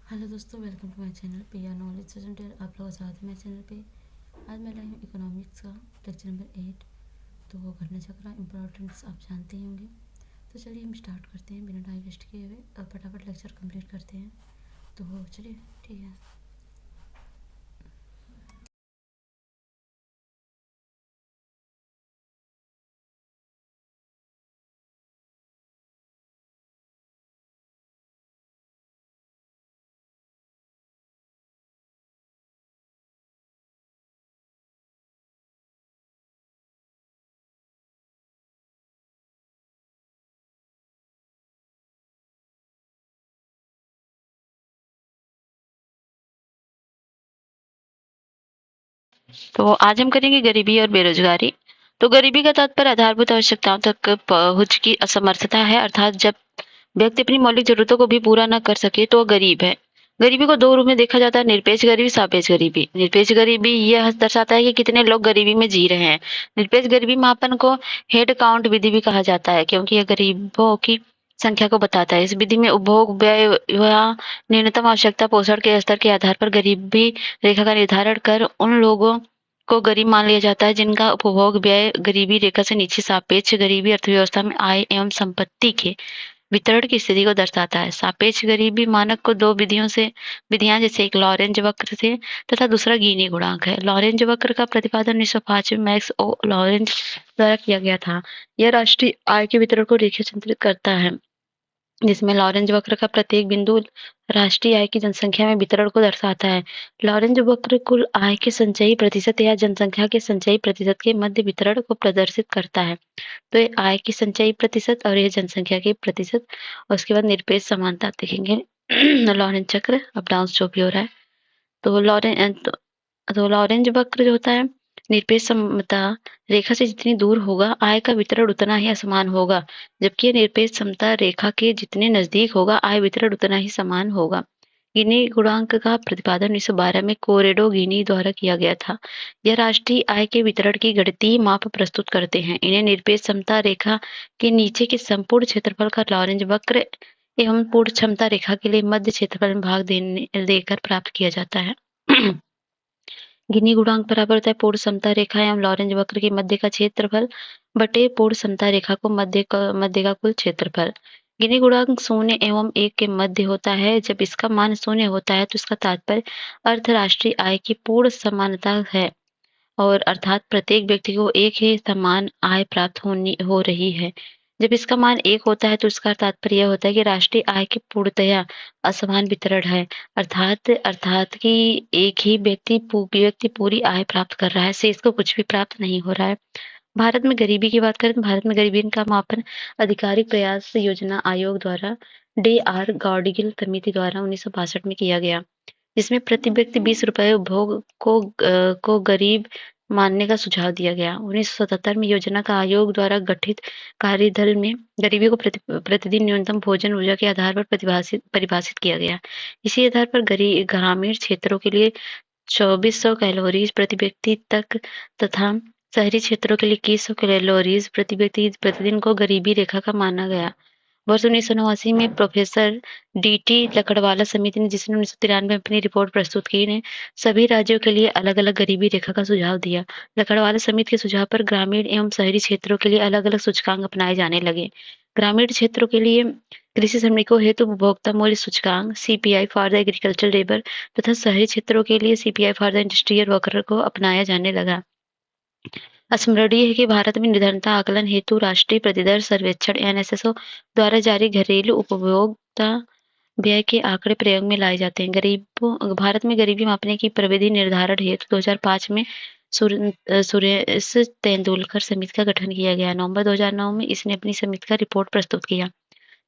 Hello दोस्तों, welcome to my channel पिया knowledge centre. आप लोगों का स्वागत है मेरे चैनल पे। आज मैं लाई हूँ इकोनॉमिक्स का लेक्चर नंबर 8। तो वो घटना चक्र इम्पोर्टेंट्स आप जानते ही होंगे। तो चलिए हम स्टार्ट करते हैं बिना टाइम वेस्ट किए हुए और फटाफट लेक्चर कंप्लीट करते हैं। तो चलिए ठीक है। तो आज हम करेंगे गरीबी और बेरोजगारी। तो गरीबी का तात्पर्य आधारभूत आवश्यकताओं तक पहुंच की असमर्थता है, अर्थात जब व्यक्ति अपनी मौलिक जरूरतों को भी पूरा न कर सके तो वह गरीब है। गरीबी को दो रूप में देखा जाता है: निरपेक्ष गरीबी, सापेक्ष गरीबी। निरपेक्ष गरीबी यह दर्शाता है कि कितने लोग गरीबी में जी रहे हैं। निरपेक्ष गरीबी मापन को हेड काउंट विधि भी कहा जाता है, क्योंकि यह गरीबों की संख्या को बताता है। इस विधि में उपभोग, व्यय या न्यूनतम आवश्यकता, पोषण के स्तर के आधार पर गरीबी रेखा का निर्धारण कर उन लोगों को गरीब मान लिया जाता है जिनका उपभोग व्यय गरीबी रेखा से नीचे। सापेक्ष गरीबी अर्थव्यवस्था में आय एवं संपत्ति के वितरण की स्थिति को दर्शाता है। सापेक्ष गरीबी मानक को दो विधियां जैसे एक लॉरेंज वक्र से तथा दूसरा गीनी गुणांक है। लॉरेंज वक्र का प्रतिपादन 1905 में मैक्स ओ लॉरेंज द्वारा किया गया था। यह राष्ट्रीय आय के वितरण को रेखाचित्रित करता है, जिसमें लॉरेंज वक्र का प्रत्येक बिंदु राष्ट्रीय आय की जनसंख्या में वितरण को दर्शाता है। लॉरेंज वक्र कुल आय के संचयी प्रतिशत या जनसंख्या के संचयी प्रतिशत के मध्य वितरण को प्रदर्शित करता है। तो ये आय की संचयी प्रतिशत और ये जनसंख्या के प्रतिशत, और उसके बाद निरपेक्ष समानता देखेंगे। लॉरेंज चक्र अप डाउन जो भी हो रहा है। तो लॉरेंज वक्र जो होता है, निरपेक्ष समता रेखा से जितनी दूर होगा आय का वितरण उतना ही असमान होगा, जबकि निरपेक्ष समता रेखा के जितने नजदीक होगा आय वितरण उतना ही समान होगा। गिनी गुणांक का प्रतिपादन 1912 में कोरेडो गिनी द्वारा किया गया था। यह राष्ट्रीय आय के वितरण की गणितीय माप प्रस्तुत करते हैं। इन्हें निरपेक्ष समता रेखा के नीचे के संपूर्ण क्षेत्रफल का लॉरेंज वक्र एवं पूर्ण क्षमता रेखा के लिए मध्य क्षेत्रफल में भाग देकर प्राप्त किया जाता है। गिनी गुणांक बराबर होता है पूर्ण समता रेखा एवं लॉरेंज वक्र के मध्य का क्षेत्रफल बटे पूर्ण समता रेखा को मध्य का कुल क्षेत्रफल। गिनी गुणांक 0 एवं 1 के मध्य होता है। जब इसका मान 0 होता है तो इसका तात्पर्य अंतरराष्ट्रीय आय की पूर्ण समानता है, और अर्थात प्रत्येक व्यक्ति को एक ही समान आय प्राप्त हो रही है। जब इसका मान 1 होता है तो इसका तात्पर्य यह होता है कि राष्ट्रीय आय की पूर्णतया असमान वितरण है, अर्थात कि एक ही व्यक्ति पूरी आय प्राप्त कर रहा है, से इसको कुछ भी प्राप्त नहीं हो रहा है। भारत में गरीबी की बात करें तो भारत में गरीबी का मापन आधिकारिक प्रयास योजना आयोग द्वारा डे गॉडगिल समिति द्वारा 1962 में किया गया, जिसमें प्रति व्यक्ति 20 रुपए उपभोग को गरीब मानने का सुझाव दिया गया। 1977 में योजना का आयोग द्वारा गठित कार्यदल में गरीबी को प्रतिदिन न्यूनतम भोजन ऊर्जा के आधार पर परिभाषित किया गया। इसी आधार पर ग्रामीण क्षेत्रों के लिए 2400 कैलोरीज प्रति व्यक्ति तक तथा शहरी क्षेत्रों के लिए 2100 कैलोरीज प्रति व्यक्ति प्रतिदिन को गरीबी रेखा का माना गया। वर्ष 1989 में प्रोफेसर डी.टी. लकड़वाला समिति ने, जिसने 1993 में अपनी रिपोर्ट प्रस्तुत की, ने सभी राज्यों के लिए अलग-अलग गरीबी रेखा का सुझाव दिया। लकड़वाला समिति के सुझाव पर ग्रामीण एवं शहरी क्षेत्रों के लिए अलग-अलग सूचकांक अपनाए जाने लगे। ग्रामीण क्षेत्रों के लिए कृषि श्रमिकों हेतु उपभोक्ता मूल्य सूचकांक CPI for the agriculture labour तथा शहरी क्षेत्रों के लिए CPI for the industrial worker को अपनाया जाने लगा। स्मरणीय है कि भारत में निर्धनता आकलन हेतु राष्ट्रीय प्रतिदर सर्वेक्षण एनएसएसओ द्वारा जारी घरेलू उपभोक्ता व्यय के आंकड़े प्रयोग में लाए जाते हैं। भारत में गरीबी मापने की प्रविधि निर्धारण हेतु 2005 में सुरेश तेंदुलकर समिति का गठन किया गया। नवंबर 2009 में इसने अपनी समिति का रिपोर्ट प्रस्तुत किया।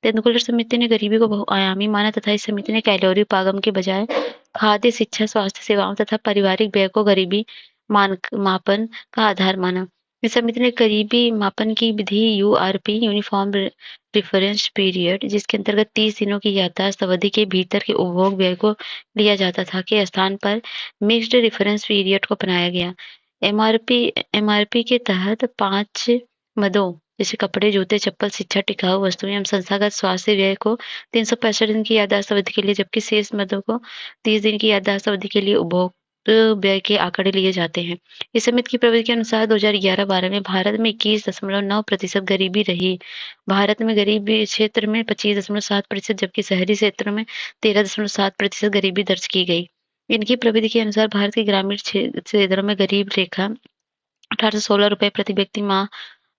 तेंदुलकर समिति ने गरीबी को बहुआयामी माना तथा इस समिति ने कैलोरी पागम के बजाय खाद्य, शिक्षा, स्वास्थ्य सेवाओं तथा पारिवारिक व्यय को गरीबी मापन का आधार माना। इस समिति ने गरीबी मापन की विधि यूआरपी यूनिफॉर्म रिफरेंस पीरियड, जिसके अंतर्गत 30 दिनों की याददाश्त अवधि के भीतर के उपभोग व्यय को लिया जाता था, के स्थान पर मिक्स्ड रिफरेंस पीरियड को अपनाया गया। एमआरपी के तहत 5 मदों जैसे कपड़े, जूते, चप्पल, शिक्षा, टिकाऊ वस्तुएं एवं संस्थागत स्वास्थ्य व्यय को 365 दिन की याददाश्त अवधि के लिए, जबकि शेष मदों को 30 दिन की याददाश्त अवधि के लिए उपभोग व्यय के आंकड़े लिए जाते हैं। इस समिति की प्रवृत्ति के अनुसार 2011-12 में भारत में 21.9% गरीबी रही। भारत में गरीबी क्षेत्र में 25.7%, जबकि शहरी क्षेत्रों में 13.7% गरीबी दर्ज की गई। इनकी प्रवृत्ति के अनुसार भारत के ग्रामीण क्षेत्रों में गरीब रेखा 1816 रुपए प्रति व्यक्ति माह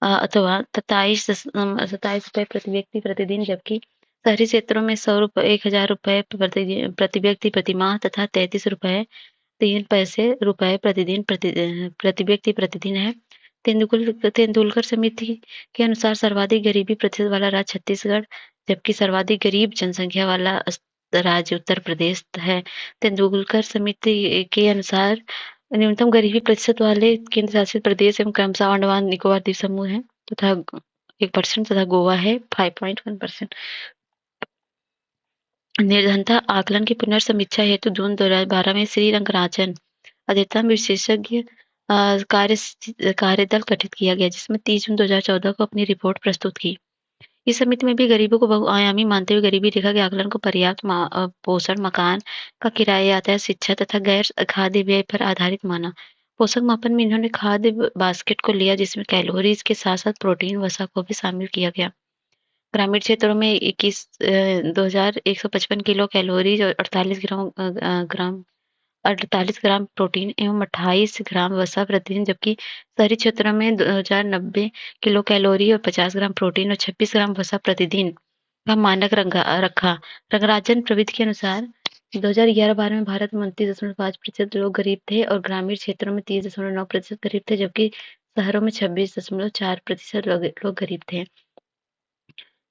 अथवा 27 रुपए प्रति व्यक्ति प्रतिदिन, जबकि शहरी क्षेत्रों में 1000 रुपए प्रति व्यक्ति प्रति माह तथा 33 रुपए 3 पैसे रुपए प्रति व्यक्ति प्रतिदिन है। तेंदुलकर समिति के अनुसार सर्वाधिक गरीबी प्रतिशत वाला राज्य छत्तीसगढ़, जबकि सर्वाधिक गरीब जनसंख्या वाला राज्य उत्तर प्रदेश है। तेंदुलकर समिति के अनुसार न्यूनतम गरीबी प्रतिशत वाले केंद्र शासित प्रदेश एवं क्रमशः अंडमान निकोबार द्वीप समूह है तथा 1% तथा गोवा है 5.1%। निर्धनता आकलन की पुनर्समीक्षा हेतु जून 2012 में श्री रंगराजन अध्यक्षता में विशेषज्ञ कार्यदल गठित किया गया, जिसमें 30 जून 2014 को अपनी रिपोर्ट प्रस्तुत की। इस समिति में भी गरीबों को बहुआयामी मानते हुए गरीबी रेखा के आकलन को पर्याप्त पोषण, मकान का किराया, यातायात, शिक्षा तथा गैर खाद्य व्यय पर आधारित माना। पोषक मापन में इन्होंने खाद्य बास्केट को लिया, जिसमें कैलोरीज के साथ साथ प्रोटीन, वसा को भी शामिल किया गया। ग्रामीण क्षेत्रों में 21,155 किलो कैलोरीज और 48 ग्राम प्रोटीन एवं 28 ग्राम वसा प्रतिदिन, जबकि शहरी क्षेत्रों में 2090 किलो कैलोरी और 50 ग्राम प्रोटीन और 26 ग्राम वसा प्रतिदिन का मानक रखा। रंगराजन प्रवृत्ति के अनुसार 2011-12 में भारत में 29.5% लोग गरीब थे और ग्रामीण क्षेत्रों में 30.9% गरीब थे, जबकि शहरों में 26.4% लोग गरीब थे।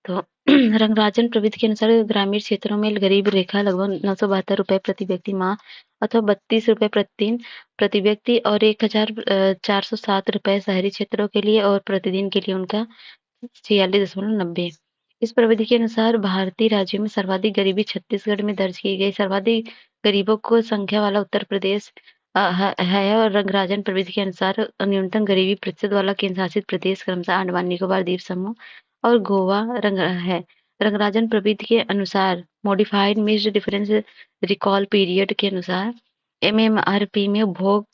तो रंगराजन प्रवृत्ति के अनुसार ग्रामीण क्षेत्रों में गरीब रेखा लगभग 972 रुपए प्रति व्यक्ति माह अथवा 32 रुपए प्रति व्यक्ति और 1407 रुपए शहरी क्षेत्रों के लिए और प्रतिदिन के लिए उनका 46.90। इस प्रवृत्ति के अनुसार भारतीय राज्यों में सर्वाधिक गरीबी छत्तीसगढ़ में दर्ज की गई। सर्वाधिक गरीबों को संख्या वाला उत्तर प्रदेश है और रंगराजन प्रवृत्ति के अनुसार न्यूनतम गरीबी प्रतिशत वाला केंद्र शासित प्रदेश क्रमशः अंडमान निकोबार द्वीप समूह और गोवा है। रंगराजन प्रवृत्ति के अनुसार modified mixed difference recall period के अनुसार MMRP में उपभोग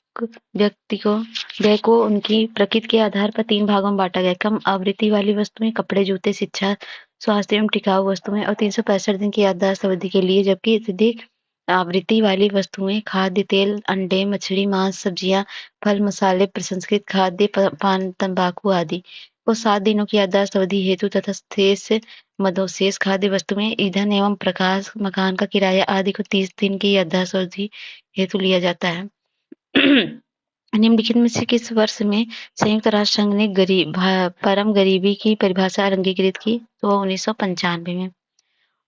व्यय को उनकी प्रकृति के आधार पर 3 भागों में बांटा गया। कम आवृत्ति वाली वस्तुएं, कपड़े, जूते, शिक्षा, स्वास्थ्य एवं टिकाऊ वस्तुएं और 365 दिन की याददाश्त अवधि के लिए, जबकि अधिक आवृत्ति वाली वस्तुएं खाद्य तेल, अंडे, मछली, मांस, सब्जियां, फल, मसाले, प्रसंस्कृत खाद्य, पान, तंबाकू आदि को 7 दिनों की याददाश्त अवधि हेतु तथा शेष खाद्य वस्तुएं, ईंधन एवं प्रकाश, मकान का किराया आदि को 30 दिन की याददाश्त अवधि हेतु लिया जाता है। निम्नलिखित में से किस वर्ष में संयुक्त राष्ट्र संघ ने परम गरीबी की परिभाषा अंगीकृत की? तो 1995 में।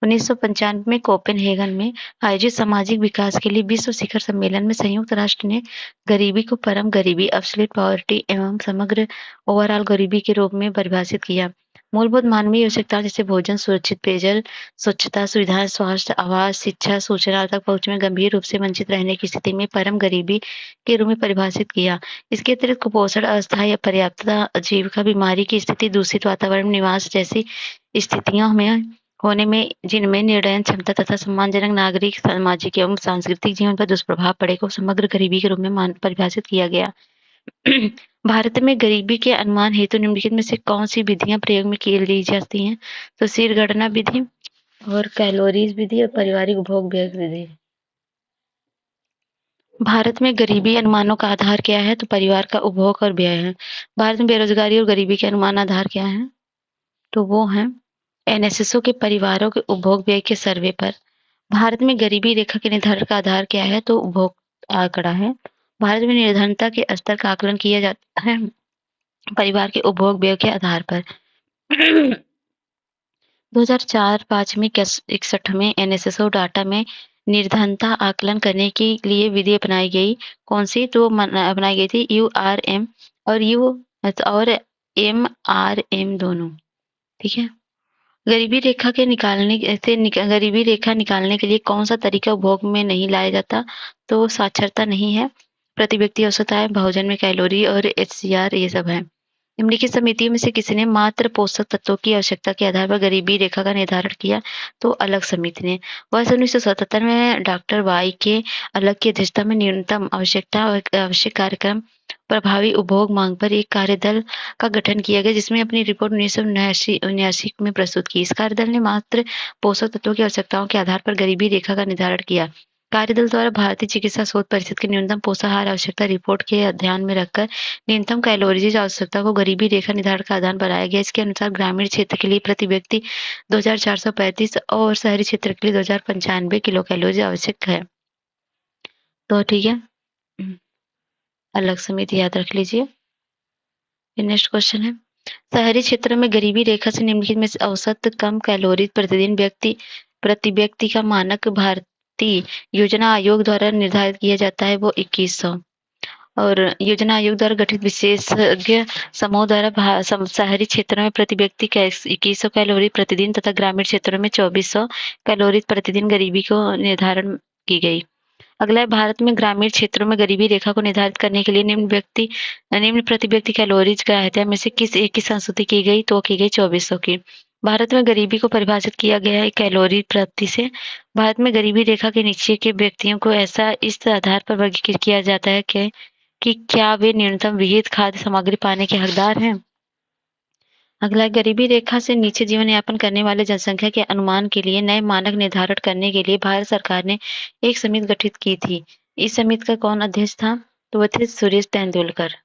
1995 में कोपेनहेगन में आयोजित सामाजिक विकास के लिए विश्व शिखर सम्मेलन में संयुक्त राष्ट्र ने गरीबी को परम गरीबी, एब्सोल्यूट पॉवर्टी एवं समग्र ओवरऑल गरीबी के रूप में परिभाषित किया। मूलभूत मानवीय आवश्यकताओं जैसे भोजन, सुरक्षित पेयजल, स्वच्छता सुविधाएं, स्वास्थ्य, आवास, शिक्षा, सूचना तक पहुंच में गंभीर रूप से वंचित रहने की स्थिति में परम गरीबी के रूप में परिभाषित किया। इसके अतिरिक्त कुपोषण, अस्थायी अपर्याप्तता, आजीविका, बीमारी की स्थिति, दूषित वातावरण, निवास जैसी स्थितियों में होने में जिनमें निर्णय क्षमता तथा सम्मानजनक नागरिक, सामाजिक एवं सांस्कृतिक जीवन पर दुष्प्रभाव पड़े को समग्र गरीबी के रूप में परिभाषित किया गया। भारत में गरीबी के अनुमान हेतु निम्नलिखित में से कौन सी विधियां प्रयोग में की ली जाती हैं? तो शीर गणना विधि और कैलोरीज विधि और पारिवारिक उपभोग व्यय विधि। भारत में गरीबी अनुमानों का आधार क्या है? तो परिवार का उपभोग और व्यय है। भारत में बेरोजगारी और गरीबी के अनुमान आधार क्या है? तो वो है NSSO के परिवारों के उपभोग व्यय के सर्वे पर। भारत में गरीबी रेखा के निर्धारण का आधार क्या है? तो उपभोग आंकड़ा है। भारत में निर्धनता के स्तर का आकलन किया जाता है परिवार के उपभोग व्यय के आधार पर। 2004-5 में 61वें NSSO डाटा में निर्धनता आकलन करने के लिए विधि अपनाई गई। कौन सी? तो अपनाई गई थी URM और MRM दोनों। ठीक है। गरीबी रेखा निकालने के लिए कौन सा तरीका उपभोग में नहीं लाया जाता? तो साक्षरता नहीं है, प्रति व्यक्ति औसत आय, भोजन में कैलोरी और HCR ये सब है। निम्नलिखित समितियों में से किसी ने मात्र पोषक तत्वों की आवश्यकता के आधार पर गरीबी रेखा का निर्धारण किया? तो अलग समिति ने। वर्ष 1977 में डॉक्टर वाई के अलग की अध्यक्षता में न्यूनतम आवश्यकता और आवश्यक कार्यक्रम प्रभावी उपभोग मांग पर एक कार्यदल का गठन किया गया, जिसमें अपनी रिपोर्ट 1979 में प्रस्तुत की। इस कार्यदल ने मात्र पोषक तत्वों की आवश्यकताओं के आधार पर गरीबी रेखा का निर्धारण किया। कार्यदल द्वारा भारतीय चिकित्सा शोध परिषद की न्यूनतम पोषाहार आवश्यकता रिपोर्ट के ध्यान में रखकर न्यूनतम कैलोरीज आवश्यकता को गरीबी रेखा निर्धारण का आधार बनाया गया। इसके अनुसार ग्रामीण क्षेत्र के लिए प्रति व्यक्ति 2435 और शहरी क्षेत्र के लिए 2095 किलो कैलोरी आवश्यक है। तो ठीक है, अलग समिति याद रख लीजिए। नेक्स्ट क्वेश्चन है, शहरी क्षेत्र में गरीबी रेखा से निम्नलिखित में से औसत कम कैलोरी प्रतिदिन प्रति व्यक्ति का मानक भारतीय योजना आयोग द्वारा निर्धारित किया जाता है वो 2100 और योजना आयोग द्वारा गठित विशेषज्ञ समूह द्वारा शहरी क्षेत्रों में प्रति व्यक्ति 2100 कैलोरी प्रतिदिन तथा ग्रामीण क्षेत्रों में 2400 कैलोरी प्रतिदिन गरीबी को निर्धारण की गई। अगला है, भारत में ग्रामीण क्षेत्रों में गरीबी रेखा को निर्धारित करने के लिए निम्न प्रति व्यक्ति कैलोरीज ग्राह्यता में से किस एक की संस्तुति की गई? तो की गई 2400 की। भारत में गरीबी को परिभाषित किया गया है कैलोरी प्रति से। भारत में गरीबी रेखा के नीचे के व्यक्तियों को ऐसा इस आधार पर वर्गीकृत किया जाता है कि क्या वे न्यूनतम विहित खाद्य सामग्री पाने के हकदार हैं। अगला, गरीबी रेखा से नीचे जीवन यापन करने वाले जनसंख्या के अनुमान के लिए नए मानक निर्धारित करने के लिए भारत सरकार ने एक समिति गठित की थी। इस समिति का कौन अध्यक्ष था? तो वह थे सुरेश तेंदुलकर।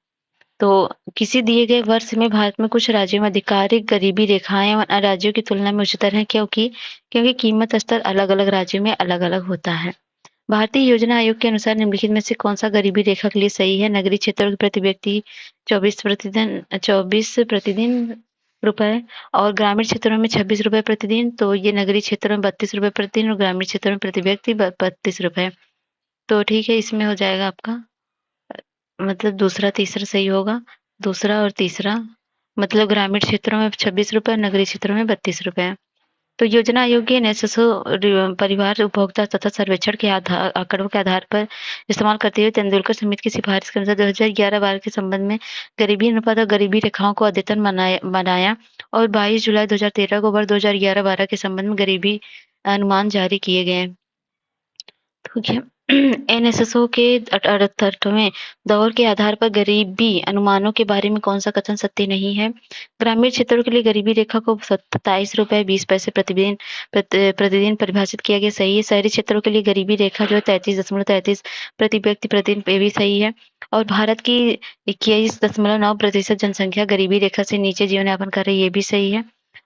तो किसी दिए गए वर्ष में भारत में कुछ राज्यों में आधिकारिक गरीबी रेखाएं अन्य राज्यों की तुलना में उच्चतर हैं, क्योंकि कीमत स्तर अलग अलग राज्यों में अलग अलग होता है। भारतीय योजना आयोग के अनुसार निम्नलिखित में से कौन सा गरीबी रेखा के लिए सही है? नगरीय क्षेत्रों के प्रति व्यक्ति 24 प्रतिदिन रुपए और ग्रामीण क्षेत्रों में 26 रुपए प्रतिदिन। तो ये नगरीय क्षेत्रों में 32 रुपए प्रतिदिन और ग्रामीण क्षेत्रों में प्रति व्यक्ति 32 रुपए। तो ठीक है, इसमें हो जाएगा आपका मतलब दूसरा तीसरा सही होगा। दूसरा और तीसरा मतलब ग्रामीण क्षेत्रों में 26 रुपए, नगरीय क्षेत्रों में 32 रुपए। तो योजना आयोग के नेससो परिवार उपभोक्ता तथा सर्वेक्षण के आंकड़ों के आधार पर इस्तेमाल करते हुए तेंदुलकर समिति की सिफारिश के अनुसार 2011-12 के संबंध में गरीबी अनुपात और गरीबी रेखाओं को अद्यतन बनाया और 22 जुलाई 2013 को वर्ष 2011-12 के संबंध में गरीबी अनुमान जारी किए गए। ठीक है, एनएसएसओ के 68वें दौर के आधार पर गरीबी अनुमानों के बारे में कौन सा कथन सत्य नहीं है? ग्रामीण क्षेत्रों के लिए गरीबी रेखा को 27 रुपए 20 पैसे प्रतिदिन परिभाषित किया गया, सही है। शहरी क्षेत्रों के लिए गरीबी रेखा जो है 33.33 प्रति व्यक्ति प्रतिदिन, ये भी सही है। और भारत की 21.9% जनसंख्या गरीबी रेखा से नीचे जीवन यापन कर रही है, ये भी सही है।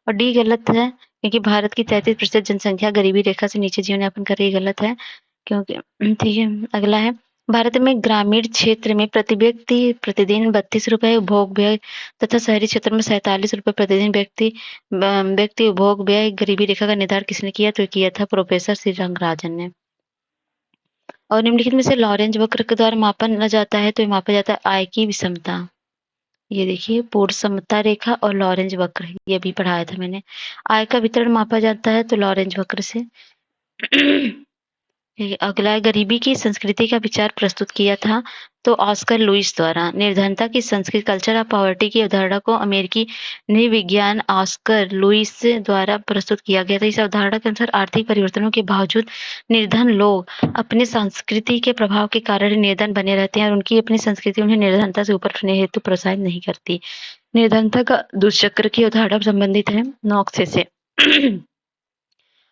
और डी गलत है, क्योंकि भारत की 33% जनसंख्या गरीबी रेखा से नीचे जीवन यापन कर रही है, गलत है। क्योंकि ठीक है, अगला है, भारत में ग्रामीण क्षेत्र में प्रति व्यक्ति प्रतिदिन 32 रुपए उपभोग व्यय तथा शहरी क्षेत्र में 47 रुपए प्रतिदिन व्यक्ति उपभोग व्यय गरीबी रेखा का निर्धारण किसने किया? तो किया था प्रोफेसर श्री रंगराजन ने। और निम्नलिखित में से लॉरेंज वक्र के द्वारा मापा जाता है, तो ये मापा जाता है आय की विषमता। ये देखिए, पूर्ण समता रेखा और लॉरेंज वक्र, ये भी पढ़ाया था मैंने। आय का वितरण मापा जाता है तो लॉरेंज वक्र से। अगला है, गरीबी की संस्कृति का विचार प्रस्तुत किया था तो ऑस्कर लुइस द्वारा। निर्धनता की संस्कृति, कल्चर ऑफ पॉवर्टी की अवधारणा को अमेरिकी नृविज्ञान ऑस्कर लुइस द्वारा प्रस्तुत किया गया था। इस अवधारणा के अनुसार आर्थिक परिवर्तनों के बावजूद निर्धन लोग अपने संस्कृति के प्रभाव के कारण निर्धन बने रहते हैं और उनकी अपनी संस्कृति उन्हें निर्धनता से ऊपर उठने हेतु प्रोत्साहित नहीं करती। निर्धनता का दुष्चक्र की अवधारणा संबंधित है नॉक्से से।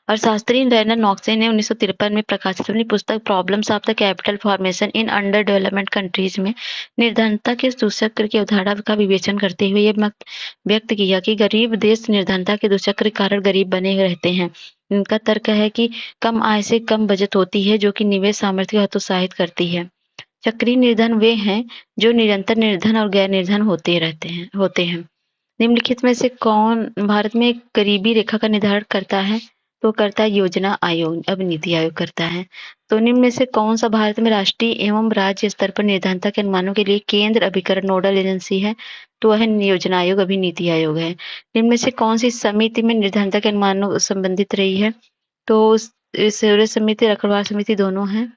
और शास्त्री रेनर नॉक्से ने 1953 में प्रकाशित अपनी पुस्तक problems of the capital formation in under development countries में निर्धनता के दुष्चक्र की अवधारणा का विवेचन करते हुए यह मत व्यक्त किया कि गरीब देश निर्धनता के दुष्चक्र के कारण गरीब बने रहते हैं। इनका तर्क है कि कम आय से कम बचत होती है, जो कि निवेश सामर्थ्य को हतोत्साहित करती है। चक्रीय निर्धन वे हैं जो निरंतर निर्धन और गैर निर्धन होते हैं। निम्नलिखित में से कौन भारत में गरीबी रेखा का निर्धारण करता है? तो करता है योजना आयोग, अब नीति आयोग करता है। तो निम्न में से कौन सा भारत में राष्ट्रीय एवं राज्य स्तर पर निर्धनता के अनुमानों के लिए केंद्र अभिकरण नोडल एजेंसी है? तो वह योजना आयोग, अभी नीति आयोग है। निम्न में से कौन सी समिति में निर्धनता के अनुमानों संबंधित रही है? तो समिति, रखवार समिति दोनों है।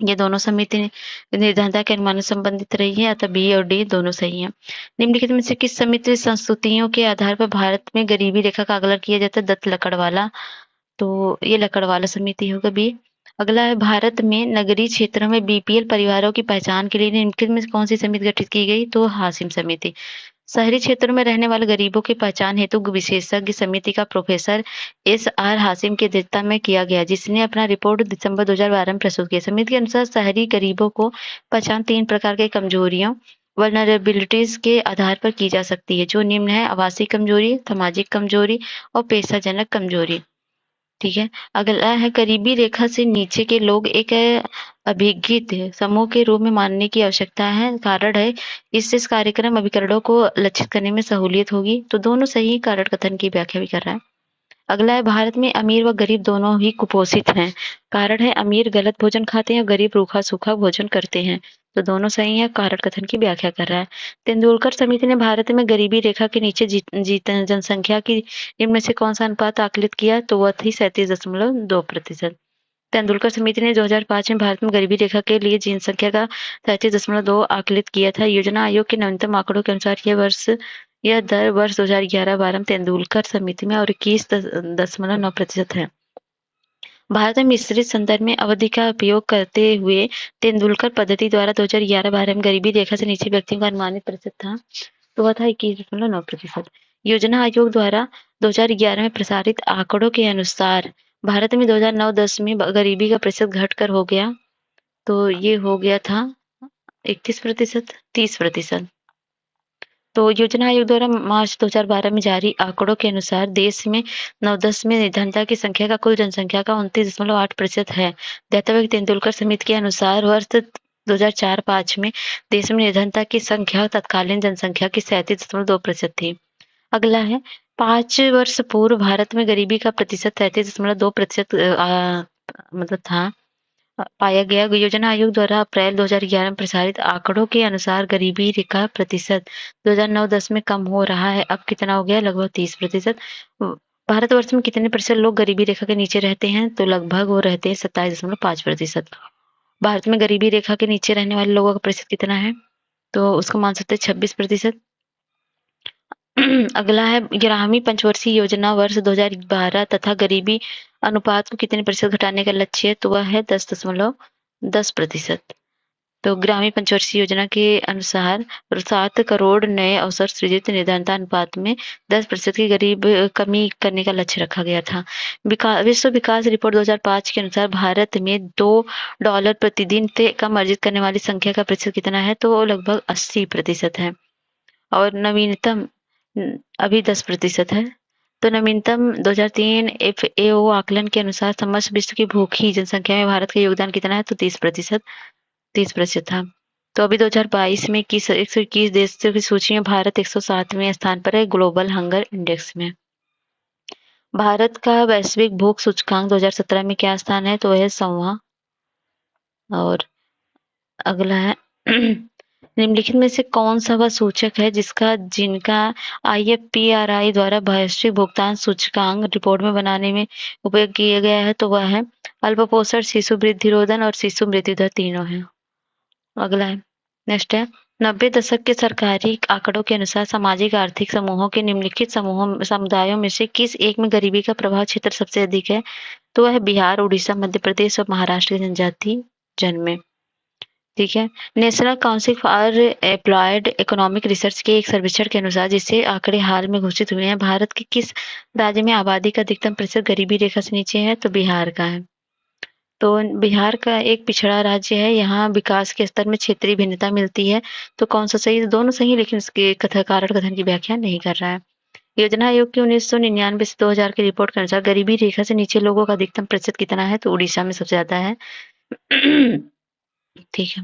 ये दोनों समिति निर्धनता के अनुमान से संबंधित रही है, अतः बी और डी दोनों सही हैं। निम्नलिखित में से किस समिति संस्तुतियों के आधार पर भारत में गरीबी रेखा का आकलन किया जाता है? दत्त लकड़वाला। तो ये लकड़वाला समिति होगा बी। अगला है, भारत में नगरीय क्षेत्रों में बीपीएल परिवारों की पहचान के लिए निम्नलिखित में कौन सी समिति गठित की गई? तो हाशिम समिति। शहरी क्षेत्रों में रहने वाले गरीबों की पहचान हेतु विशेषज्ञ समिति का प्रोफेसर एस आर हाशिम की अध्यक्षता में किया गया, जिसने अपना रिपोर्ट दिसंबर 2012 में प्रस्तुत किया। समिति के अनुसार शहरी गरीबों को पहचान 3 प्रकार के कमजोरियों वल्नरेबिलिटीज के आधार पर की जा सकती है, जो निम्न है: आवासीय कमजोरी, सामाजिक कमजोरी और पेशाजनक कमजोरी। ठीक है। अगला है, गरीबी रेखा से नीचे के लोग एक अभिज्ञित समूह के रूप में मानने की आवश्यकता है। कारण है, इससे इस कार्यक्रम अभिकरणों को लक्षित करने में सहूलियत होगी। तो दोनों सही कारण कथन की व्याख्या भी कर रहा है। अगला है, भारत में अमीर व गरीब दोनों ही कुपोषित हैं। कारण है, अमीर गलत भोजन खाते हैं और गरीब रूखा सूखा भोजन करते हैं। तो दोनों सही है, कारण कथन की व्याख्या कर रहा है। तेंदुलकर समिति ने भारत में गरीबी रेखा के नीचे जनसंख्या की इनमें से कौन सा अनुपात आकलित किया? तो वह थी 37.2%। तेंदुलकर समिति ने 2005 में भारत में गरीबी रेखा के लिए जनसंख्या का 37.2 आकलित किया था। योजना आयोग के नवीनतम आंकड़ों के अनुसार यह दर वर्ष 2011-12 में तेंदुलकर समिति में और 21.9% है। भारत में मिश्रित संदर्भ में अवधि का उपयोग करते हुए तेंदुलकर पद्धति द्वारा 2011-12 में गरीबी रेखा से नीचे व्यक्तियों का अनुमानित प्रतिशत था, तो वह था 21.9%। योजना आयोग द्वारा 2011 में प्रसारित आंकड़ों के अनुसार भारत में 2009-10 में गरीबी का प्रतिशत घटकर हो गया, तो ये हो गया था 31%, 30%। तो योजना आयोग द्वारा मार्च 2012 में जारी आंकड़ों के अनुसार देश में 9-10 में निर्धनता की संख्या का कुल जनसंख्या का 29.8% है। दैतावेग तेंदुलकर समिति के अनुसार वर्ष 2004-5 में देश में निर्धनता की संख्या तत्कालीन जनसंख्या की 37.2% थी। अगला है, 5 वर्ष पूर्व भारत में गरीबी का प्रतिशत 33.2% मतलब था पाया गया। योजना आयोग द्वारा अप्रैल 2011 में प्रसारित आंकड़ों के अनुसार गरीबी रेखा प्रतिशत 2009-10 में कम हो रहा है। अब कितना हो गया? लगभग 30%। भारतवर्ष में कितने प्रतिशत लोग गरीबी रेखा के नीचे रहते हैं? तो लगभग वो रहते हैं 27.5%। भारत में गरीबी रेखा के नीचे रहने वाले लोगों का प्रतिशत कितना है? तो उसको मान सकते हैं 26%। अगला है, ग्रामीण पंचवर्षीय योजना वर्ष 2012 तथा गरीबी अनुपात को कितने प्रतिशत घटाने का लक्ष्य है? तो वह है 10.10%। तो ग्रामीण पंचवर्षीय योजना के अनुसार 7 करोड़ नए अवसर सृजित निर्धनता अनुपात में 10% की गरीब कमी करने का लक्ष्य रखा गया था। विश्व विकास रिपोर्ट 2005 के अनुसार भारत में $2 प्रतिदिन से कम अर्जित करने वाली संख्या का प्रतिशत कितना है? तो लगभग 80% है। और नवीनतम अभी 10% है। तो नवीनतम 2003 FAO आकलन के अनुसार समस्त विश्व की भूखी जनसंख्या में भारत का योगदान कितना है? तो 30% था। तो अभी 2022 में 121 देशों की सूची में भारत 107वें स्थान पर है ग्लोबल हंगर इंडेक्स में। भारत का वैश्विक भूख सूचकांक 2017 में क्या स्थान है? तो वह है 100वां। और अगला है, निम्नलिखित में से कौन सा वह सूचक है जिनका IFPRI द्वारा वैश्विक भुगतान सूचकांक रिपोर्ट में बनाने में उपयोग किया गया है? तो वह है अल्पपोषण, शिशु वृद्धिरोधन और शिशु मृत्यु दर तीनों है। अगला है, नेक्स्ट है, 90 दशक के सरकारी आंकड़ों के अनुसार सामाजिक आर्थिक समूहों के निम्नलिखित समुदायों में से किस एक में गरीबी का प्रभाव क्षेत्र सबसे अधिक है? तो वह है बिहार, उड़ीसा, मध्य प्रदेश और महाराष्ट्र के जनजाति जन में। ठीक है। National council for applied economic research के एक सर्वेक्षण के अनुसार, जिससे आंकड़े हाल में घोषित हुए हैं, भारत के किस राज्य में आबादी का अधिकतम प्रतिशत गरीबी रेखा से नीचे है? तो बिहार का है। तो बिहार का एक पिछड़ा राज्य है, यहाँ विकास के स्तर में क्षेत्रीय भिन्नता मिलती है। तो कौन सा सही? दोनों सही, लेकिन इसके कारण कथन की व्याख्या नहीं कर रहा है। योजना आयोग की 1999 से 2000 की रिपोर्ट के अनुसार गरीबी रेखा से नीचे लोगों का अधिकतम प्रतिशत कितना है? तो उड़ीसा में सबसे ज्यादा है। ठीक है।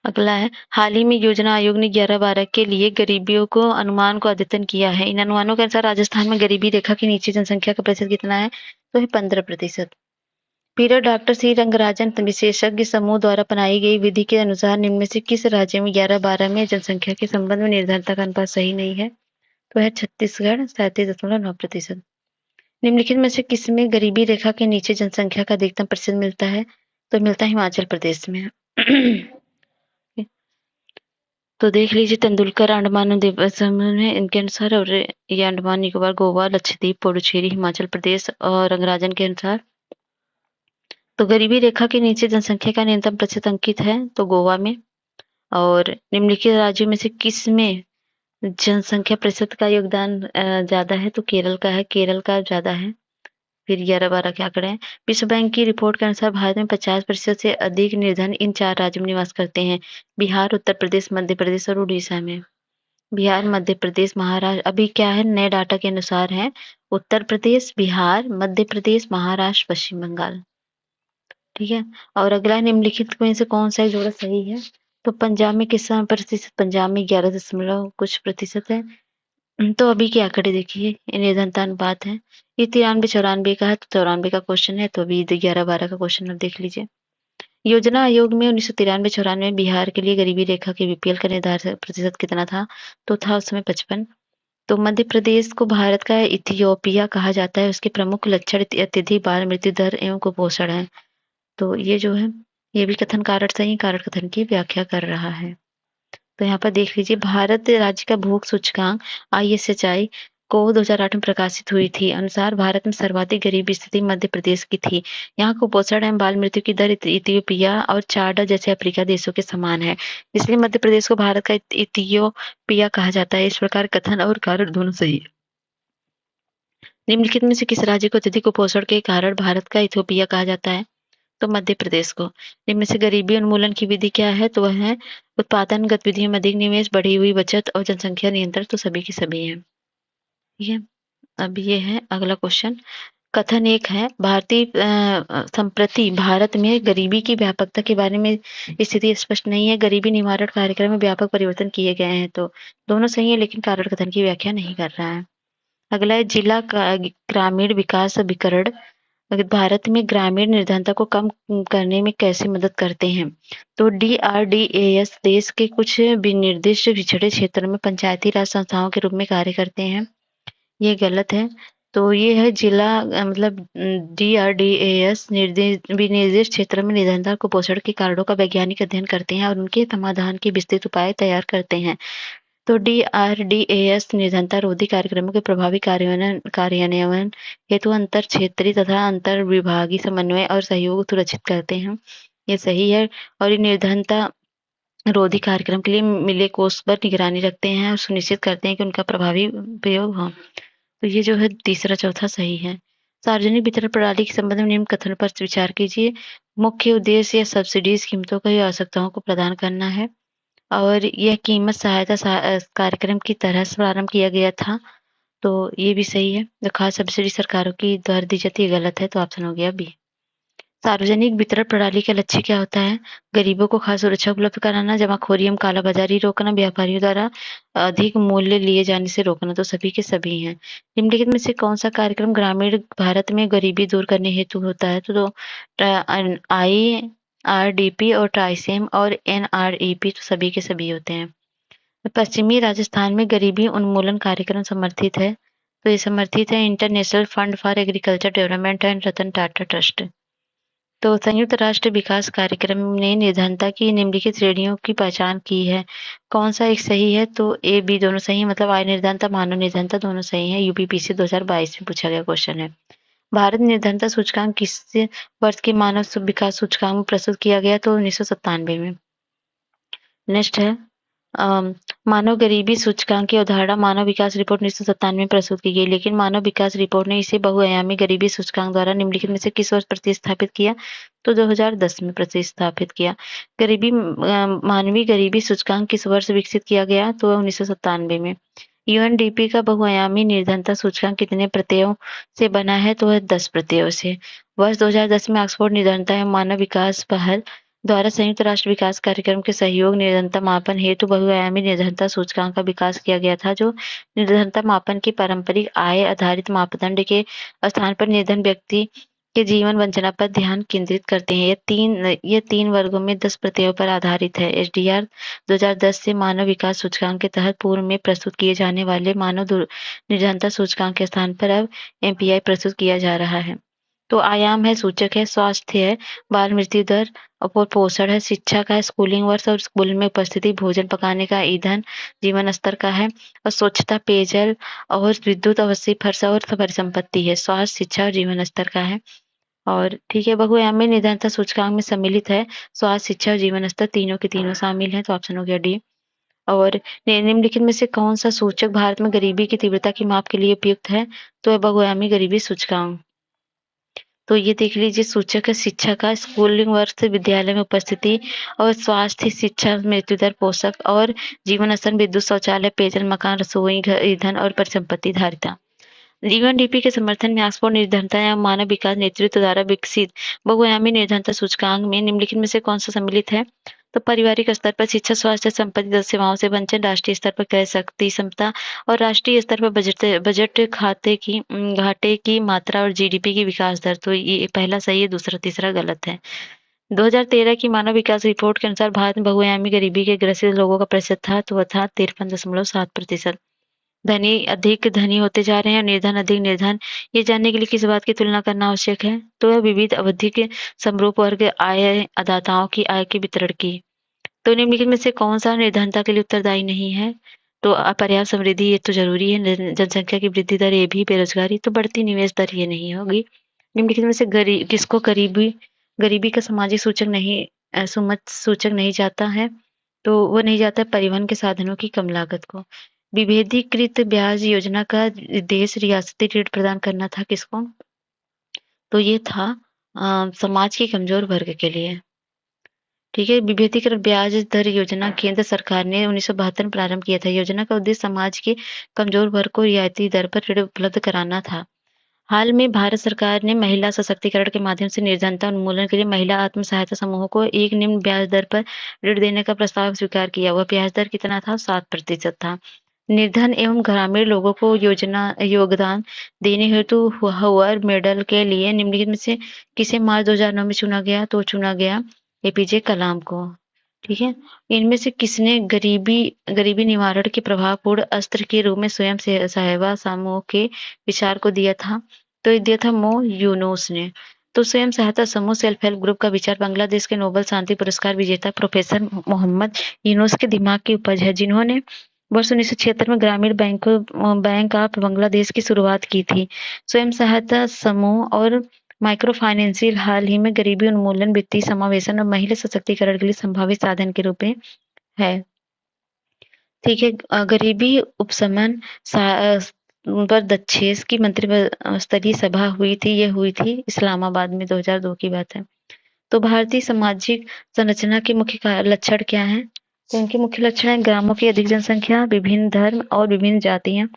अगला है, हाल ही में योजना आयोग ने 11-12 के लिए गरीबियों को अनुमान को अद्यतन किया है। इन अनुमानों के अनुसार राजस्थान में गरीबी रेखा के नीचे जनसंख्या का प्रतिशत कितना है? तो है 15%। पीटर डॉक्टर सी रंगराजन विशेषज्ञ समूह द्वारा बनाई गई विधि के अनुसार निम्न में से किस राज्य में 11-12 में जनसंख्या के संबंध में निर्धनता का अनुपात सही नहीं है? तो है छत्तीसगढ़, 37.9%। निम्नलिखित में से किसमें गरीबी रेखा के नीचे जनसंख्या का अधिकतम प्रतिशत मिलता है? तो मिलता है हिमाचल प्रदेश में। तो देख लीजिए, तेंदुलकर अंडमान द्वीप समूह में इनके अनुसार, और ये अंडमान निकोबार, गोवा, लक्षद्वीप, पुडुचेरी, हिमाचल प्रदेश और रंगराजन के अनुसार। तो गरीबी रेखा के नीचे जनसंख्या का न्यूनतम प्रतिशत अंकित है तो गोवा में। और निम्नलिखित राज्यों में से किस में जनसंख्या प्रतिशत का योगदान ज्यादा है? तो केरल का है, केरल का ज्यादा है। फिर 11-12 के आंकड़े हैं। विश्व बैंक की रिपोर्ट के अनुसार भारत में 50% से अधिक निर्धन इन 4 राज्यों में निवास करते हैं: बिहार, उत्तर प्रदेश, मध्य प्रदेश और उड़ीसा में। बिहार, मध्य प्रदेश, महाराष्ट्र, अभी क्या है नए डाटा के अनुसार है, उत्तर प्रदेश, बिहार, मध्य प्रदेश, महाराष्ट्र, पश्चिम बंगाल। ठीक है। और अगला, निम्नलिखित में से कौन सा जोड़ा सही है? तो पंजाब में किस प्रतिशत? पंजाब में 11 दशमलव कुछ प्रतिशत है। तो अभी के आंकड़े देखिए, ये निर्धनता अनुपात है। ये 93-94 का है, तो 94 का क्वेश्चन है, तो अभी 11-12 का क्वेश्चन अब देख लीजिए। योजना आयोग में 1993-94 में बिहार के लिए गरीबी रेखा के बीपीएल का निर्धारित प्रतिशत कितना था? तो था उसमें 55। तो मध्य प्रदेश को भारत का इथियोपिया कहा जाता है। उसके प्रमुख लक्षण अत्यधिक बाल मृत्यु दर एवं कुपोषण है। तो ये जो है, ये भी कथन कारक सही कारक कथन की व्याख्या कर रहा है। तो यहाँ पर देख लीजिए, भारत राज्य का भूख सूचकांक ISHI को 2008 में प्रकाशित हुई थी। अनुसार भारत में सर्वाधिक गरीबी स्थिति मध्य प्रदेश की थी। यहाँ कुपोषण एवं बाल मृत्यु की दर इथियोपिया और चाड जैसे अफ्रीका देशों के समान है, इसलिए मध्य प्रदेश को भारत का इथियोपिया कहा जाता है। इस प्रकार कथन और कारण दोनों सही है। निम्नलिखित में से किस राज्य को अत्यधिक कुपोषण के कारण भारत का इथियोपिया कहा जाता है? तो मध्य प्रदेश को। इनमें से गरीबी उन्मूलन की विधि क्या है? तो वह है उत्पादन गतिविधियों में अधिक निवेश, बढ़ी हुई बचत और जनसंख्या नियंत्रण। तो सभी की सभी है। ठीक है। अब ये है अगला क्वेश्चन। कथन एक है, भारतीय संप्रति भारत में गरीबी की व्यापकता के बारे में स्थिति स्पष्ट नहीं है। गरीबी निवारण कार्यक्रम में व्यापक परिवर्तन किए गए हैं। तो दोनों सही है, लेकिन कारण कथन की व्याख्या नहीं कर रहा है। अगला है, जिला ग्रामीण विकास अभिकरण भारत में ग्रामीण निर्धनता को कम करने में कैसे मदद करते हैं? तो DRDAS देश के कुछ विनिर्दिष्ट पिछड़े क्षेत्रों में पंचायती राज संस्थाओं के रूप में कार्य करते हैं। ये गलत है। तो ये है जिला मतलब DRDAS विनिर्दिष्ट क्षेत्र में निर्धनता कुपोषण के कारणों का वैज्ञानिक अध्ययन करते हैं और उनके समाधान के विस्तृत उपाय तैयार करते हैं। तो DRDAS निर्धनता रोधी कार्यक्रमों के प्रभावी कार्यान्वयन हेतु अंतर क्षेत्रीय तथा अंतर विभागीय समन्वय और सहयोग सुरक्षित करते हैं। ये सही है। और ये निर्धनता रोधी कार्यक्रम के लिए मिले कोष पर निगरानी रखते हैं और सुनिश्चित करते हैं कि उनका प्रभावी उपयोग हो। तो ये जो है तीसरा चौथा सही है। सार्वजनिक वितरण प्रणाली के संबंध में निम्न कथन पर विचार कीजिए। मुख्य उद्देश्य या सब्सिडीज कीमतों की आवश्यकताओं को प्रदान करना है और यह कीमत सहायता कार्यक्रम की तरह से प्रारंभ किया गया था। तो ये भी सही है। जो खास सब्सिडी सरकारों की द्वारा दी जाती है गलत है, तो ऑप्शन हो गया बी। सार्वजनिक वितरण प्रणाली का लक्ष्य क्या होता है? गरीबों को खास सुरक्षा उपलब्ध कराना, जमाखोरी एवं कालाबाजारी रोकना, व्यापारियों द्वारा अधिक मूल्य लिए जाने से रोकना। तो सभी के सभी हैं। निम्नलिखित में से कौन सा कार्यक्रम ग्रामीण भारत में गरीबी दूर करने हेतु होता है? तो IRDP और ट्राइसेम और NREP तो सभी के सभी होते हैं। पश्चिमी राजस्थान में गरीबी उन्मूलन कार्यक्रम समर्थित है। तो ये समर्थित है international fund for agriculture development and Ratan Tata trust. तो संयुक्त राष्ट्र विकास कार्यक्रम ने निर्धनता की निम्नलिखित श्रेणियों की पहचान की है। कौन सा एक सही है? तो A, B दोनों सही है। मतलब आय निर्धनता, मानव निर्धनता दोनों सही है। UPPC 2022 में पूछा गया क्वेश्चन है। भारत निर्धनता सूचकांक किस वर्ष के मानव विकास सूचकांक में प्रस्तुत किया गया? तो 1997 में। नेक्स्ट है, मानव गरीबी सूचकांक की अवधारणा मानव विकास रिपोर्ट 1997 में प्रस्तुत की गई, लेकिन मानव विकास रिपोर्ट ने इसे बहुआयामी गरीबी सूचकांक द्वारा निम्नलिखित में से किस वर्ष प्रतिस्थापित किया? तो 2010 में प्रतिस्थापित किया। मानवीय गरीबी सूचकांक किस वर्ष विकसित किया गया? तो 1997 में। UNDP का बहुआयामी निर्धनता सूचकांक कितने प्रत्ययों से बना है? तो 10 प्रत्ययों से। वर्ष 2010 में ऑक्सफोर्ड निर्धनता एवं मानव विकास पहल द्वारा संयुक्त राष्ट्र विकास कार्यक्रम के सहयोग निर्धनता मापन हेतु बहुआयामी निर्धनता सूचकांक का विकास किया गया था, जो निर्धनता मापन की पारंपरिक आय आधारित मापदंड के स्थान पर निर्धन व्यक्ति के जीवन वंचना पर ध्यान केंद्रित करते हैं। ये तीन वर्गों में 10 प्रत्ययों पर आधारित है। SDR 2010 से मानव विकास सूचकांक के तहत पूर्व में प्रस्तुत किए जाने वाले मानव निर्धनता सूचकांक के स्थान पर अब MPI प्रस्तुत किया जा रहा है। तो आयाम है, सूचक है, स्वास्थ्य है, बाल मृत्यु दर और पोषण है, शिक्षा का है, स्कूलिंग वर्ष और स्कूल में उपस्थिति, भोजन पकाने का ईंधन, जीवन स्तर का है, और स्वच्छता, पेयजल और विद्युत, अवश्य फर्श और परिसंपत्ति है, स्वास्थ्य, शिक्षा और जीवन स्तर का है। और ठीक है, बहुआयामी निर्धनता सूचकांक में सम्मिलित है, स्वास्थ्य, शिक्षा और जीवन स्तर तीनों के तीनों शामिल हैं, तो ऑप्शन हो गया डी। और निम्नलिखित में से कौन सा सूचक भारत में गरीबी की तीव्रता की माप के लिए उपयुक्त है? तो है बहुआयामी गरीबी सूचकांक। तो ये देख लीजिए, सूचक है शिक्षा का, स्कूलिंग वर्ष से विद्यालय में उपस्थिति, और स्वास्थ्य, शिक्षा, मृत्यु दर, पोषक और जीवन स्तर, विद्युत, शौचालय, पेयजल, मकान, रसोई घर, ईंधन और परिसंपत्ति धारिता। यूएनडीपी के समर्थन में ऑक्सफोर्ड निर्धनता एवं मानव विकास नेतृत्व द्वारा विकसित बहुआयामी निर्धनता सूचकांक में निम्नलिखित में से कौन सा सम्मिलित है? तो पारिवारिक स्तर पर शिक्षा, स्वास्थ्य, संपत्ति, सेवाओं से वंचन, राष्ट्रीय स्तर पर क्रय शक्ति क्षमता और राष्ट्रीय स्तर पर बजट खाते की घाटे की मात्रा और जीडीपी की विकास दर। तो ये पहला सही है, दूसरा तीसरा गलत है। 2013 की मानव विकास रिपोर्ट के अनुसार भारत में बहुआयामी गरीबी के ग्रसित लोगों का प्रतिशत था, तो वह था 53.7%। धनी अधिक धनी होते जा रहे हैं और निर्धन अधिक निर्धन, ये जानने के लिए किस बात की तुलना करना आवश्यक है? तो यह विविध अवधि के समरूप वर्ग आय अदाताओं की आय के वितरण की। तो निम्नलिखित में से कौन सा निर्धनता के लिए उत्तरदायी नहीं है? तो अपर्याप्त समृद्धि, ये तो जरूरी है, जनसंख्या की वृद्धि दर ये भी, बेरोजगारी, तो बढ़ती निवेश दर ये नहीं होगी। निम्नलिखित में से किसको गरीबी गरीबी का सामाजिक सूचक नहीं सूचक नहीं जाता है? तो वो नहीं जाता है परिवहन के साधनों की कम लागत को। विभेदीकृत ब्याज योजना का उद्देश्य रियासती ऋण प्रदान करना था किसको? तो ये था समाज के कमजोर वर्ग के लिए। ठीक है, विभेदीकृत ब्याज दर योजना केंद्र सरकार ने 1972 में प्रारंभ किया था। योजना का उद्देश्य समाज के कमजोर वर्ग को रियायती दर पर ऋण उपलब्ध कराना था। हाल में भारत सरकार ने महिला सशक्तिकरण के माध्यम से निर्धनता उन्मूलन के लिए महिला आत्म सहायता समूहों को एक निम्न ब्याज दर पर ऋण देने का प्रस्ताव स्वीकार किया। वह ब्याज दर कितना था? 7% था। निर्धन एवं ग्रामीण लोगों को योगदान देने हेतु हूवर मेडल के लिए निम्नलिखित में से किसे मार्च 2009 में चुना गया? तो चुना गया एपीजे कलाम को। ठीक है, इनमें से किसने गरीबी निवारण के प्रभावपूर्ण अस्त्र के रूप में स्वयं सहायता समूह के विचार को दिया था? तो ये दिया था मो यूनुस ने। तो स्वयं सहायता समूह सेल्फ हेल्प ग्रुप का विचार बांग्लादेश के नोबेल शांति पुरस्कार विजेता प्रोफेसर मोहम्मद यूनुस के दिमाग की उपज है, जिन्होंने वर्ष 1976 में ग्रामीण बैंक ऑफ बांग्लादेश की शुरुआत की थी। स्वयं सहायता समूह और माइक्रो फाइनेंशियल हाल ही में गरीबी उन्मूलन, वित्तीय समावेशन और महिला सशक्तिकरण के लिए संभावित साधन के रूप में है। ठीक है, गरीबी उपशमन पर दक्षेस की मंत्री स्तरीय सभा हुई थी, ये हुई थी इस्लामाबाद में, 2002 की बात है। तो भारतीय सामाजिक संरचना के मुख्य लक्षण क्या हैं? तो इनके मुख्य लक्षण हैं ग्रामों की अधिक जनसंख्या, विभिन्न धर्म और विभिन्न जातियां।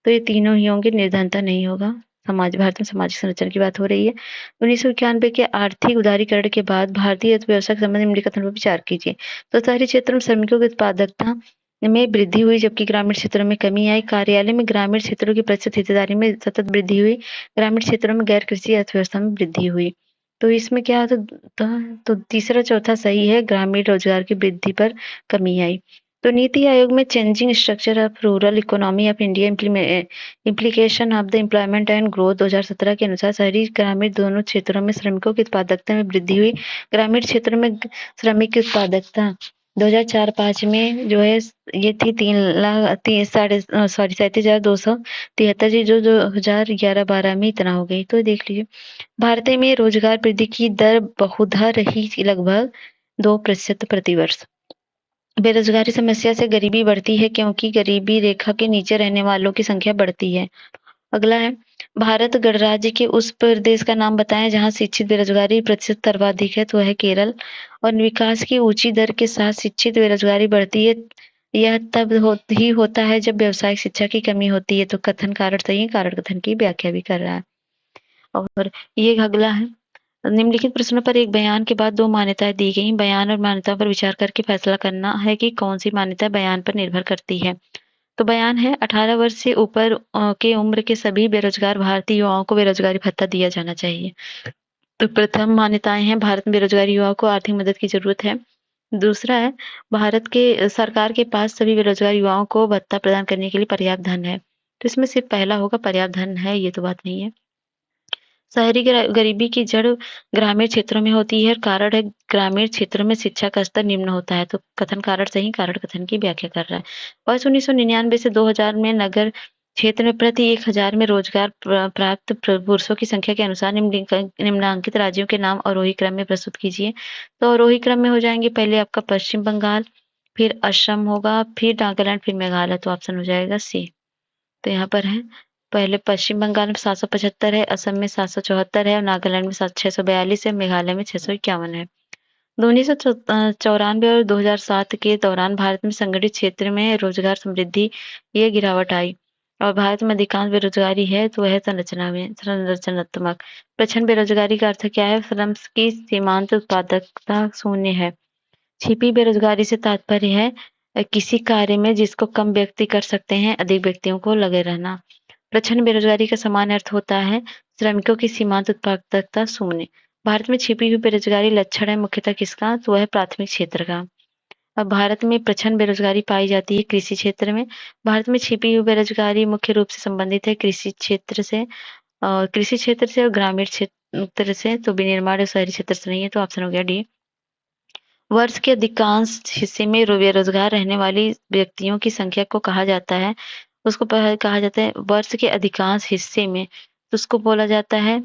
तो ये तीनों ही होंगे, निर्धनता नहीं होगा। भारत में सामाजिक संरचना की बात हो रही है। 1991 के आर्थिक उदारीकरण के बाद भारतीय अर्थव्यवस्था के संबंध में कथन पर विचार कीजिए। तो शहरी क्षेत्रों में श्रमिकों की उत्पादकता में वृद्धि हुई, जबकि ग्रामीण क्षेत्रों में कमी आई। कार्यालय में ग्रामीण क्षेत्रों की प्रतिशत हिस्सेदारी में सतत वृद्धि हुई। ग्रामीण क्षेत्रों में गैर कृषि अर्थव्यवस्था में वृद्धि हुई। तो इसमें क्या होता? तो तीसरा चौथा सही है, ग्रामीण रोजगार की वृद्धि पर कमी आई। तो नीति आयोग में changing structure of rural economy of India implication of the employment and growth 2017 के अनुसार शहरी ग्रामीण दोनों क्षेत्रों में श्रमिकों की उत्पादकता में वृद्धि हुई। ग्रामीण क्षेत्रों में श्रमिक की उत्पादकता 2004-5 में जो है ये थी 37,273 थी, जो 2011-12 में इतना हो गई। तो देख लीजिए, भारत में रोजगार वृद्धि की दर बहुधा रही लगभग 2% प्रतिवर्ष। बेरोजगारी समस्या से गरीबी बढ़ती है, क्योंकि गरीबी रेखा के नीचे रहने वालों की संख्या बढ़ती है। अगला है, भारत गणराज्य के उस प्रदेश का नाम बताएं जहां शिक्षित बेरोजगारी प्रतिशत सर्वाधिक है। तो है केरल। और विकास की ऊंची दर के साथ शिक्षित बेरोजगारी बढ़ती है, यह तब ही होता है जब व्यावसायिक शिक्षा की कमी होती है। तो कथन कारण सही है, कारण कथन की व्याख्या भी कर रहा है। और ये अगला है, निम्नलिखित प्रश्नों पर एक बयान के बाद दो मान्यताएं दी गई। बयान और मान्यताओं पर विचार करके फैसला करना है कि कौन सी मान्यता बयान पर निर्भर करती है। तो बयान है, 18 वर्ष से ऊपर के उम्र के सभी बेरोजगार भारतीय युवाओं को बेरोजगारी भत्ता दिया जाना चाहिए। तो प्रथम मान्यताएं हैं, भारत में बेरोजगारी युवाओं को आर्थिक मदद की जरूरत है। दूसरा है, भारत के सरकार के पास सभी बेरोजगार युवाओं को भत्ता प्रदान करने के लिए पर्याप्त धन है। तो इसमें सिर्फ पहला होगा, पर्याप्त धन है, ये तो बात नहीं है। शहरी गरीबी की जड़ ग्रामीण क्षेत्रों में होती है। कारण है ग्रामीण क्षेत्रों में शिक्षा का स्तर निम्न होता है। तो कथन कारण से ही कारण कथन की व्याख्या कर रहा है। वर्ष 1999 से 2000 में नगर क्षेत्र में प्रति 1000 में रोजगार प्राप्त पुरुषों की संख्या के अनुसार निम्नांकित राज्यों के नाम आरोही क्रम में प्रस्तुत कीजिए। तो आरोही क्रम में हो जाएंगे, पहले आपका पश्चिम बंगाल, फिर असम होगा, फिर नागालैंड, फिर मेघालय। तो ऑप्शन हो जाएगा सी। तो यहाँ पर है, पहले पश्चिम बंगाल में 775 है, असम में 774 है, और नागालैंड में 642 है, मेघालय में 651 है। 1994 और 2007 के दौरान भारत में संगठित क्षेत्र में रोजगार समृद्धि ये गिरावट आई, और भारत में अधिकांश बेरोजगारी है तो वह संरचनात्मक। प्रचंड बेरोजगारी का अर्थ क्या है? श्रम की सीमांत उत्पादकता शून्य है। छिपी बेरोजगारी से तात्पर्य है किसी कार्य में जिसको कम व्यक्ति कर सकते हैं, अधिक व्यक्तियों को लगे रहना। प्रचंड बेरोजगारी का सामान्य अर्थ होता है श्रमिकों की सीमांत उत्पादकता शून्य। भारत में छिपी हुई बेरोजगारी लक्षण है मुख्यतः किसका? तो वह प्राथमिक क्षेत्र का। अब भारत में प्रचंड बेरोजगारी पाई जाती है कृषि क्षेत्र में। भारत में छिपी हुई बेरोजगारी मुख्य रूप से संबंधित है कृषि क्षेत्र से, और ग्रामीण क्षेत्र से, तो विनिर्माण और शहरी क्षेत्र से नहीं है। तो ऑप्शन हो गया डी। वर्ष के अधिकांश हिस्से में बेरोजगार रहने वाली व्यक्तियों की संख्या को कहा जाता है, उसको कहा जाता है वर्ष के अधिकांश हिस्से में, तो उसको बोला जाता है,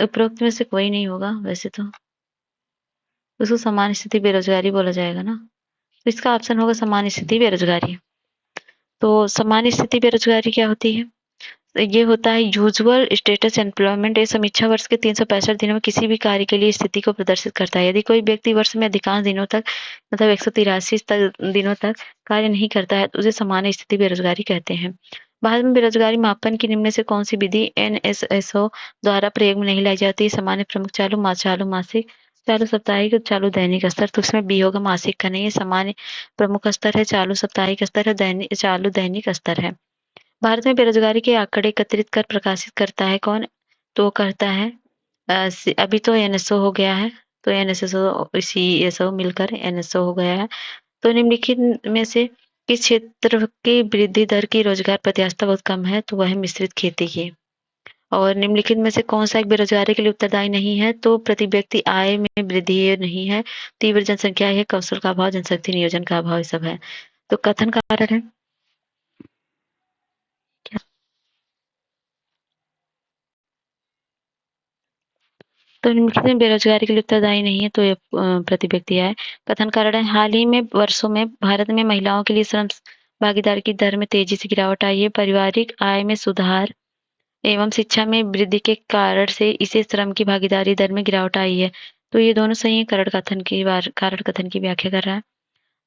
उपरोक्त में से कोई नहीं होगा वैसे तो, उसको सामान्य स्थिति बेरोजगारी बोला जाएगा ना। तो इसका ऑप्शन होगा सामान्य स्थिति बेरोजगारी। तो सामान्य स्थिति बेरोजगारी क्या होती है? ये होता है यूजुअल स्टेटस एम्प्लॉयमेंट। ये समीक्षा वर्ष के 365 दिनों में किसी भी कार्य के लिए स्थिति को प्रदर्शित करता है। यदि कोई व्यक्ति वर्ष में अधिकांश दिनों तक, मतलब 183 दिनों तक कार्य नहीं करता है तो उसे सामान्य स्थिति बेरोजगारी कहते हैं। भारत में बेरोजगारी मापन की निम्न में से कौन सी विधि NSSO द्वारा प्रयोग में नहीं लाई जाती? सामान्य प्रमुख चालू मासिक, चालू साप्ताहिक, चालू दैनिक स्तर। तो उसमें बी होगा, मासिक का नहीं है। सामान्य प्रमुख स्तर है, चालू साप्ताहिक स्तर है, चालू दैनिक स्तर है। भारत में बेरोजगारी के आंकड़े एकत्रित कर प्रकाशित करता है कौन? तो करता है अभी तो NSO हो गया है, तो NSSO CSO मिलकर NSO हो गया है। तो निम्नलिखित में से किस क्षेत्र की वृद्धि दर की रोजगार प्रत्याशा बहुत कम है? तो वह है मिश्रित खेती की। और निम्नलिखित में से कौन सा एक बेरोजगारी के लिए उत्तरदायी नहीं है? तो प्रति व्यक्ति आय में वृद्धि नहीं है, तीव्र जनसंख्या है, कौशल का अभाव, जनशक्ति नियोजन का अभाव, ये सब है। तो कथन कारण है तो निम्नलिखित में बेरोजगारी के लिए उत्तरदायी नहीं है, तो ये प्रति व्यक्ति आय। कथन कारण है हाल ही में वर्षों में भारत में महिलाओं के लिए श्रम भागीदारी की दर में तेजी से गिरावट आई है। पारिवारिक आय में सुधार एवं शिक्षा में वृद्धि के कारण से इसे श्रम की भागीदारी दर में गिरावट आई है। तो ये दोनों सही है। कारण कथन की व्याख्या कर रहा है।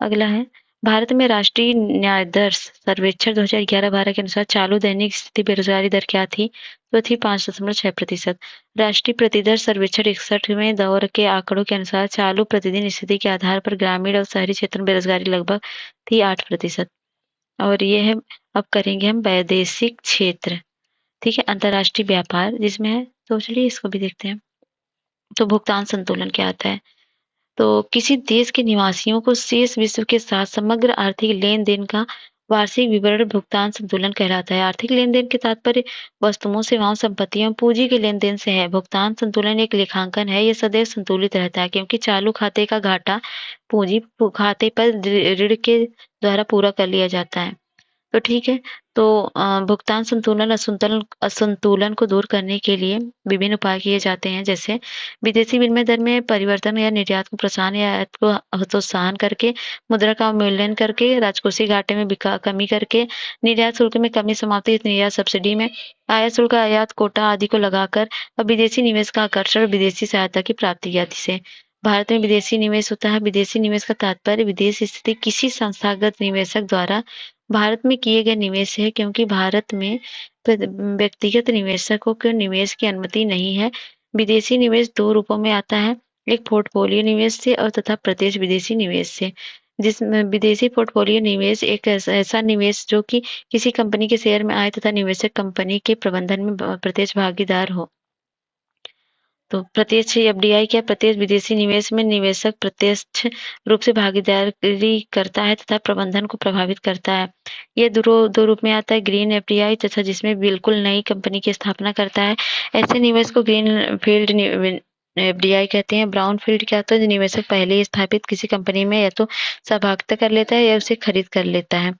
अगला है, भारत में राष्ट्रीय न्याय दर सर्वेक्षण 2011-12 के अनुसार चालू दैनिक स्थिति बेरोजगारी दर क्या थी? तो थी 5.6%। राष्ट्रीय प्रतिदर सर्वेक्षण 61 में दौर के आंकड़ों के अनुसार चालू प्रतिदिन स्थिति के आधार पर ग्रामीण और शहरी क्षेत्र में बेरोजगारी लगभग थी 8%। और ये है, अब करेंगे हम वैदेशिक क्षेत्र, ठीक है, अंतर्राष्ट्रीय व्यापार जिसमें है। तो चलिए इसको भी देखते हैं। तो भुगतान संतुलन क्या आता है? तो किसी देश के निवासियों को शेष विश्व के साथ समग्र आर्थिक लेन-देन का वार्षिक विवरण भुगतान संतुलन कहलाता है। आर्थिक लेन-देन के तात्पर्य वस्तुओं, सेवाओं, संपत्तियों, पूंजी के लेन-देन से है। भुगतान संतुलन एक लेखांकन है, यह सदैव संतुलित रहता है क्योंकि चालू खाते का घाटा पूंजी खाते पर ऋण के द्वारा पूरा कर लिया जाता है। तो ठीक है, तो भुगतान संतुलन असंतुलन को दूर करने के लिए विभिन्न उपाय किए जाते हैं, जैसे विदेशी विनिमय दर में परिवर्तन या निर्यात को प्रोत्साहन या आयात को हतोत्साहन करके, मुद्रा का अवमूल्यन करके, राजकोषीय घाटे में कमी करके, निर्यात शुल्क में कमी, समाप्ति निर्यात सब्सिडी में, आयात शुल्क, आयात कोटा आदि को लगाकर, और विदेशी निवेश का आकर्षण, विदेशी सहायता की प्राप्ति आदि से भारत में विदेशी निवेश होता है। विदेशी निवेश का तात्पर्य विदेश स्थित किसी संस्थागत निवेशक द्वारा भारत में किए गए निवेश है, क्योंकि भारत में व्यक्तिगत निवेशकों के निवेश की अनुमति नहीं है। विदेशी निवेश दो रूपों में आता है, एक पोर्टफोलियो निवेश से और तथा प्रत्यक्ष विदेशी निवेश से। जिसमें विदेशी पोर्टफोलियो निवेश एक ऐसा निवेश जो कि किसी कंपनी के शेयर में आए तथा निवेशक कंपनी के प्रबंधन में प्रत्यक्ष भागीदार हो। तो प्रत्यक्ष एफडीआई क्या? प्रत्यक्ष विदेशी निवेश में निवेशक प्रत्यक्ष रूप से भागीदारी करता है तथा प्रबंधन को प्रभावित करता है। ये दो रूप में आता है, ग्रीन एफडीआई तथा जिसमें बिल्कुल नई कंपनी की स्थापना करता है। ऐसे निवेश को ग्रीन फील्ड एफडीआई कहते हैं। ब्राउन फील्ड क्या होता है? जो निवेशक पहले ही स्थापित किसी कंपनी में या तो सहभागिता कर लेता है या उसे खरीद कर लेता है।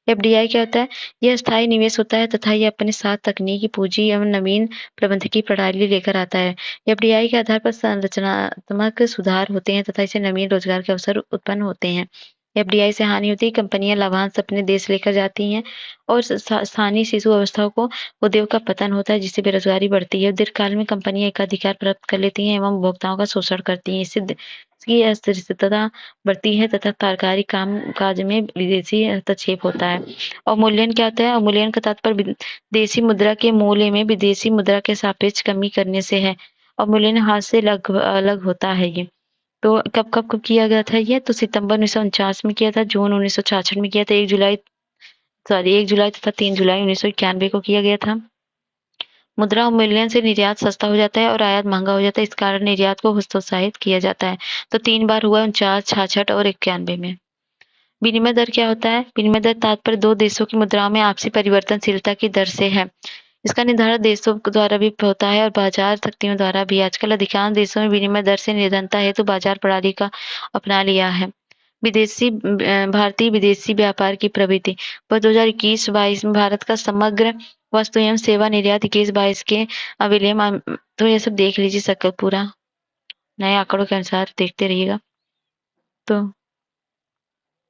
एफडीआई क्या होता है? यह स्थायी निवेश होता है तथा यह अपने साथ तकनीकी पूंजी एवं नवीन प्रबंधकीय प्रणाली लेकर आता है। एफडीआई के आधार पर संरचनात्मक सुधार होते हैं तथा इससे नवीन रोजगार के अवसर उत्पन्न होते हैं। एफडीआई से हानि होती है, कंपनियां लाभांश अपने देश लेकर जाती हैं और स्थानीय शिशु अवस्थाओं को उद्योग का पतन होता है जिससे बेरोजगारी बढ़ती है। दीर्घकाल में कंपनियां एकाधिकार प्राप्त कर लेती हैं एवं उपभोक्ताओं का शोषण करती हैं। इससे इसकी अस्थिरता बढ़ती है तथा सरकारी काम काज में विदेशी हस्तक्षेप होता है। अवमूल्यन क्या होता है? अवमूल्यन का तात्पर्य देशी मुद्रा के मूल्य में विदेशी मुद्रा के सापेक्ष कमी करने से है। अवमूल्यन हाथ से अलग होता है ये। तो कब किया गया था ये? तो सितंबर 1949 में किया था, जून 1966 में किया था, 1 जुलाई तथा 3 जुलाई 1991 को किया गया था। मुद्रा अवमूल्यन से निर्यात सस्ता हो जाता है और आयात महंगा हो जाता है। इस कारण निर्यात को हतोत्साहित किया जाता है। तो 3 बार हुआ, 49, 66 और 91 में। विनिमय दर क्या होता है? विनिमय दर तात्पर्य दो देशों की मुद्राओं में आपसी परिवर्तनशीलता की दर से है। इसका निर्धारण देशों द्वारा भी होता है और बाजार शक्तियों द्वारा भी। आजकल अधिकांश देशों में विनिमय दर से निर्धनता हेतु बाजार प्रणाली का अपना लिया है। भारतीय विदेशी व्यापार की प्रवृत्ति। वर्ष 2021-22 में भारत का समग्र वस्तु एवं सेवा निर्यात 21-22 के विलियम, तो ये सब देख लीजिए सकल पूरा नए आंकड़ों के अनुसार देखते रहिएगा। तो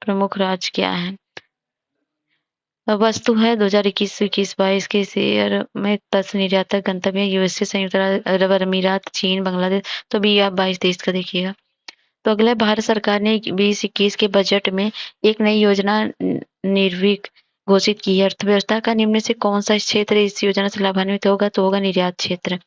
प्रमुख राज्य क्या है? वस्तु है 2021-22 के शेयर में 10 निर्यातक गंतव्य यूएसए, संयुक्त अरब अमीरात, चीन, बांग्लादेश। तो अभी आप 22 देश का देखिएगा। तो अगला, भारत सरकार ने 2021 के बजट में एक नई योजना निर्विक घोषित की है। अर्थव्यवस्था का निम्न से कौन सा क्षेत्र इस योजना से लाभान्वित होगा? तो होगा निर्यात क्षेत्र।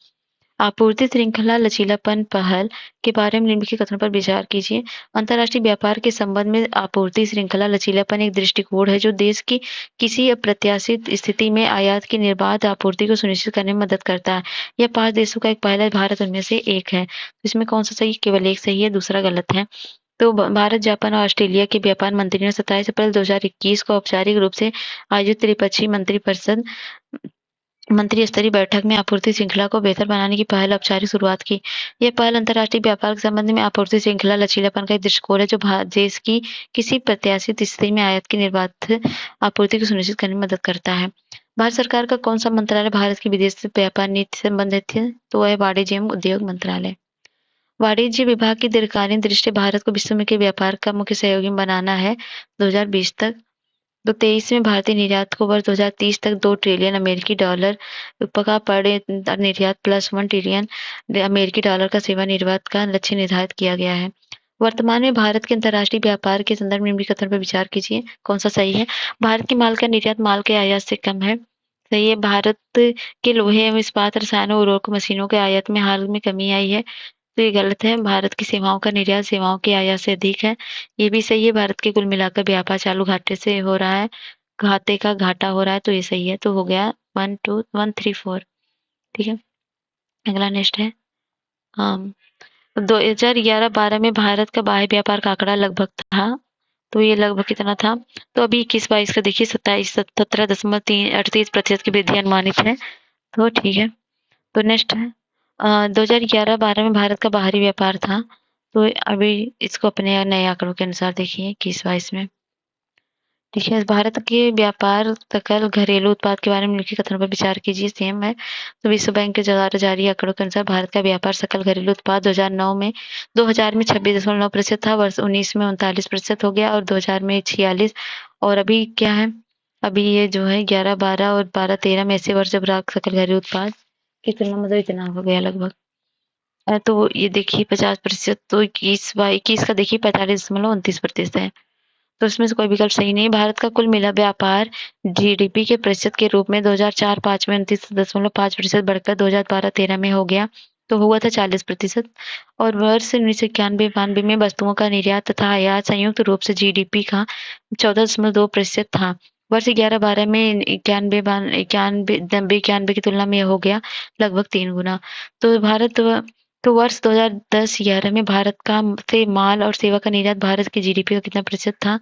आपूर्ति श्रृंखला लचीलापन पहल के बारे में निम्नलिखित कथनों पर विचार कीजिए। अंतर्राष्ट्रीय व्यापार के संबंध में आपूर्ति श्रृंखला लचीलापन एक दृष्टिकोण है जो देश की किसी अप्रत्याशित स्थिति में आयात की निर्बाध आपूर्ति को सुनिश्चित करने में मदद करता है। यह 5 देशों का एक पहल है, भारत उनमें से एक है। इसमें कौन सा सही? केवल एक सही है, दूसरा गलत है। तो भारत, जापान और ऑस्ट्रेलिया के व्यापार मंत्रियों ने 27 अप्रैल 2021 को औपचारिक रूप से आयोजित त्रिपक्षीय मंत्रिपरिषद मंत्री स्तरीय बैठक में आपूर्ति श्रृंखला को बेहतर बनाने की पहल औपचारिक शुरुआत की। यह पहल अंतर्राष्ट्रीय व्यापार के संबंध में आपूर्ति श्रृंखला लचीलापन का एक दृष्टिकोण है जो देश की किसी प्रत्याशित स्थिति में आयात की निर्बाध आपूर्ति को सुनिश्चित करने में मदद करता है। भारत सरकार का कौन सा मंत्रालय भारत की विदेश व्यापार नीति से संबंधित है? तो वह वाणिज्य एवं उद्योग मंत्रालय। वाणिज्य विभाग की दीर्घकालीन दृष्टि भारत को विश्व में के व्यापार का मुख्य सहयोगी बनाना है 2020 तक। तो 23 में भारतीय निर्यात को वर्ष 2030 तक $2 ट्रिलियन अमेरिकी डॉलर का पर निर्यात प्लस $1 ट्रिलियन अमेरिकी डॉलर का सेवा निर्यात का लक्ष्य निर्धारित किया गया है। वर्तमान में भारत के अंतर्राष्ट्रीय व्यापार के संदर्भ में निम्नलिखित कथन पर विचार कीजिए, कौन सा सही है? भारत के माल का निर्यात माल के आयात से कम है। सही है। भारत के लोहे एवं इस्पात, रसायनों, उर्वरक, मशीनों के आयात में हाल में कमी आई है। तो ये गलत है। भारत की सेवाओं का निर्यात सेवाओं के आयात से अधिक है। ये भी सही है। भारत के कुल मिलाकर व्यापार चालू घाटे से हो रहा है, घाटे का घाटा हो रहा है। तो ये सही है। तो हो गया 1 2 1 3 4। ठीक है, अगला नेक्स्ट है 2011-12 में भारत का बाह्य व्यापार का आंकड़ा लगभग था। तो ये लगभग कितना था? तो अभी 21-22 का देखिए 17.38% की वृद्धि अनुमानित है। तो ठीक है। तो नेक्स्ट है 2011-12 में भारत का बाहरी व्यापार था। तो अभी इसको अपने नए आंकड़ों के अनुसार देखिए 21-22 में। ठीक है, भारत के व्यापार सकल घरेलू उत्पाद के बारे में निम्नलिखित कथनों पर विचार कीजिए। सेम है। तो विश्व बैंक के द्वारा जारी आंकड़ों के अनुसार भारत का व्यापार सकल घरेलू उत्पाद 2000 में 26.9% था, वर्ष 19 में 39% हो गया और 2000 में 46। और अभी क्या है? अभी ये जो है 11-12 और 12-13 में ऐसे वर्ष जब सकल घरेलू उत्पाद की तुलना मतलब इतना हो गया लगभग। तो ये देखिए 50%। तो 21 का देखिए 45.29% है। तो इसमें से कोई विकल्प सही नहीं। भारत का कुल मिला व्यापार जीडीपी के प्रतिशत के रूप में 2004-05 में 29.5% बढ़कर 2012-13 में हो गया। तो हुआ था 40%। और वर्ष 1991-92 में वस्तुओं का निर्यात तथा आयात संयुक्त रूप से जीडीपी का 14.2% था। वर्ष 11-12 में 91 की तुलना में हो गया लगभग 3 गुना। तो भारत तो वर्ष 2010-11 में भारत का से माल और सेवा का निर्यात भारत के जीडीपी का कितना प्रतिशत था?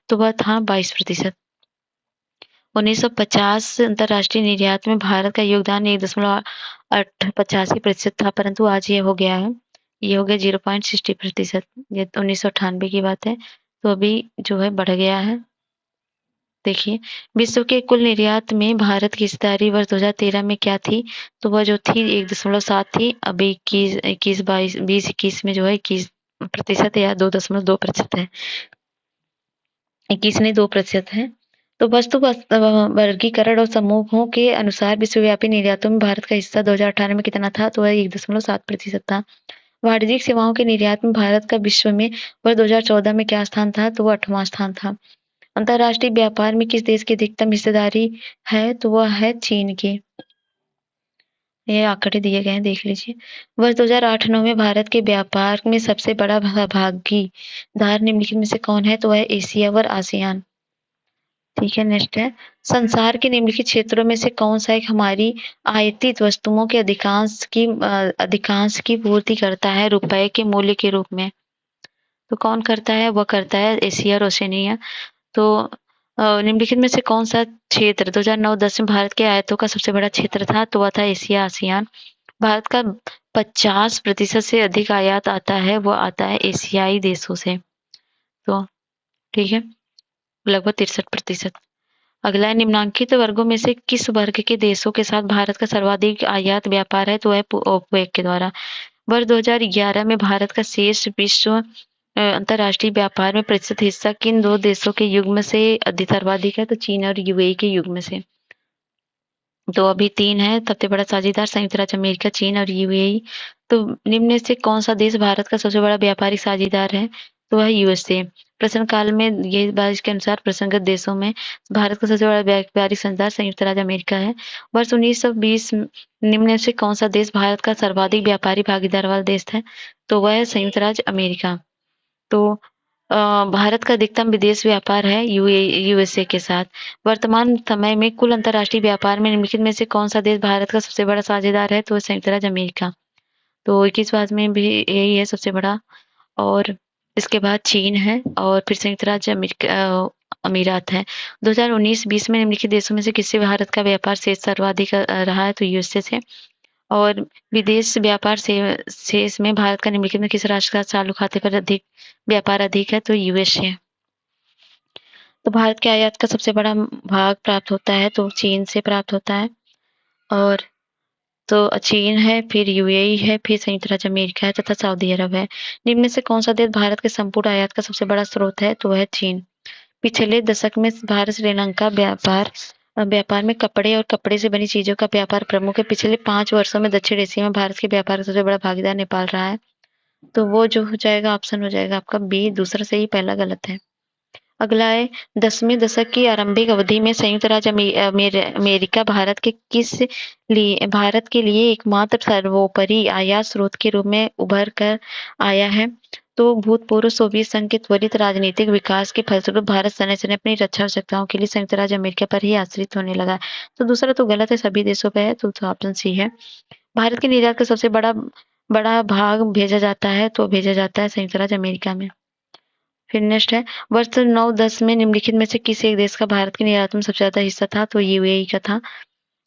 तो वह था 22%। 1950 अंतर्राष्ट्रीय निर्यात में भारत का योगदान 1.85% था, परंतु आज ये हो गया है, ये हो गया 0.60%। ये 1998 की बात है, तो अभी जो है बढ़ गया है। देखिए, विश्व के कुल निर्यात में भारत की हिस्सेदारी वर्ष 2013 में क्या थी? तो वह जो थी 1.7 थी, अब 20-21 में जो है 21% या 2.2% है। 21 नहीं 2% है। तो वस्तु वर्गीकरण और समूहों के अनुसार विश्वव्यापी निर्यातों में भारत का हिस्सा 2018 में कितना था? तो वह 1.7% था। वाणिज्यिक सेवाओं के निर्यात में भारत का विश्व में वर्ष 2014 में क्या स्थान था? तो वह 8वां स्थान था। अंतर्राष्ट्रीय व्यापार में किस देश की अधिकतम हिस्सेदारी है? तो वह है चीन की। ये आंकड़े दिए गए हैं, देख लीजिए। वर्ष 2008-9 में भारत के व्यापार में सबसे बड़ा भागीदार निम्नलिखित में से कौन है? तो वह एशिया और आसियान। ठीक है, नेक्स्ट है, संसार के निम्नलिखित क्षेत्रों में से कौन सा एक हमारी आयातित वस्तुओं के अधिकांश की पूर्ति करता है रुपए के मूल्य के रूप में? तो कौन करता है? वह करता है एशिया और ओशिनिया। तो निम्नलिखित में से कौन सा क्षेत्र 2009-10 में भारत के आयातों का सबसे बड़ा क्षेत्र था? तो वह था एशिया आसियान। भारत का 50% से अधिक आयात आता है, वो आता है एशियाई देशों से। तो ठीक है, लगभग 63%। अगला है, निम्नांकित वर्गों में से किस वर्ग के देशों के साथ भारत का सर्वाधिक आयात व्यापार है? तो वह ओपेक के द्वारा। वर्ष 2011 में भारत का शेष विश्व अंतर्राष्ट्रीय व्यापार में प्रतिशत हिस्सा किन दो देशों के युग्म से सर्वाधिक है? तो चीन और यूएई के युग्म से। तो अभी 3 है, सबसे बड़ा साझेदार संयुक्त राज्य अमेरिका, चीन और यूएई। तो निम्न में से कौन सा देश भारत का सबसे बड़ा व्यापारिक साझेदार है? तो वह यूएसए। प्रश्न काल में ये बात के अनुसार प्रसंगत देशों में भारत का सबसे बड़ा व्यापारिक साझेदार संयुक्त राज्य अमेरिका है। वर्ष 1920 निम्न में से कौन सा देश भारत का सर्वाधिक व्यापारी भागीदार वाला देश है? तो वह है संयुक्त राज्य अमेरिका। तो भारत का अधिकतम विदेश व्यापार है यूएसए के साथ। वर्तमान समय में कुल अंतर्राष्ट्रीय व्यापार में निम्नलिखित में से कौन सा देश भारत का सबसे बड़ा साझेदार है? तो संयुक्त राज्य अमेरिका। तो 21 में भी यही है सबसे बड़ा, और इसके बाद चीन है और फिर संयुक्त राज्य अमीरात है। 2019-20 में निम्नलिखित देशों में से किससे भारत का व्यापार शेष सर्वाधिक रहा है? तो यूएसए से। और विदेश व्यापार से शेष में भारत का निम्नलिखित में किस राष्ट्र का चालू खाते पर अधिक व्यापार अधिक है? तो यूएस है। तो भारत के आयात का सबसे बड़ा भाग प्राप्त होता है तो चीन से प्राप्त होता है, और तो चीन है, फिर यूएई है, फिर संयुक्त राज्य अमेरिका है तथा सऊदी अरब है। निम्न में से कौन सा देश भारत के संपूर्ण आयात का सबसे बड़ा स्रोत है? तो वह चीन। पिछले दशक में भारत श्रीलंका व्यापार में कपड़े और कपड़े से बनी चीजों का व्यापार प्रमुख है। पिछले 5 वर्षों में दक्षिण एशिया में भारत के व्यापार का सबसे बड़ा भागीदार नेपाल रहा है। तो वो जो हो जाएगा ऑप्शन हो जाएगा आपका बी, दूसरा सही, पहला गलत है। अगला है, 10वें दशक की आरंभिक अवधि में संयुक्त राज्य अमेरिका भारत के लिए एकमात्र सर्वोपरि आयात स्रोत के रूप में उभर कर आया है। तो भूतपूर्व सोवियत संघ के त्वरित राजनीतिक विकास के फलस्वरूप भारत समय समय अपनी रक्षा आवश्यकताओं के लिए संयुक्त राज्य अमेरिका पर ही आश्रित होने लगा। तो दूसरा तो गलत है, सभी देशों पे है, तो ऑप्शन सी है। भारत के निर्यात का सबसे बड़ा भाग भेजा जाता है, तो भेजा जाता है संयुक्त राज्य अमेरिका में। फिर नेक्स्ट है, वर्ष 9-10 में निम्नलिखित में से किस एक देश का भारत के निर्यात में सबसे ज्यादा हिस्सा था? तो यूएई का था।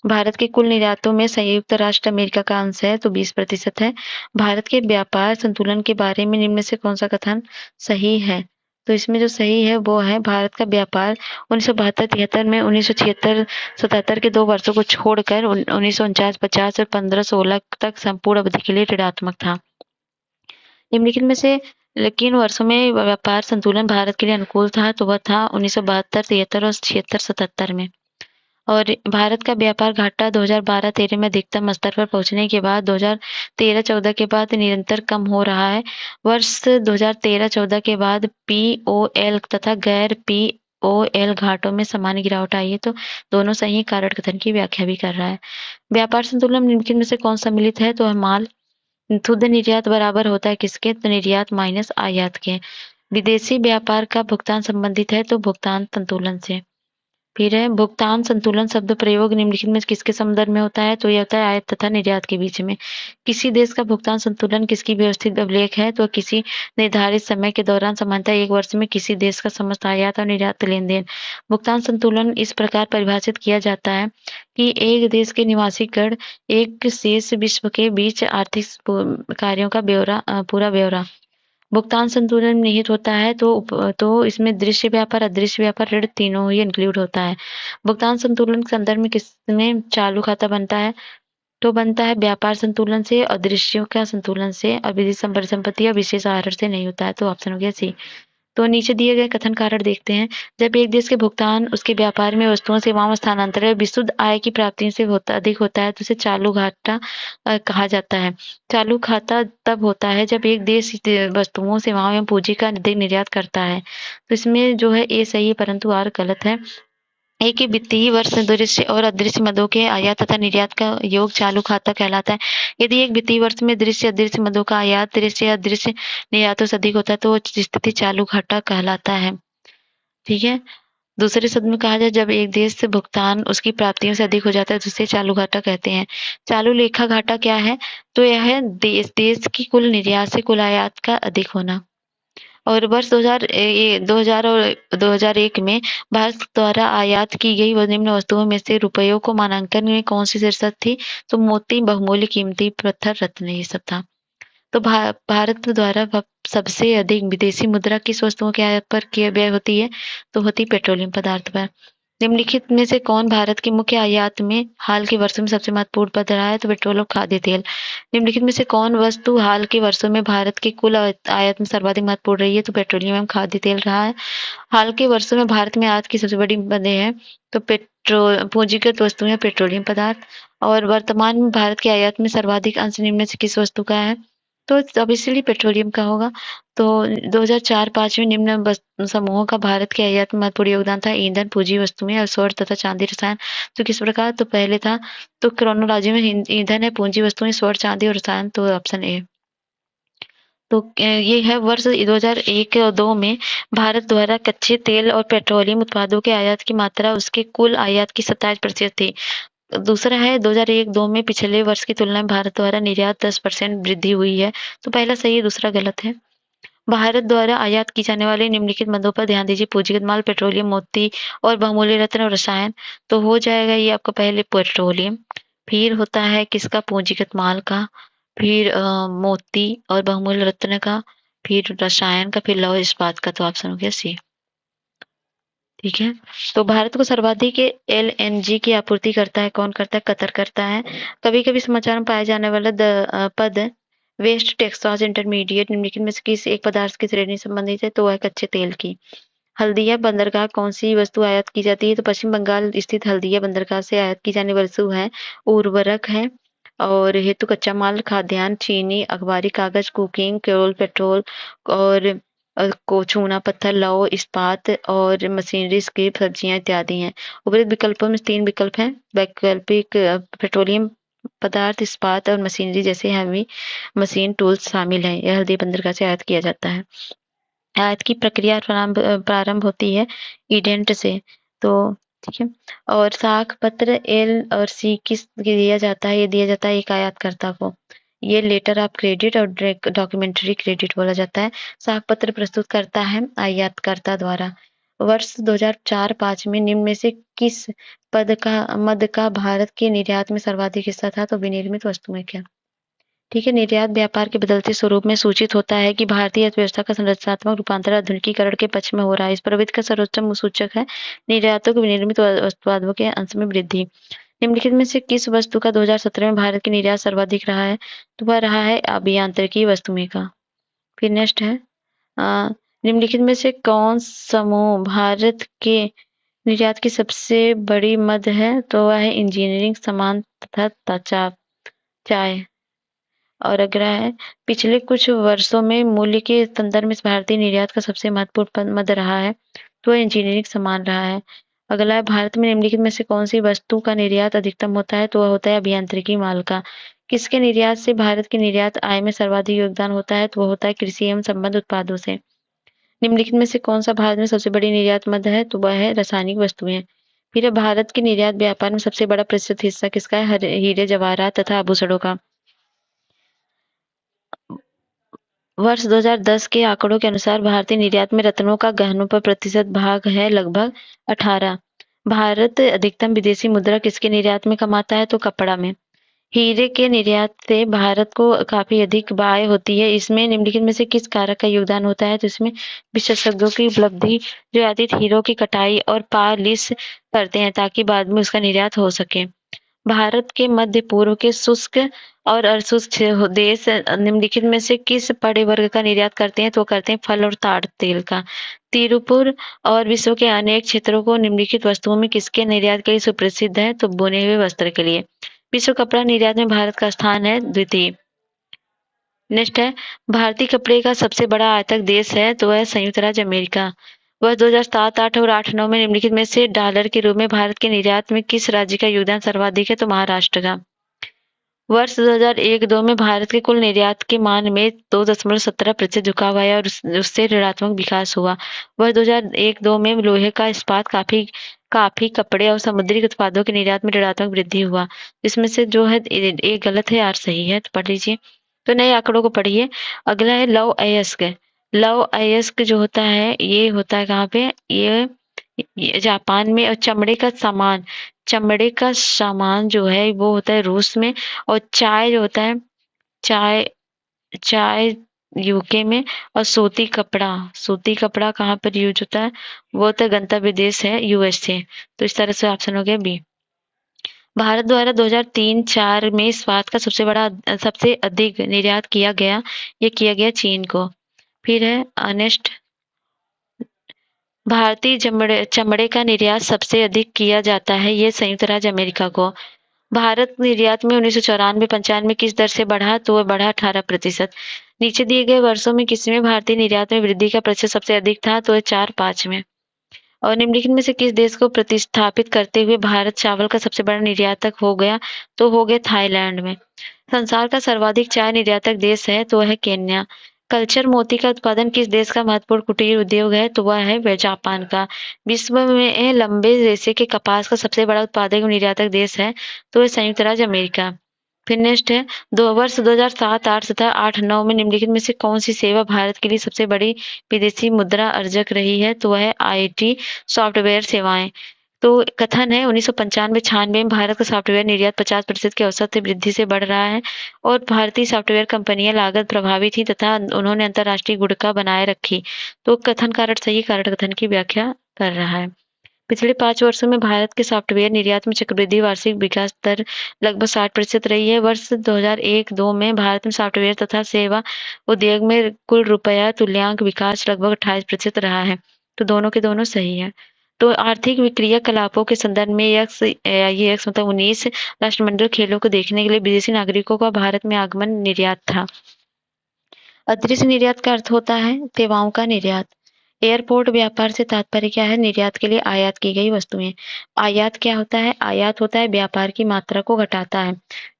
भारत के कुल निर्यातों में संयुक्त राष्ट्र अमेरिका का अंश है, तो 20% है। भारत के व्यापार संतुलन के बारे में निम्न में से कौन सा कथन सही है? तो इसमें जो सही है वो है, भारत का व्यापार 1972-73 में 1976-77 के 2 वर्षों को छोड़कर 1949-50 और 15-16 तक संपूर्ण अवधि के लिए ऋणात्मक था। निम्नलिखित में से किन वर्षों में व्यापार संतुलन भारत के लिए अनुकूल था? तो वह था 1972-73 और 76-77 में। और भारत का व्यापार घाटा 2012-13 में अधिकतम स्तर पर पहुंचने के बाद 2013-14 के बाद निरंतर कम हो रहा है। वर्ष 2013-14 के बाद पीओएल तथा गैर पीओएल घाटों में सामान्य गिरावट आई है। तो दोनों सही कारण कथन की व्याख्या भी कर रहा है। व्यापार संतुलन निम्नलिखित में से कौन सम्मिलित है? तो माल शुद्ध निर्यात बराबर होता है किसके? तो निर्यात माइनस आयात के। विदेशी व्यापार का भुगतान संबंधित है तो भुगतान संतुलन से। फिर है भुगतान संतुलन शब्द प्रयोग निम्नलिखित में किसके संदर्भ में होता है? तो यह होता है आयात तथा निर्यात के बीच में। किसी देश का भुगतान संतुलन किसकी व्यवस्थित अभिलेख है? तो किसी निर्धारित समय के दौरान सामान्यतः 1 वर्ष में किसी देश का समस्त आयात और निर्यात लेन-देन। भुगतान संतुलन इस प्रकार परिभाषित किया जाता है कि एक देश के निवासीगण एक शेष विश्व के बीच आर्थिक कार्यों का पूरा ब्यौरा भुगतान संतुलन निहित होता है तो इसमें दृश्य व्यापार, अदृश्य व्यापार, ऋण तीनों ही इंक्लूड होता है। भुगतान संतुलन के संदर्भ में किसमें चालू खाता बनता है? तो बनता है व्यापार संतुलन से, अदृश्यों का संतुलन से और विदेशी परिसंपत्ति या विशेष आहार से नहीं होता है। तो ऑप्शन हो गया सी। तो नीचे दिए गए कथन कारण देखते हैं। जब एक देश के भुगतान उसके व्यापार में वस्तुओं सेवाओं स्थानांतरण विशुद्ध आय की प्राप्ति से अधिक होता है तो उसे चालू घाटा कहा जाता है। चालू खाता तब होता है जब एक देश वस्तुओं सेवाओं एवं पूंजी का अधिक निर्यात करता है। तो इसमें जो है ए सही है परंतु आर गलत है। एक ही वित्तीय वर्ष में दृश्य और अदृश्य मदों के आयात तथा निर्यात का योग चालू खाता कहलाता है। यदि एक वित्तीय वर्ष में दृश्य अदृश्य मदों का आयात दृश्य या अदृश्य निर्यातों से अधिक होता है तो वो स्थिति चालू घाटा कहलाता है। ठीक है। दूसरे शब्द में कहा जाए जब एक देश से भुगतान उसकी प्राप्तियों से अधिक हो जाता है तो उसे चालू घाटा कहते हैं। चालू लेखा घाटा क्या है? तो यह है देश की कुल निर्यात से कुल आयात का अधिक होना। और वर्ष 2000 और 2001 में भारत द्वारा आयात की गई निम्न वस्तुओं में से रुपयों को मानांकन में कौन सी शीर्षक थी? तो मोती, बहुमूल्य कीमती पत्थर, रत्न ये सब था। तो भारत द्वारा सबसे अधिक विदेशी मुद्रा किस वस्तुओं के आयात पर किया व्यय होती है? तो होती पेट्रोलियम पदार्थ पर। निम्नलिखित में से कौन भारत की मुख्य आयात में हाल के वर्षों में सबसे महत्वपूर्ण पद रहा है? तो पेट्रोल और खाद्य तेल। निम्नलिखित में से कौन वस्तु हाल के वर्षों में भारत के कुल आयात में सर्वाधिक महत्वपूर्ण रही है? तो पेट्रोलियम एवं खाद्य तेल रहा है। हाल के वर्षों में भारत में आयात की सबसे बड़ी पदें हैं तो पूंजीगत वस्तुएं पेट्रोलियम पदार्थ। और वर्तमान में भारत के आयात में सर्वाधिक अंश निम्न में से किस वस्तु का है? तो अब इसलिए पेट्रोलियम का होगा। तो 2004-5 में निम्न समूहों का भारत के आयात में महत्वपूर्ण योगदान था ईंधन, पूंजी वस्तुएं और स्वर्ण तथा चांदी रसायन। तो किस प्रकार? तो पहले था तो क्रोनोलॉजी में ईंधन है, पूंजी वस्तुएं, स्वर्ण, चांदी और रसायन। तो ऑप्शन ए। तो ये है वर्ष 2001 और 2 में भारत द्वारा कच्चे तेल और पेट्रोलियम उत्पादों के आयात की मात्रा उसके कुल आयात की 27% थी। दूसरा है 2001-2 में पिछले वर्ष की तुलना में भारत द्वारा निर्यात 10% वृद्धि हुई है। तो पहला सही है, दूसरा गलत है। भारत द्वारा आयात की जाने वाले निम्नलिखित मदों पर ध्यान दीजिए। पूंजीगत माल, पेट्रोलियम, मोती और बहुमूल्य रत्न और रसायन। तो हो जाएगा ये आपका पहले पेट्रोलियम, फिर होता है किसका? पूंजीगत माल का, फिर मोती और बहुमूल्य रत्न का, फिर रसायन का, फिर लौह इस्पात का। तो ऑप्शन हो गया सी। ठीक है। तो भारत को सर्वाधिक एलएनजी की आपूर्ति करता है कौन करता है? कतर करता है। कभी कभी समाचार में पाए जाने वाला पद वेस्ट टेक्सास इंटरमीडिएट निम्नलिखित में से किस एक पदार्थ की श्रेणी संबंधित है? तो वह कच्चे तेल की। हल्दिया बंदरगाह कौन सी वस्तु आयात की जाती है? तो पश्चिम बंगाल स्थित हल्दिया बंदरगाह से आयात की जाने वाली वस्तु है उर्वरक है और हेतु कच्चा माल, खाद्यान्न, चीनी, अखबारी कागज, कुकिंग, केरोल, पेट्रोल और को चूना पत्थर, लौह इस्पात और मशीनरी, स्क्रेप, सब्जियां इत्यादि हैं। उपर्युक्त विकल्पों में 3 विकल्प हैं। वैकल्पिक पेट्रोलियम पदार्थ, इस्पात और मशीनरी जैसे हैवी मशीन टूल्स शामिल हैं। यह हल्दी बंदरगाह से आयात किया जाता है। आयात की प्रक्रिया प्रारंभ होती है ईडेंट से। तो ठीक है। और साख पत्र एल और सी किस दिया जाता है? ये दिया जाता है एक आयातकर्ता को। ये लेटर ऑफ क्रेडिट और डॉक्यूमेंट्री क्रेडिट बोला जाता है। साख पत्र प्रस्तुत करता है आयातकर्ता द्वारा। वर्ष 2004-5 में निम्न में से किस मद का भारत के निर्यात में सर्वाधिक हिस्सा था? तो विनिर्मित वस्तुएं क्या? ठीक है। निर्यात व्यापार के बदलते स्वरूप में सूचित होता है कि भारतीय अर्थव्यवस्था का संरचनात्मक रूपांतर आधुनिकीकरण के पक्ष में हो रहा है। इस प्रवृत्ति का सर्वोच्च सूचक है निर्यातों के विनिर्मित उत्पादों के अंश में वृद्धि। निम्नलिखित में से किस वस्तु का 2017 में भारत की निर्यात सर्वाधिक रहा है? तो वह रहा है अभियांत्रिकी वस्तुएं का। फिर नेक्स्ट है निम्नलिखित में से कौन समूह भारत के निर्यात की सबसे बड़ी मद है? तो वह है इंजीनियरिंग, सामान तथा चाय। और अगला है पिछले कुछ वर्षों में मूल्य के संदर्भ में भारतीय निर्यात का सबसे महत्वपूर्ण मद रहा है तो इंजीनियरिंग सामान रहा है। अगला है भारत में निम्नलिखित में से कौन सी वस्तु का निर्यात अधिकतम होता है? तो वह होता है अभियांत्रिकी माल का। किसके निर्यात से भारत की निर्यात आय में सर्वाधिक योगदान होता है? तो वह होता है कृषि एवं संबद्ध उत्पादों से। निम्नलिखित में से कौन सा भारत में सबसे बड़ी निर्यात मद है? तो वह है रासायनिक वस्तुएं। फिर है भारत के निर्यात व्यापार में सबसे बड़ा प्रतिशत हिस्सा किसका है? हीरे जवाहरात तथा आभूषणों का। वर्ष 2010 के आंकड़ों के अनुसार भारतीय निर्यात में रत्नों का गहनों पर प्रतिशत भाग है लगभग 18। भारत अधिकतम विदेशी मुद्रा किसके निर्यात में कमाता है? तो कपड़ा में। हीरे के निर्यात से भारत को काफी अधिक आय होती है। इसमें निम्नलिखित में से किस कारक का योगदान होता है? तो इसमें विशेषज्ञों की उपलब्धि जो आयातित हीरों की कटाई और पालिश करते हैं ताकि बाद में उसका निर्यात हो सके। भारत के मध्य पूर्व के शुष्क और अर्धशुष्क देश निम्नलिखित में से किस बड़े वर्ग का निर्यात करते हैं? तो करते हैं फल और ताड़ तेल का। तिरुपुर और विश्व के अनेक क्षेत्रों को निम्नलिखित वस्तुओं में किसके निर्यात के लिए सुप्रसिद्ध है? तो बुने हुए वस्त्र के लिए। विश्व कपड़ा निर्यात में भारत का स्थान है द्वितीय। नेक्स्ट है भारतीय कपड़े का सबसे बड़ा आयातक देश है तो है संयुक्त राज्य अमेरिका। वर्ष 2007, 8 और 8, 9 में निम्नलिखित में से डॉलर के रूप में भारत के निर्यात में किस राज्य का योगदान सर्वाधिक है? तो महाराष्ट्र का। वर्ष 2001-2 में भारत के कुल निर्यात के मान में 2.17% झुकाव आया और उससे ऋणात्मक विकास हुआ। वर्ष 2001-2 में लोहे का इस्पात काफी कपड़े और समुद्री उत्पादों के निर्यात में ऋणात्मक वृद्धि हुआ। इसमें से जो है एक गलत है और सही है, तो पढ़ लीजिए। तो नए आंकड़ों को पढ़िए। अगला है लौह अयस्क। लौह अयस्क जो होता है ये होता है कहाँ पे? ये जापान में। और चमड़े का सामान जो है वो होता है रूस में। और चाय जो होता है चाय चाय यूके में। और सूती कपड़ा कहाँ पर यूज होता है? वो तो गंतव्य देश है यूएसए। तो इस तरह से ऑप्शन हो गया बी। भारत द्वारा 2003-4 में इस्पात का सबसे अधिक निर्यात किया गया चीन को। फिर है नेक्स्ट भारतीय चमड़े का निर्यात सबसे अधिक किया जाता है ये संयुक्त राज्य अमेरिका को। भारत निर्यात में 1994-95 किस दर से बढ़ा? तो वह बढ़ा 18%। नीचे दिए गए वर्षों में किसमें भारतीय निर्यात में वृद्धि का प्रतिशत सबसे अधिक था? तो 4-5 में। और निम्नलिखित में से किस देश को प्रतिस्थापित करते हुए भारत चावल का सबसे बड़ा निर्यातक हो गया? तो हो गया थाईलैंड में। संसार का सर्वाधिक चाय निर्यातक देश है तो वह है केन्या। कल्चर मोती का उत्पादन किस देश का महत्वपूर्ण कुटीर उद्योग है? तो वह है जापान का। विश्व में लंबे रेशे के कपास का सबसे बड़ा उत्पादक और निर्यातक देश है तो वह संयुक्त राज्य अमेरिका। फिर नेक्स्ट है वर्ष 2007, 8 तथा 8, 9 में निम्नलिखित में से कौन सी सेवा भारत के लिए सबसे बड़ी विदेशी मुद्रा अर्जक रही है? तो वह है आईटी सॉफ्टवेयर सेवाएं। तो कथन है 1995-96 में भारत का सॉफ्टवेयर निर्यात 50% के औसत वृद्धि से बढ़ रहा है और भारतीय सॉफ्टवेयर कंपनियां लागत प्रभावी थी तथा उन्होंने अंतर्राष्ट्रीय गुणवत्ता बनाए रखी। तो कथन कारण सही, कारण कथन की व्याख्या कर रहा है। पिछले 5 वर्षों में भारत के सॉफ्टवेयर निर्यात में चक्रवृद्धि वार्षिक विकास दर लगभग 60% रही है। वर्ष 2001-2 में भारत में सॉफ्टवेयर तथा सेवा उद्योग में कुल रुपया तुल्यांक विकास लगभग 28% रहा है। तो दोनों के दोनों सही है। तो आर्थिक क्रियाकलापों के संदर्भ में मतलब 19 राष्ट्रमंडल खेलों को देखने के लिए विदेशी नागरिकों का भारत में आगमन निर्यात था। अदृश्य निर्यात का अर्थ होता है सेवाओं का निर्यात। एयरपोर्ट व्यापार से तात्पर्य क्या है? निर्यात के लिए आयात की गई वस्तुएं। आयात क्या होता है? आयात होता है व्यापार की मात्रा को घटाता है।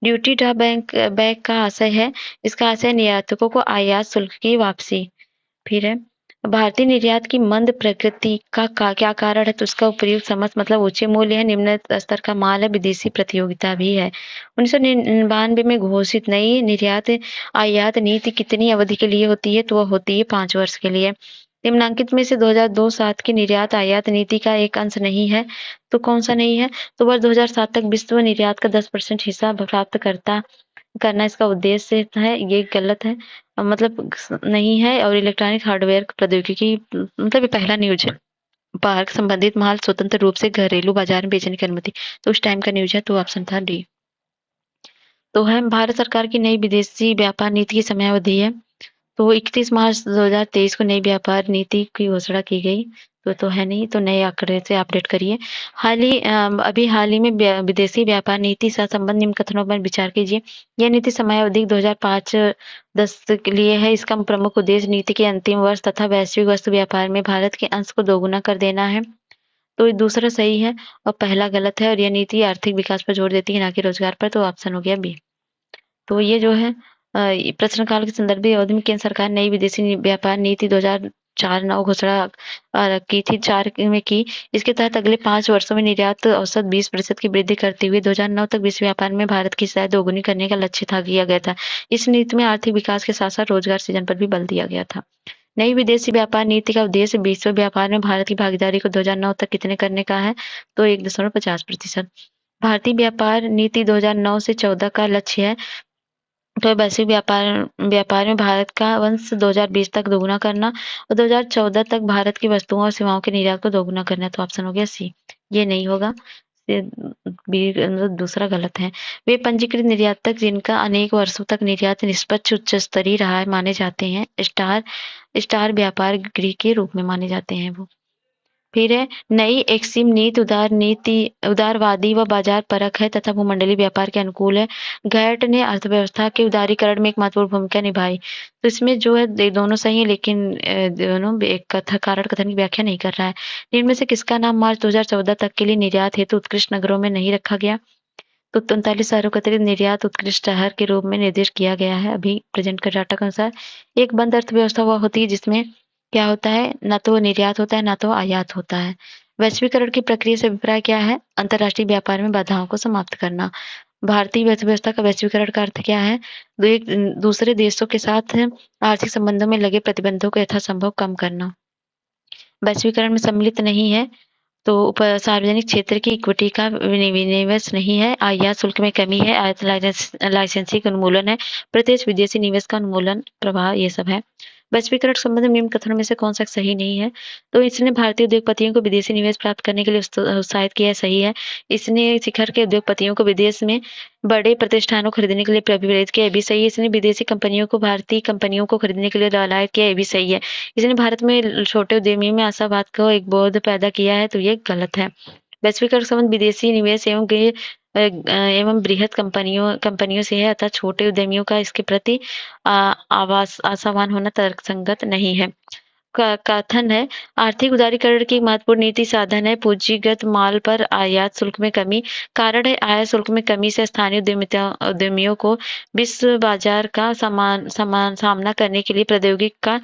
ड्यूटी ड्रॉबैक का आशय है, इसका आशय निर्यातकों को आयात शुल्क की वापसी। फिर है भारतीय निर्यात की मंद प्रकृति का क्या कारण है? तो उसका उपयुक्त समझ मतलब ऊंचे मूल्य है, निम्न स्तर का माल है, विदेशी प्रतियोगिता भी है। 1999 में घोषित नई निर्यात आयात नीति कितनी अवधि के लिए होती है? तो वह होती है 5 वर्ष के लिए। निम्नांकित में से 2002-7 की निर्यात आयात नीति का एक अंश नहीं है तो कौन सा नहीं है? तो वर्ष 2007 तक विश्व निर्यात का 10% हिस्सा प्राप्त करना इसका उद्देश्य है, ये गलत है मतलब नहीं है। और इलेक्ट्रॉनिक हार्डवेयर प्रौद्योगिकी मतलब ये पहला न्यूज है। बाहर संबंधित माल स्वतंत्र रूप से घरेलू बाजार में बेचने की अनुमति, तो उस टाइम का न्यूज है, तो ऑप्शन था डी। तो है भारत सरकार की नई विदेशी व्यापार नीति की समयावधि है तो 31 मार्च 2023 को नई व्यापार नीति की घोषणा की गई। तो है नहीं, तो नए आंकड़े से अपडेट करिए। अभी हाल ही में विदेशी व्यापार नीति से संबंध निम्न कथनों पर विचार कीजिए। यह नीति समयावधि 2005-10 के लिए है। इसका प्रमुख उद्देश्य नीति के अंतिम वर्ष तथा वैश्विक वस्तु व्यापार में भारत के अंश को दोगुना कर देना है। तो दूसरा सही है और पहला गलत है। और यह नीति आर्थिक विकास पर जोर देती है, ना कि रोजगार पर। तो ऑप्शन हो गया बी। तो ये जो है प्रश्नकाल के संदर्भ में अवधि में केंद्र सरकार नई विदेशी व्यापार नीति 2004-9 घोषणा की थी, 4 में की। इसके तहत अगले 5 वर्षों में निर्यात औसत 20% की वृद्धि करते हुए 2009 तक विश्व व्यापार में भारत की हिस्सेदारी दोगुनी करने का लक्ष्य था किया गया था। इस नीति में आर्थिक विकास के साथ-साथ रोजगार सृजन पर भी बल दिया गया था। नई विदेशी व्यापार नीति का उद्देश्य विश्व व्यापार में भारत की भागीदारी को 2009 तक कितने करने का है, तो 1.50%। भारतीय व्यापार नीति 2009 से 14 का लक्ष्य है, तो वैश्विक व्यापार व्यापार में भारत का अंश 2020 तक दोगुना करना और 2014 तक भारत की वस्तुओं और सेवाओं के निर्यात को दोगुना करना। तो ऑप्शन हो गया सी, ये नहीं होगा, ये बी दूसरा गलत है। वे पंजीकृत निर्यातक जिनका अनेक वर्षों तक निर्यात निष्पक्ष उच्च स्तरीय रहा है माने जाते हैं, स्टार व्यापार गृह के रूप में माने जाते हैं वो। फिर है नई एक्सिम नीति उदारवादी व बाजार परख है तथा भूमंडलीय व्यापार के अनुकूल है। गैट ने अर्थव्यवस्था के उदारीकरण में एक महत्वपूर्ण भूमिका निभाई। तो इसमें जो है दोनों सही है, लेकिन दोनों एक कारण कथन की व्याख्या नहीं कर रहा है। इनमें से किसका नाम मार्च 2014 तक के लिए निर्यात हेतु उत्कृष्ट नगरों में नहीं रखा गया? तो 39 शहरों का अतिरिक्त निर्यात उत्कृष्ट शहर के रूप में निर्दिष्ट किया गया है अभी प्रेजेंट के डाटा के अनुसार। एक बंद अर्थव्यवस्था वह होती है जिसमें क्या होता है, ना तो निर्यात होता है ना तो आयात होता है। वैश्वीकरण की प्रक्रिया से अभिप्राय क्या है? अंतर्राष्ट्रीय व्यापार में बाधाओं को समाप्त करना। भारतीय अर्थव्यवस्था का वैश्वीकरण का अर्थ क्या है? एक दूसरे देशों के साथ आर्थिक संबंधों में लगे प्रतिबंधों को यथासंभव कम करना। वैश्वीकरण में सम्मिलित नहीं है तो सार्वजनिक क्षेत्र की इक्विटी का विनिवेश नहीं है, आयात शुल्क में कमी है, आयात लाइसेंसिंग का उन्मूलन है, प्रत्यक्ष विदेशी निवेश का उन्मूलन प्रवाह, ये सब है। वैश्वीकरण संबंध निम्न कथनों में से कौन सा सही नहीं है? तो इसने भारतीय उद्योगपतियों को विदेशी निवेश प्राप्त करने के लिए उत्साहित किया है, सही है। इसने शिखर के उद्योगपतियों को विदेश में बड़े प्रतिष्ठानों को खरीदने के लिए प्रेरित किया, भी सही है। इसने विदेशी कंपनियों को भारतीय कंपनियों को खरीदने के लिए लालायत किया, ये भी सही है। इसने भारत में छोटे उद्यमियों में आशावाद को एक बोध पैदा किया है, तो ये गलत है। वैश्वीकरण संबंध विदेशी निवेश एवं बृहद कंपनियों से है, अतः छोटे उद्यमियों का इसके प्रति आशावान होना तर्कसंगत नहीं है। कथन है आर्थिक उदारीकरण की महत्वपूर्ण नीति साधन है पूंजीगत माल पर आयात शुल्क में कमी। कारण है आयात शुल्क में कमी से स्थानीय उद्यमियों को विश्व बाजार का सामना करने के लिए प्रौद्योगिकी का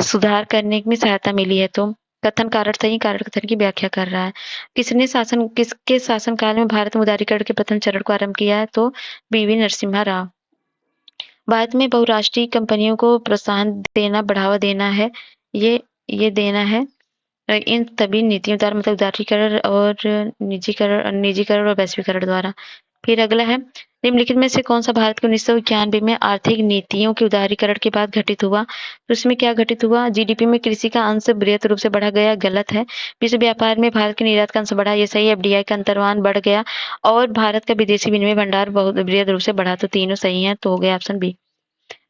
सुधार करने में सहायता मिली है। तो कथन कारण सही, कारण कथन की व्याख्या कर रहा है। किसके शासनकाल में भारत में उदारीकरण के प्रथम चरण को आरंभ किया है? तो बीवी नरसिम्हा राव। भारत में बहुराष्ट्रीय कंपनियों को प्रोत्साहन देना, बढ़ावा देना है, ये देना है इन सभी नीतियों द्वारा, मतलब उदारीकरण और निजीकरण और वैश्वीकरण द्वारा। फिर अगला है निम्नलिखित में से कौन सा भारत के 1991 में आर्थिक नीतियों के उदारीकरण के बाद घटित हुआ? तो इसमें क्या घटित हुआ? जीडीपी में कृषि का अंश बृहत रूप से बढ़ा गया, गलत है। विश्व व्यापार में भारत के निर्यात का अंश बढ़ा, ये सही है। एफडीआई का अंतर्मान बढ़ गया और भारत का विदेशी विनिमय भंडार बहुत बृहद रूप से बढ़ा, तो तीनों सही है, तो हो गया ऑप्शन बी।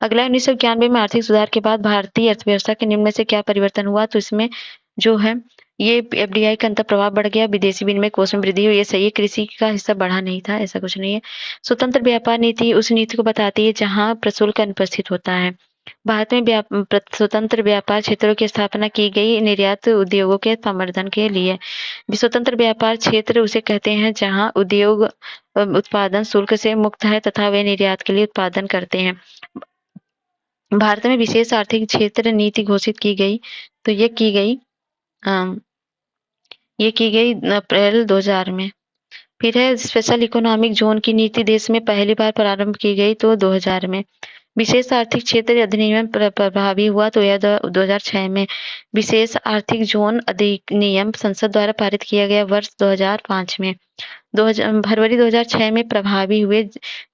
अगला 1991 में आर्थिक सुधार के बाद भारतीय अर्थव्यवस्था के निम्न में से क्या परिवर्तन हुआ? तो इसमें जो है ये एफडीआई का अंतर प्रभाव बढ़ गया, विदेशी विनिमय कोष में वृद्धि हुई, ये सही है। कृषि का हिस्सा बढ़ा नहीं था, ऐसा कुछ नहीं है। स्वतंत्र व्यापार नीति उस नीति को बताती है जहां प्रशुल्क अनुपस्थित होता है। भारत में स्वतंत्र व्यापार क्षेत्रों की स्थापना की गई निर्यात उद्योगों के संवर्धन के लिए। स्वतंत्र व्यापार क्षेत्र उसे कहते हैं जहां उद्योग उत्पादन शुल्क से मुक्त है तथा वे निर्यात के लिए उत्पादन करते हैं। भारत में विशेष आर्थिक क्षेत्र नीति घोषित की गई, तो ये की गई अप्रैल 2000 में। फिर है स्पेशल इकोनॉमिक जोन की नीति देश में पहली बार प्रारंभ की गई, तो 2000 में। विशेष आर्थिक क्षेत्र अधिनियम प्रभावी हुआ, तो यह 2006 में। विशेष आर्थिक जोन अधिनियम संसद द्वारा पारित किया गया वर्ष 2005 में। फरवरी 2006 में प्रभावी हुए।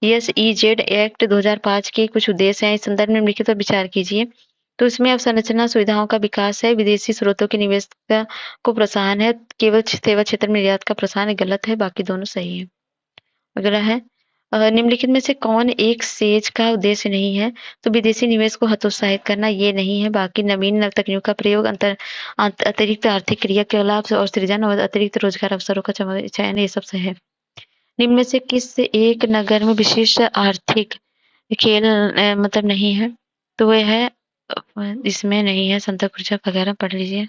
ESEZ एक्ट 2005 के कुछ उद्देश्य हैं, इस संदर्भ में निम्नलिखित पर विचार कीजिए। तो इसमें अवसंरचना सुविधाओं का विकास है, विदेशी स्रोतों के निवेश को प्रोत्साहन है, केवल सेवा क्षेत्र में निर्यात का प्रोत्साहन गलत है, बाकी दोनों सही है। अगला है निम्नलिखित में से कौन एक सेज का उद्देश्य नहीं है? तो विदेशी निवेश को हतोत्साहित करना, ये नहीं है। बाकी नवीन तकनीकों का प्रयोग, अतिरिक्त आर्थिक क्रियाकलाप और सृजन और अतिरिक्त रोजगार अवसरों का चयन, ये सब है। निम्न में से किस एक नगर में विशिष्ट आर्थिक खेल मतलब नहीं है? तो वह है इसमें नहीं है, संता खुर्जा वगैरह पढ़ लीजिए,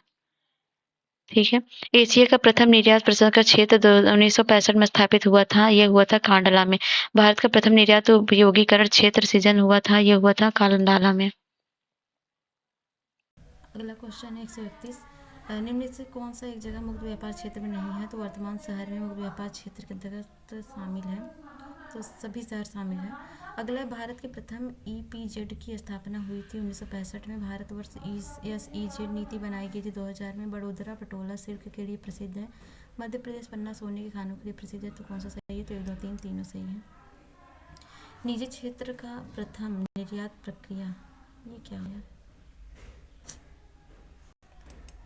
ठीक है। एशिया का प्रथम निर्यात प्रसंस्करण क्षेत्र 1965 में स्थापित हुआ था, यह हुआ था कांडला में। भारत का प्रथम निर्यात उपयोगीकरण क्षेत्र सृजन हुआ था, यह हुआ था कांडला में। अगला क्वेश्चन है 131। निम्नलिखित से कौन सा एक जगह मुक्त व्यापार क्षेत्र में नहीं है? तो वर्तमान शहर में मुक्त व्यापार क्षेत्र के अंतर्गत शामिल है, तो सभी शहर शामिल हैं। अगला, भारत के प्रथम EPZ की स्थापना हुई थी 1965 में। भारतवर्ष SEZ नीति बनाई गई थी 2000 में। बड़ोदरा पटोला सिल्क के लिए प्रसिद्ध है। मध्य प्रदेश पन्ना सोने के खानों के लिए प्रसिद्ध है, तो कौन सा सही है? तो 1 2 3 तीनों सही है। निजी क्षेत्र का प्रथम निर्यात प्रक्रिया, ये क्या है?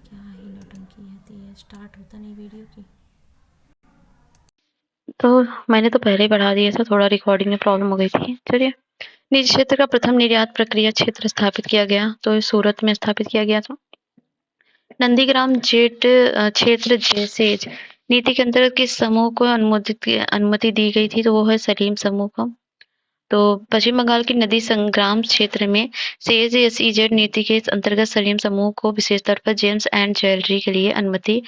क्या ही नौटंकी है, स्टार्ट होता नहीं वीडियो की। तो मैंने तो पहले ही बढ़ा दिया था, थोड़ा रिकॉर्डिंग में प्रॉब्लम हो गई थी। चलिए, निजी क्षेत्र का प्रथम निर्यात प्रक्रिया क्षेत्र स्थापित किया गया, तो सूरत में स्थापित किया गया था। नंदीग्राम जेट क्षेत्र जैसे नीति के अंतर्गत किस समूह को अनुमति दी गई थी? तो वो है सलीम समूह को। तो पश्चिम बंगाल की नदी संग्राम क्षेत्र में सेज SEZ नीति के अंतर्गत सलीम समूह को विशेष तौर पर जेम्स एंड ज्वेलरी के लिए अनुमति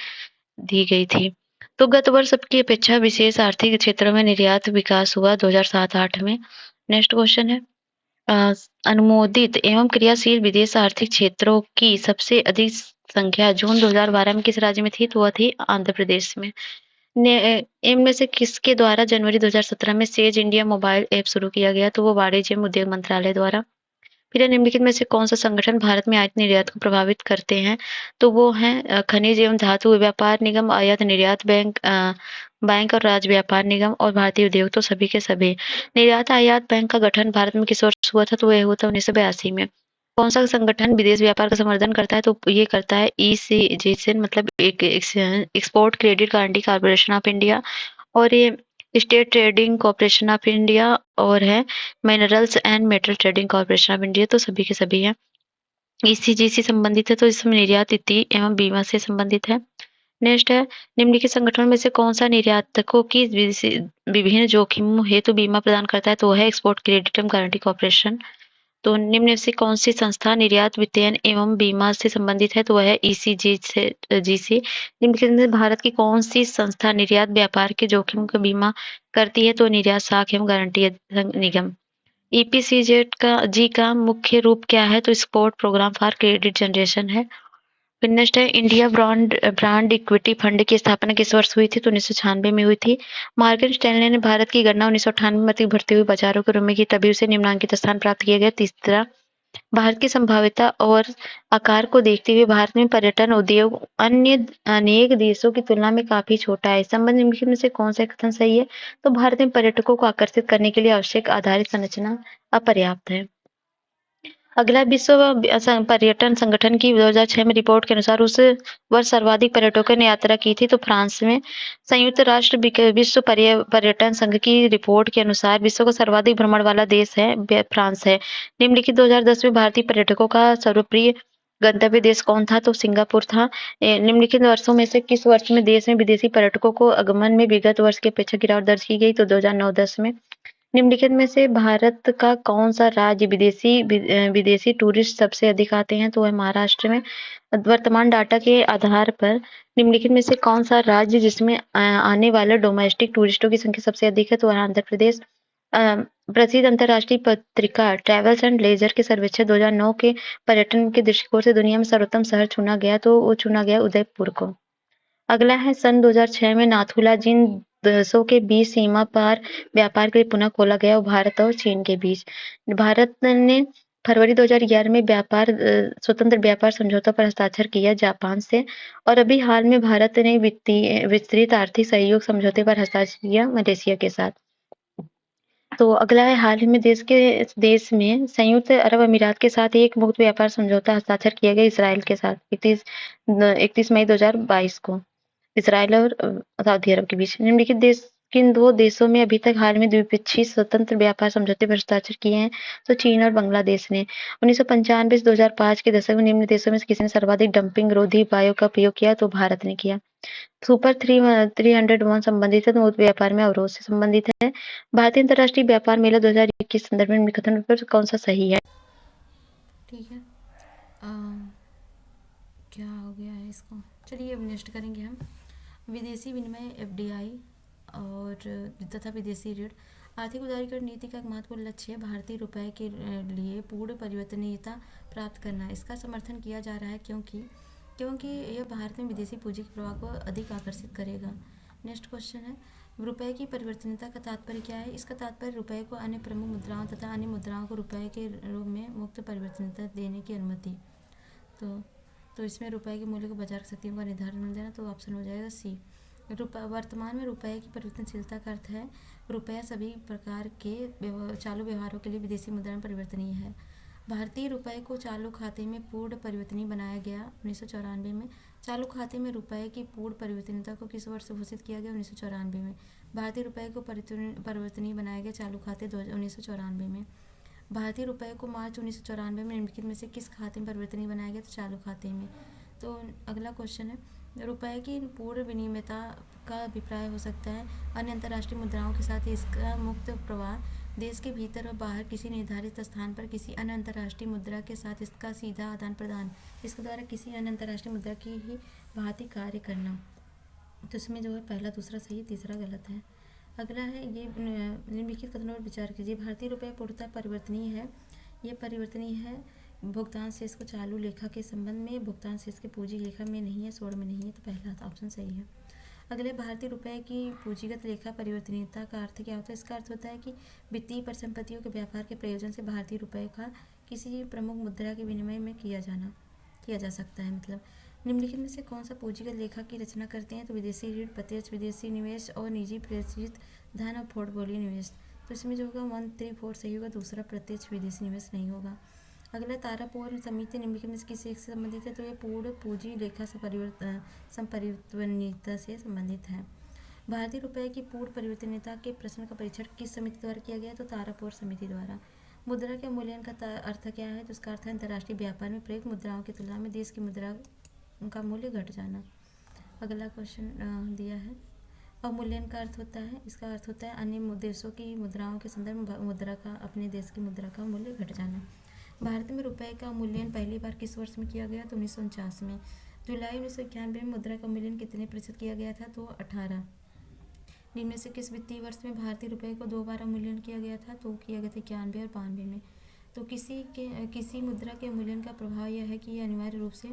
दी गई थी। तो गत वर्ष की अपेक्षा विशेष आर्थिक क्षेत्रों में निर्यात विकास हुआ 2007-8 में। नेक्स्ट क्वेश्चन है, अनुमोदित एवं क्रियाशील विदेश आर्थिक क्षेत्रों की सबसे अधिक संख्या जून 2012 में किस राज्य में थी? तो वह थी आंध्र प्रदेश में। इनमें से किसके द्वारा जनवरी 2017 में सेज इंडिया मोबाइल ऐप शुरू किया गया? तो वो वाणिज्य एवं उद्योग मंत्रालय द्वारा। फिर निम्नलिखित में से कौन सा संगठन भारत में आयात निर्यात को प्रभावित करते हैं? तो वो हैं खनिज एवं धातु व्यापार निगम, आयात निर्यात बैंक और राज्य व्यापार निगम और भारतीय उद्योग, तो सभी के सभी। निर्यात आयात बैंक का गठन भारत में किस वर्ष हुआ था? तो वह हुआ था 1982 में। कौन सा संगठन विदेश व्यापार का समर्थन करता है? तो ये करता है ECGC, मतलब export credit guarantee corporation of India, और ये state trading corporation of India, और है minerals and metal trading corporation of India, तो सभी के सभी हैं। ECGC संबंधित है, तो इसमें निर्यात नीति एवं बीमा से संबंधित है। नेक्स्ट है, निम्नलिखित संगठनों में से कौन सा निर्यातकों की विभिन्न जोखिमों हेतु बीमा प्रदान करता है? तो है एक्सपोर्ट क्रेडिट एवं गारंटी कॉर्पोरेशन। तो निम्न में से कौन सी संस्था निर्यात वित्तीयन एवं बीमा से संबंधित है? तो वह है ECGC। निम्नलिखित में भारत की कौन सी संस्था निर्यात व्यापार के जोखिम का बीमा करती है? तो निर्यात साख एवं गारंटी निगम। EPCZ का मुख्य रूप क्या है? तो export program for credit generation है। फिर नेक्स्ट है, इंडिया ब्रांड इक्विटी फंड की स्थापना किस वर्ष हुई थी? तो 1996 में हुई थी। मॉर्गन स्टैनले ने भारत की गणना 1998 में अधिक बढ़ती हुई बाजारों के रूप में की, तभी उसे निम्नांकित स्थान प्राप्त किया गया। तीसरा, भारत की संभाव्यता और आकार को देखते हुए भारत में पर्यटन उद्योग अन्य अनेक देशों की तुलना में काफी छोटा है। इस संबंध निम्नलिखित में से कौन सा कथन सही है? तो भारत में पर्यटकों को आकर्षित करने के लिए आवश्यक आधारित संरचना अपर्याप्त है। अगला, विश्व पर्यटन संगठन की 2006 में रिपोर्ट के अनुसार उस वर्ष सर्वाधिक पर्यटकों ने यात्रा की थी, तो फ्रांस में। संयुक्त राष्ट्र विश्व पर्यटन संघ की रिपोर्ट के अनुसार विश्व का सर्वाधिक भ्रमण वाला देश है फ्रांस है। निम्नलिखित 2010 में भारतीय पर्यटकों का सर्वप्रिय गंतव्य देश कौन था? तो सिंगापुर था। निम्नलिखित वर्षों में से किस वर्ष में देश में विदेशी पर्यटकों को आगमन में विगत वर्ष की अपेक्षा गिरावट दर्ज की गई? तो 2009-10 में। निम्नलिखित में से भारत का कौन सा राज्य विदेशी टूरिस्ट सबसे अधिक आते हैं? तो वह महाराष्ट्र में। वर्तमान डाटा के आधार पर निम्नलिखित में से कौन सा राज्य जिसमें आने वाले डोमेस्टिक टूरिस्टों की संख्या सबसे अधिक है? तो वह आंध्र प्रदेश। प्रसिद्ध अंतर्राष्ट्रीय पत्रिका ट्रैवल्स एंड लेजर के सर्वेक्षण 2009 के पर्यटन के दृष्टिकोण से दुनिया में सर्वोत्तम शहर चुना गया, तो वो चुना गया उदयपुर को। अगला है, सन 2006 में नाथुला जिन देशों के बीच सीमा पार व्यापार के लिए पुनः खोला गया, वो भारत और चीन के बीच। भारत ने फरवरी 2011 में स्वतंत्र व्यापार समझौता पर हस्ताक्षर किया जापान से, और अभी हाल में भारत ने विस्तृत आर्थिक सहयोग समझौते पर हस्ताक्षर किया मलेशिया के साथ। तो अगला है, हाल ही में देश में संयुक्त अरब अमीरात के साथ एक मुक्त व्यापार समझौता हस्ताक्षर किया गया इसराइल के साथ 31 मई 2022 को, इसराइल और सऊदी अरब के बीच। निम्नलिखित देश किन दो देशों में अभी तक हाल में द्विपक्षीय स्वतंत्र व्यापार समझौते पर हस्ताक्षर किए हैं? तो चीन और बांग्लादेश ने। 1995 से 2005 के दशक में निम्न देशों में किसी ने सर्वाधिक डंपिंग रोधी उपायों का उपयोग किया? तो भारत ने किया। सुपर 301 संबंधित है, तो मुक्त व्यापार में अवरोध से संबंधित है। भारतीय अंतर्राष्ट्रीय व्यापार मेला 2021 संदर्भ में कथन पर कौन सा सही है? ठीक है, क्या हो गया है इसको? चलिए अब नेक्स्ट करेंगे हम। विदेशी विनिमय FDI और तथा विदेशी ऋण। आर्थिक उदारीकरण नीति का एक महत्वपूर्ण लक्ष्य है भारतीय रुपये के लिए पूर्ण परिवर्तनीयता प्राप्त करना। इसका समर्थन किया जा रहा है क्योंकि यह भारत में विदेशी पूंजी के प्रवाह को अधिक आकर्षित करेगा। नेक्स्ट क्वेश्चन है, रुपये की परिवर्तनीयता का तात्पर्य क्या है? इसका तात्पर्य रुपये को अन्य प्रमुख मुद्राओं तथा अन्य मुद्राओं को रुपये के रूप में मुक्त परिवर्तनीयता देने की अनुमति। तो इसमें रुपये के मूल्य को बाजार शक्तियों का निर्धारण मिल देना, तो ऑप्शन हो जाएगा सी। वर्तमान में रुपये की परिवर्तनशीलता का अर्थ है रुपया सभी प्रकार के चालू व्यवहारों के लिए विदेशी मुद्रा में परिवर्तनीय है। भारतीय रुपये को चालू खाते में पूर्ण परिवर्तनीय बनाया गया 1994 में। चालू खाते में रुपये की पूर्ण परिवर्तनीयता को किस वर्ष घोषित किया गया? 1994 में। भारतीय रुपये को परिवर्तनीय बनाया गया चालू खाते 1994 में। भारतीय रुपये को मार्च 1994 में निम्नलिखित में से किस खाते में परिवर्तनीय बनाया गया? तो चालू खाते में। तो अगला क्वेश्चन है, रुपये की पूर्ण विनिमयता का अभिप्राय हो सकता है अन्य अंतर्राष्ट्रीय मुद्राओं के साथ इसका मुक्त प्रवाह, देश के भीतर और बाहर किसी निर्धारित स्थान पर किसी अन्य अंतर्राष्ट्रीय मुद्रा के साथ इसका सीधा आदान प्रदान, इसके द्वारा किसी अन्य अंतर्राष्ट्रीय मुद्रा की ही भांति कार्य करना। तो इसमें जो है पहला दूसरा सही, तीसरा गलत है। अगला है, ये निम्नलिखित कथनों पर विचार कीजिए। भारतीय रुपये पूर्णतः परिवर्तनीय है। ये परिवर्तनीय है भुगतान शेष को चालू लेखा के संबंध में, भुगतान शेष के पूंजी लेखा में नहीं है, सोड़ में नहीं है, तो पहला ऑप्शन सही है। अगले, भारतीय रुपये की पूंजीगत लेखा परिवर्तनीयता का अर्थ क्या होता है? इसका अर्थ होता है कि वित्तीय परिसंपत्तियों के व्यापार के प्रयोजन से भारतीय रुपये का किसी प्रमुख मुद्रा के विनिमय में किया जा सकता है। मतलब निम्नलिखित में से कौन सा पूंजीगत लेखा की रचना करते हैं? तो विदेशी ऋण, प्रत्यक्ष विदेशी निवेश और निजी प्रेषित धन और पोर्टफोलियो निवेश। तो इसमें जो होगा 1, 3, 4 सही होगा, दूसरा प्रत्यक्ष विदेशी निवेश नहीं होगा। अगला, तारापुर समिति निम्नलिखित में से किस एक से संबंधित है? तो ये पूर्ण पूंजी लेखा संपरिवर्तनीयता से संबंधित है। भारतीय रुपये की पूर्ण परिवर्तनीयता के प्रश्न का परीक्षण किस समिति द्वारा किया गया? तो तारापुर समिति द्वारा। मुद्रा के मूल्यांकन का अर्थ क्या है? तो इसका अर्थ है अंतर्राष्ट्रीय व्यापार में प्रयुक्त मुद्राओं की तुलना में देश की मुद्रा का मूल्य घट जाना। अगला क्वेश्चन दिया है, अवमूल्यन का अर्थ होता है, इसका अर्थ होता है अन्य देशों की मुद्राओं के संदर्भ में मुद्रा का अपने देश की मुद्रा का मूल्य घट जाना। भारत में रुपये का मूल्यांकन पहली बार किस वर्ष में किया गया? तो 1949 में। जुलाई 1991 में मुद्रा का मूल्यांकन कितने प्रतिशत किया गया था? तो 18। निम्न में से किस वित्तीय वर्ष में भारतीय रुपये को 2 बार मूल्यांकन किया गया था? तो किया गया था 91 और 92 में। तो किसी मुद्रा के मूल्यांकन का प्रभाव यह है कि यह अनिवार्य रूप से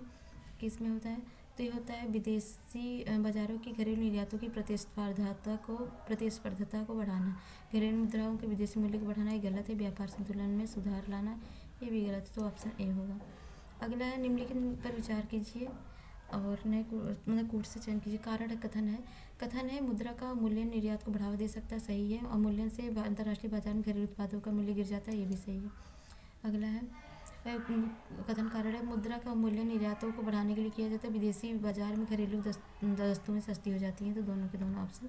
किस में होता है? तो ये होता है विदेशी बाजारों की घरेलू निर्यातों की प्रतिस्पर्धता को बढ़ाना, घरेलू मुद्राओं के विदेशी मूल्य को बढ़ाना, ये गलत है। व्यापार संतुलन में सुधार लाना, ये भी गलत है, तो ऑप्शन ए होगा। अगला है, निम्नलिखित पर विचार कीजिए और नए कोट से चयन कीजिए। कारण कथन है मुद्रा का मूल्य निर्यात को बढ़ावा दे सकता है, सही है। और मूल्य से अंतर्राष्ट्रीय बाजार में घरेलू उत्पादों का मूल्य गिर जाता है, ये भी सही है। अगला है, कथन कारण है मुद्रा का मूल्य निर्यातों को बढ़ाने के लिए किया जाता है, विदेशी बाजार में घरेलू वस्तुएं सस्ती हो जाती हैं, तो दोनों के दोनों ऑप्शन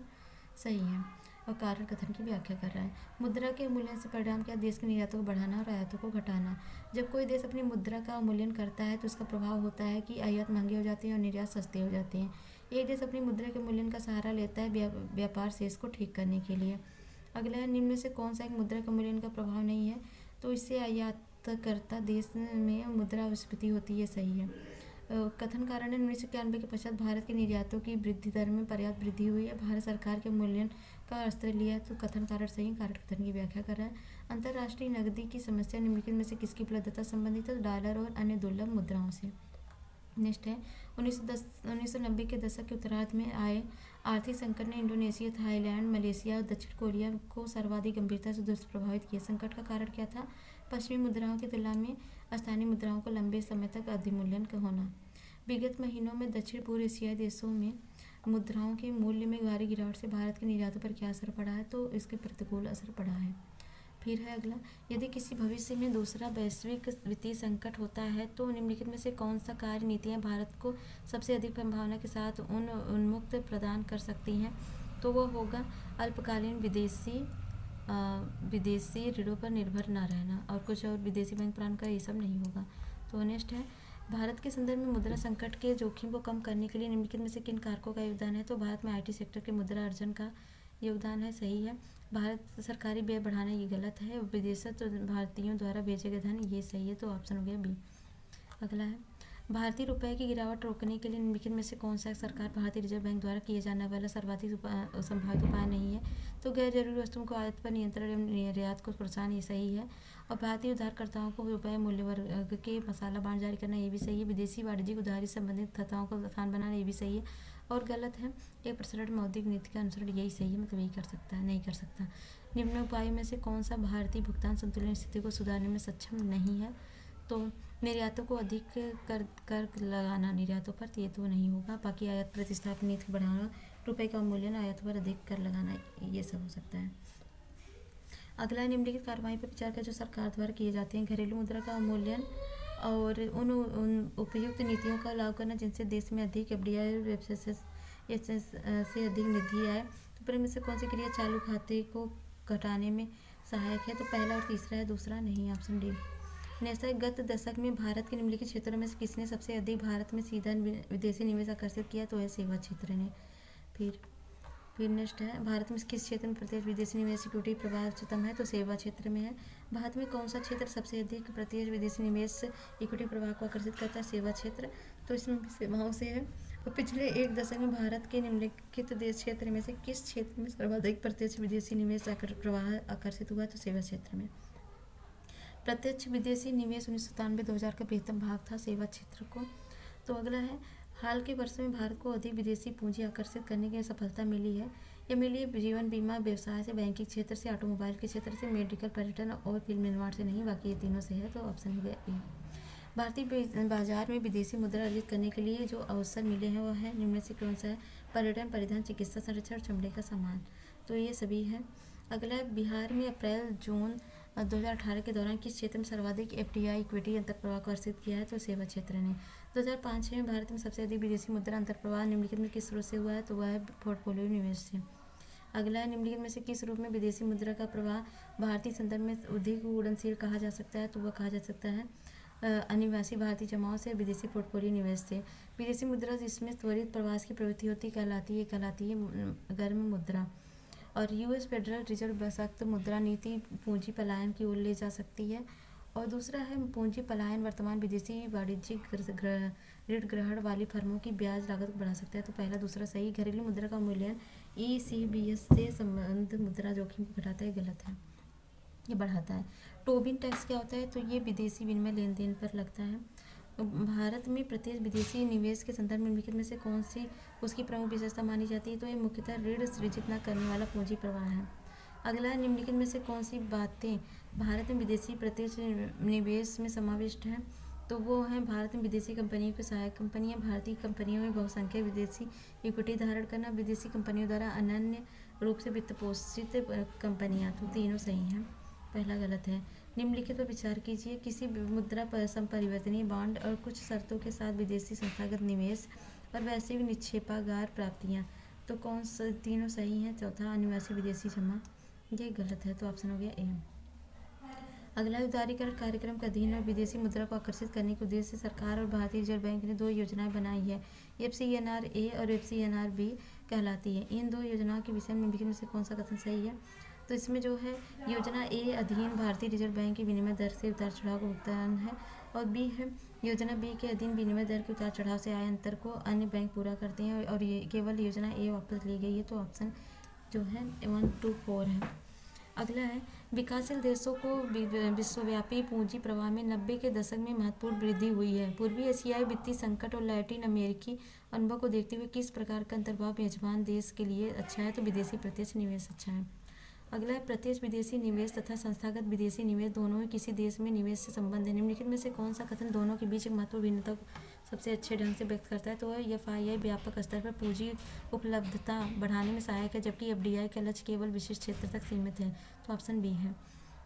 सही है। और कारण कथन की व्याख्या कर रहा है, मुद्रा के मूल्य से परिणाम क्या? देश के निर्यातों को बढ़ाना और आयातों को घटाना। जब कोई देश अपनी मुद्रा का मूल्यांकन करता है तो उसका प्रभाव होता है कि आयात महंगे हो जाते हैं और निर्यात सस्ते हो जाते हैं। एक देश अपनी मुद्रा के मूल्यांकन का सहारा लेता है व्यापार शेष को ठीक करने के लिए। अगला है, निम्न में से कौन सा एक मुद्रा का मूल्यांकन का प्रभाव नहीं है? तो इससे आयातकर्ता देश में मुद्रास्फीति होती है, सही है। कथन कारण है 1991 के पश्चात भारत के निर्यातों की वृद्धि दर में पर्याप्त वृद्धि हुई है, भारत सरकार के मूल्यांकन का स्तर लिया, तो कथन कारण सही, कारण कथन की व्याख्या कर रहा है। अंतर्राष्ट्रीय नकदी की समस्या निम्नलिखित में से किसकी उपलब्धता संबंधित है? डॉलर और अन्य दुर्लभ मुद्राओं से। नेक्स्ट है, 1990 के दशक के उत्तरार्ध में आए आर्थिक संकट ने इंडोनेशिया, थाईलैंड, मलेशिया और दक्षिण कोरिया को सर्वाधिक गंभीरता से दुष्प्रभावित किया। संकट का कारण क्या था? पश्चिमी मुद्राओं की तुलना में स्थानीय मुद्राओं को लंबे समय तक अधिमूल्यन का होना। विगत महीनों में दक्षिण पूर्व एशियाई देशों में मुद्राओं के मूल्य में भारी गिरावट से भारत के निर्यातों पर क्या असर पड़ा है? तो इसके प्रतिकूल असर पड़ा है। फिर है अगला, यदि किसी भविष्य में दूसरा वैश्विक वित्तीय संकट होता है तो निम्नलिखित में से कौन सा कार्य नीतियाँ भारत को सबसे अधिक संभावना के साथ उन्मुक्त प्रदान कर सकती हैं? तो वो होगा अल्पकालीन विदेशी ऋणों पर निर्भर ना रहना और कुछ और विदेशी बैंक प्रदान कर, ये सब नहीं होगा। तो नेक्स्ट है, भारत के संदर्भ में मुद्रा संकट के जोखिम को कम करने के लिए निम्नलिखित में से किन कारकों का योगदान है? तो भारत में IT सेक्टर के मुद्रा अर्जन का योगदान है, सही है। भारत सरकारी व्यय बढ़ाना, ये गलत है। विदेशत भारतीयों द्वारा भेजे गए धन, ये सही है, तो ऑप्शन हो गया बी। अगला है, भारतीय रुपए की गिरावट रोकने के लिए निम्नलिखित में से कौन सा सरकार भारतीय रिजर्व बैंक द्वारा किए जाने वाला सर्वाधिक संभावित उपाय नहीं है? तो गैर जरूरी वस्तुओं को आयात पर नियंत्रण एवं निर्यात को प्रोत्साहन, ये सही है। और भारतीय उधारकर्ताओं को रुपये मूल्य वर्ग के मसाला बांड जारी करना, ये भी सही है। विदेशी वाणिज्यिक उधारी संबंधित खताओं को आसान बनाना, ये भी सही है। और गलत है, एक प्रचलित मौद्रिक नीति का अनुसरण, यही सही है, मतलब यही कर सकता है, नहीं कर सकता। निम्न उपायों में से कौन सा भारतीय भुगतान संतुलन स्थिति को सुधारने में सक्षम नहीं है? तो निर्यातों को अधिक कर लगाना निर्यातों पर, ये तो नहीं होगा। बाकी आयात प्रतिस्थापन नीति बढ़ाना, रुपए का मूल्यन, आयात पर अधिक कर लगाना, ये सब हो सकता है। अगला निम्नलिखित कार्रवाई पर विचार कर जो सरकार द्वारा किए जाते हैं। घरेलू मुद्रा का अवमूल्यन और उन उपयुक्त नीतियों का लागू करना जिनसे देश में अधिक FDI से अधिक निधि आए। तो पर इनमें से कौन सी क्रिया चालू खाते को घटाने में सहायक है? तो पहला और तीसरा है, दूसरा नहीं, ऑप्शन डी। नेक्स्ट है, गत दशक में भारत के निम्नलिखित क्षेत्रों में से किसने सबसे अधिक भारत में सीधा विदेशी निवेश आकर्षित किया? तो है सेवा क्षेत्र ने। फिर नेक्स्ट है, भारत में किस क्षेत्र में प्रत्यक्ष विदेशी निवेश इक्विटी प्रभाव उच्चतम है? तो सेवा क्षेत्र में है। भारत में कौन सा क्षेत्र सबसे अधिक प्रत्यक्ष विदेशी निवेश इक्विटी प्रभाव को आकर्षित करता है? सेवा क्षेत्र। तो इसमें भी सेवाओं से है। तो पिछले एक दशक में भारत के निम्नलिखित देश क्षेत्र में से किस क्षेत्र में सर्वाधिक प्रत्यक्ष विदेशी निवेश प्रवाह आकर्षित हुआ? तो सेवा क्षेत्र में। प्रत्यक्ष विदेशी निवेश 1997-2000 का बेहतर भाग था सेवा क्षेत्र को। तो अगला है, हाल के वर्षों में भारत को अधिक विदेशी पूंजी आकर्षित करने की सफलता मिली है। यह मिली है जीवन बीमा व्यवसाय से, बैंकिंग क्षेत्र से, ऑटोमोबाइल के क्षेत्र से, मेडिकल, पर्यटन और फिल्म निर्माण से नहीं, बाकी ये तीनों से है। तो ऑप्शन हो गया ए। भारतीय बाजार में विदेशी मुद्रा अर्जित करने के लिए जो अवसर मिले हैं वह है निम्न से कौन सा है? पर्यटन, परिवहन, चिकित्सा, संरक्षण, चमड़े का सामान, तो ये सभी है। अगला, बिहार में अप्रैल-जून 2018 के दौरान किस क्षेत्र में सर्वाधिक FDI इक्विटी अंतर्प्रवाह को आकर्षित किया है? तो सेवा क्षेत्र ने। 2005-06 में भारत में सबसे अधिक विदेशी मुद्रा अंतर्प्रवाह निम्नलिखित में किस स्रोत से हुआ है? तो वह है पोर्टफोलियो निवेश से। अगला है, निम्नलिखित में से किस रूप में विदेशी मुद्रा का प्रवाह भारतीय संदर्भ में अधिक उड़नशील कहा जा सकता है? तो वह कहा जा सकता है अनिवासी भारतीय जमाओं से, विदेशी पोर्टफोलियो निवेश से। विदेशी मुद्रा जिसमें त्वरित प्रवास की प्रवृत्ति होती कहलाती है गर्म मुद्रा। और US फेडरल रिजर्व सख्त मुद्रा नीति पूंजी पलायन की ओर ले जा सकती है। और दूसरा है, पूंजी पलायन वर्तमान विदेशी वाणिज्यिक ऋण ग्रहण वाली फर्मों की ब्याज लागत को बढ़ा सकता है। तो पहला दूसरा सही। घरेलू मुद्रा का मूल्यन ECBS से संबंध मुद्रा जोखिम को घटाता है, गलत है, ये बढ़ाता है। टोबिन टैक्स क्या होता है? तो ये विदेशी विनिमय लेन देन पर लगता है। भारत में प्रत्यक्ष विदेशी निवेश के संदर्भ में निम्नलिखित में से कौन सी उसकी प्रमुख विशेषता मानी जाती है? तो ये मुख्यतः ऋण सृजित न करने वाला पूंजी प्रवाह है। अगला, निम्नलिखित में से कौन सी बातें भारत में विदेशी प्रत्यक्ष निवेश में समाविष्ट हैं? तो वो हैं, भारत में विदेशी कंपनियों की सहायक कंपनियां, भारतीय कंपनियों में बहुसंख्यक विदेशी इक्विटी धारण करना, विदेशी कंपनियों द्वारा अनन्य रूप से वित्त पोषित कंपनियां। तो तीनों सही हैं, पहला गलत है। निम्नलिखित पर विचार कीजिए, किसी मुद्रा पर संपरिवर्तनीय बॉन्ड और कुछ शर्तों के साथ विदेशी संस्थागत निवेश और वैश्विक निक्षेपागार प्राप्तियां। तो कौन सा? तीनों सही हैं। चौथा, अनिवासी विदेशी जमा, ये गलत है, तो ऑप्शन हो गया ए। अगला, उदारीकरण कार्यक्रम के अधीन और विदेशी मुद्रा को आकर्षित करने के उद्देश्य से सरकार और भारतीय रिजर्व बैंक ने 2 योजनाएं बनाई है, FCNR-A और FCNR-B कहलाती है। इन 2 योजनाओं के विषय में निम्नलिखित में से कौन सा कथन सही है? तो इसमें जो है, योजना ए अधीन भारतीय रिजर्व बैंक की विनिमय दर से उतार चढ़ाव का भुगतान है, और बी है, योजना बी के अधीन विनिमय दर के उतार चढ़ाव से आए अंतर को अन्य बैंक पूरा करते हैं, और ये केवल योजना ए वापस ली गई है। तो ऑप्शन जो है 1, 2, 4 है। अगला है, विकासशील देशों को विश्वव्यापी पूंजी प्रवाह में 90 के दशक में महत्वपूर्ण वृद्धि हुई है। पूर्वी एशियाई वित्तीय संकट और लैटिन अमेरिकी अनुभव को देखते हुए किस प्रकार का अंतर्भाव मेजबान देश के लिए अच्छा है? तो विदेशी प्रत्यक्ष निवेश अच्छा है। अगला है, प्रत्यक्ष विदेशी निवेश तथा संस्थागत विदेशी निवेश दोनों ही किसी देश में निवेश से संबंध है। निम्नलिखित में से कौन सा कथन दोनों के बीच एक महत्वपूर्ण भिन्नता को सबसे अच्छे ढंग से व्यक्त करता है? तो FII व्यापक स्तर पर पूंजी उपलब्धता बढ़ाने में सहायक है, जबकि FDI का लक्ष्य केवल विशिष्ट क्षेत्र तक सीमित है। तो ऑप्शन बी है।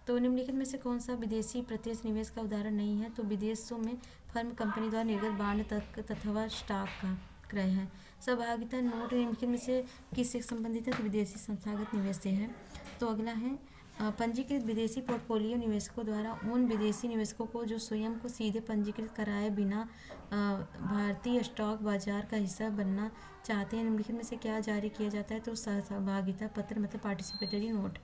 तो निम्नलिखित में से कौन सा विदेशी प्रत्यक्ष निवेश का उदाहरण नहीं है? तो विदेशों में फर्म कंपनी द्वारा निर्गत बांड तक अथवा स्टॉक का क्रय है। सहभागिता नोट निम्नलिखित में से किससे संबंधित है? तो विदेशी संस्थागत निवेश से है। तो अगला है, पंजीकृत विदेशी पोर्टफोलियो निवेशकों द्वारा उन विदेशी निवेशकों को जो स्वयं को सीधे पंजीकृत कराए बिना भारतीय स्टॉक बाजार का हिस्सा बनना चाहते हैं, निम्नलिखित में से क्या जारी किया जाता है? तो सहभागिता पत्र, मतलब पार्टिसिपेटरी नोट।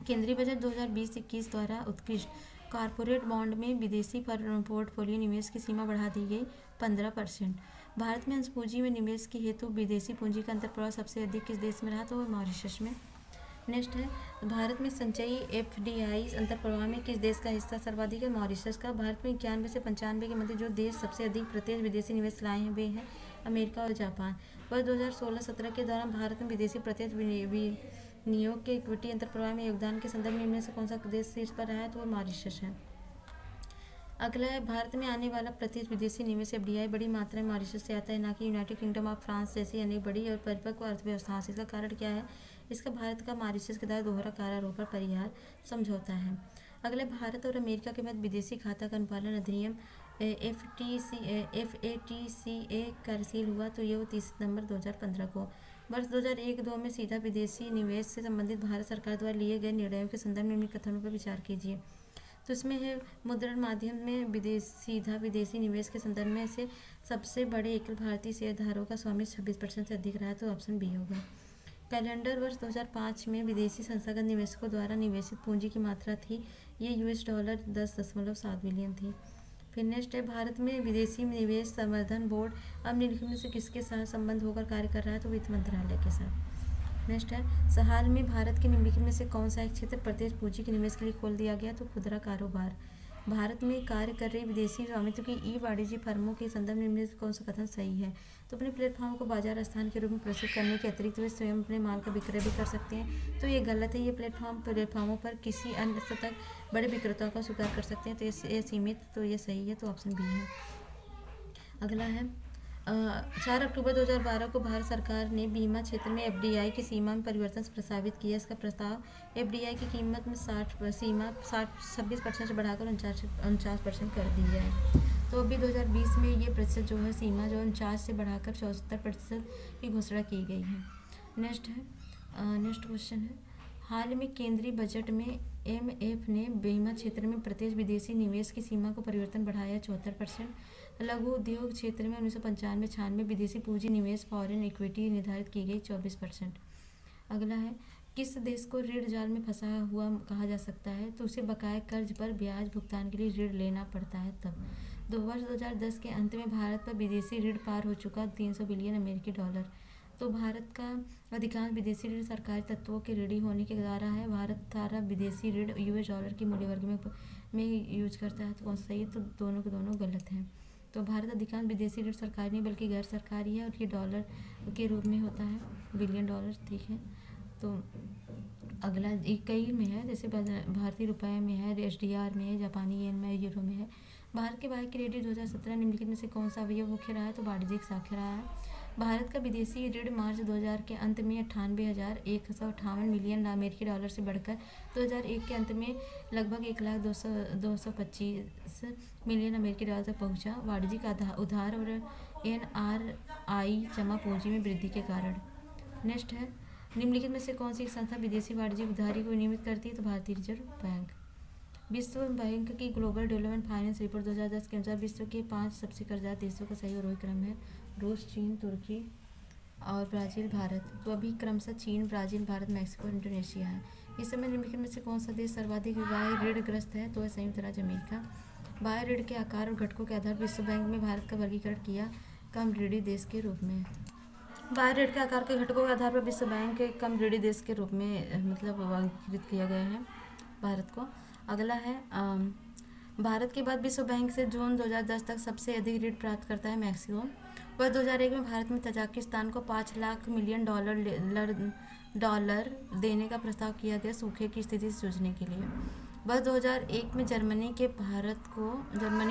केंद्रीय बजट 2020-21 द्वारा उत्कृष्ट कॉरपोरेट बॉन्ड में विदेशी पोर्टफोलियो निवेश की सीमा बढ़ा दी गई 15%। भारत में अंश पूंजी में निवेश के हेतु विदेशी पूंजी का अंतर्प्रवाह सबसे अधिक किस देश में रहा? तो मॉरिशस में। नेक्स्ट है, भारत में संचयी FDI अंतर्प्रवाह में किस देश का हिस्सा सर्वाधिक है? मॉरिशस का। भारत में 91 से 95 के मध्य जो देश सबसे अधिक प्रत्यक्ष विदेशी निवेश लाए हैं वे हैं अमेरिका और जापान। वर्ष 2016-17 के दौरान भारत में विदेशी प्रत्यक्ष विनियोग के इक्विटी अंतर्प्रवाह में योगदान के संदर्भ में इनमें से कौन सा देश शीर्ष पर रहा है? तो वो मॉरिशस है। अगला है, भारत में आने वाला प्रत्यक्ष विदेशी निवेश FDI बड़ी मात्रा में मॉरिशस से आता है, ना कि यूनाइटेड किंगडम ऑफ फ्रांस जैसी अनेक बड़ी और परिपक्व अर्थव्यवस्थाओं से। इसका कारण क्या है? इसका भारत का मॉरिशस के द्वारा दोहरा करारोपण परिहार समझौता है। अगले, भारत और अमेरिका के मध्य विदेशी खाता का अनुपालन अधिनियम FATCA कार्यशील हुआ, तो ये 30 सितंबर 2015 को। वर्ष 2001-2 में सीधा विदेशी निवेश से संबंधित भारत सरकार द्वारा लिए गए निर्णयों के संदर्भ में निम्न कथनों पर विचार कीजिए। तो इसमें है, मुद्रण माध्यम में सीधा विदेशी निवेश के संदर्भ में से सबसे बड़े एकल भारतीय शेयरधारकों का स्वामित्व 26% से अधिक रहा है, तो ऑप्शन बी होगा। कैलेंडर वर्ष 2005 में विदेशी संस्थागत निवेशकों द्वारा निवेशित पूंजी की मात्रा थी, ये $10.7 बिलियन थी। फिर नेक्स्ट है, भारत में विदेशी निवेश संवर्धन बोर्ड अब निम्नलिखित में से किसके साथ संबंध होकर कार्य कर रहा है? तो वित्त मंत्रालय के साथ। नेक्स्ट है, हाल में भारत के निम्नलिखित में से कौन सा एक क्षेत्र प्रत्यक्ष पूंजी के निवेश के लिए खोल दिया गया? तो खुदरा कारोबार। भारत में कार्य कर रही विदेशी स्वामित्व की वाणिज्य फर्मों के संदर्भ में निम्नलिखित कौन सा कथन सही है? तो अपने प्लेटफॉर्म को बाजार स्थान के रूप में प्रस्तुत करने के अतिरिक्त वे स्वयं अपने माल का विक्रय भी कर सकते हैं, तो ये गलत है। ये प्लेटफॉर्मों पर किसी अन्य तक बड़े विक्रेताओं को स्वीकार कर सकते हैं, तो ये सीमित, तो ये सही है, तो ऑप्शन बी है। अगला है, 4 अक्टूबर 2012 को भारत सरकार ने बीमा क्षेत्र में FDI की सीमा में परिवर्तन प्रस्तावित किया। इसका प्रस्ताव FDI की कीमत में 26% से बढ़ाकर 49% कर दी है। तो अभी 2020 में ये प्रतिशत जो है, सीमा जो 49 से बढ़ाकर 74% की घोषणा की गई है। नेक्स्ट क्वेश्चन है, हाल में केंद्रीय बजट में MF ने बीमा क्षेत्र में प्रत्यक्ष विदेशी निवेश की सीमा को परिवर्तन बढ़ाया 74%। लघु उद्योग क्षेत्र में 1995-96 विदेशी पूंजी निवेश फॉरेन इक्विटी निर्धारित की गई 24%। अगला है, किस देश को ऋण जाल में फंसा हुआ कहा जा सकता है? तो उसे बकाया कर्ज पर ब्याज भुगतान के लिए ऋण लेना पड़ता है तब। वर्ष 2010 के अंत में भारत पर विदेशी ऋण पार हो चुका $300 बिलियन। तो भारत का अधिकांश विदेशी ऋण सरकारी तत्वों के ऋणी होने के द्वारा है। भारत सारा विदेशी ऋण $, के मूल्य वर्ग में यूज करता है, तो कौन सा सही है? तो दोनों के दोनों गलत हैं। तो भारत अधिकांश विदेशी ऋण सरकारी नहीं बल्कि गैर सरकारी है, और ये डॉलर के रूप में होता है, बिलियन डॉलर, ठीक है। तो अगला कई में है, जैसे भारतीय रुपये में है, SDR में है, जापानी येन में है, यूरो में है। भारत के बाह्य क्रेडिट 2017 निम्नलिखित में से कौन सा अवयव मुख्य रहा है? तो वाणिज्यिक साक्ष्य रहा है। भारत का विदेशी ऋण मार्च 2000 के अंत में 98,158 मिलियन अमेरिकी डॉलर से बढ़कर 2001 के अंत में लगभग 1,225 मिलियन अमेरिकी डॉलर तक पहुंचा, वाणिज्यिक उधार और NRI जमा पूंजी में वृद्धि के कारण। नेक्स्ट है, निम्नलिखित में से कौन सी संस्था विदेशी वाणिज्यिक उधारी को विनियमित करती है? तो भारतीय रिजर्व बैंक। विश्व बैंक की ग्लोबल डेवलपमेंट फाइनेंस रिपोर्ट 2010 के अनुसार विश्व के 5 सबसे कर्जदार देशों का सही आरोही क्रम है, रूस, चीन, तुर्की और ब्राज़ील, भारत। तो अभी क्रमशः चीन, ब्राज़ील, भारत, मैक्सिको और इंडोनेशिया है। इस समय निम्नलिखित में से कौन सा देश सर्वाधिक बाह्य ऋणग्रस्त है? तो है संयुक्त राज्य अमेरिका। बाह्य ऋण के आकार और घटकों के आधार पर विश्व बैंक में भारत का वर्गीकरण किया कम ऋणी देश के रूप में। बाह्य ऋण के आकार के घटकों के आधार पर विश्व बैंक के कम ऋणी देश के रूप में मतलब वर्गीकृत किया गया है भारत को। अगला है, भारत के बाद विश्व बैंक से जून 2010 तक सबसे अधिक ऋण प्राप्त करता है मैक्सिको। वर्ष 2001 में भारत में तजाकिस्तान को $5 लाख मिलियन देने का प्रस्ताव किया गया सूखे की स्थिति से जूझने के लिए। वर्ष 2001 में जर्मनी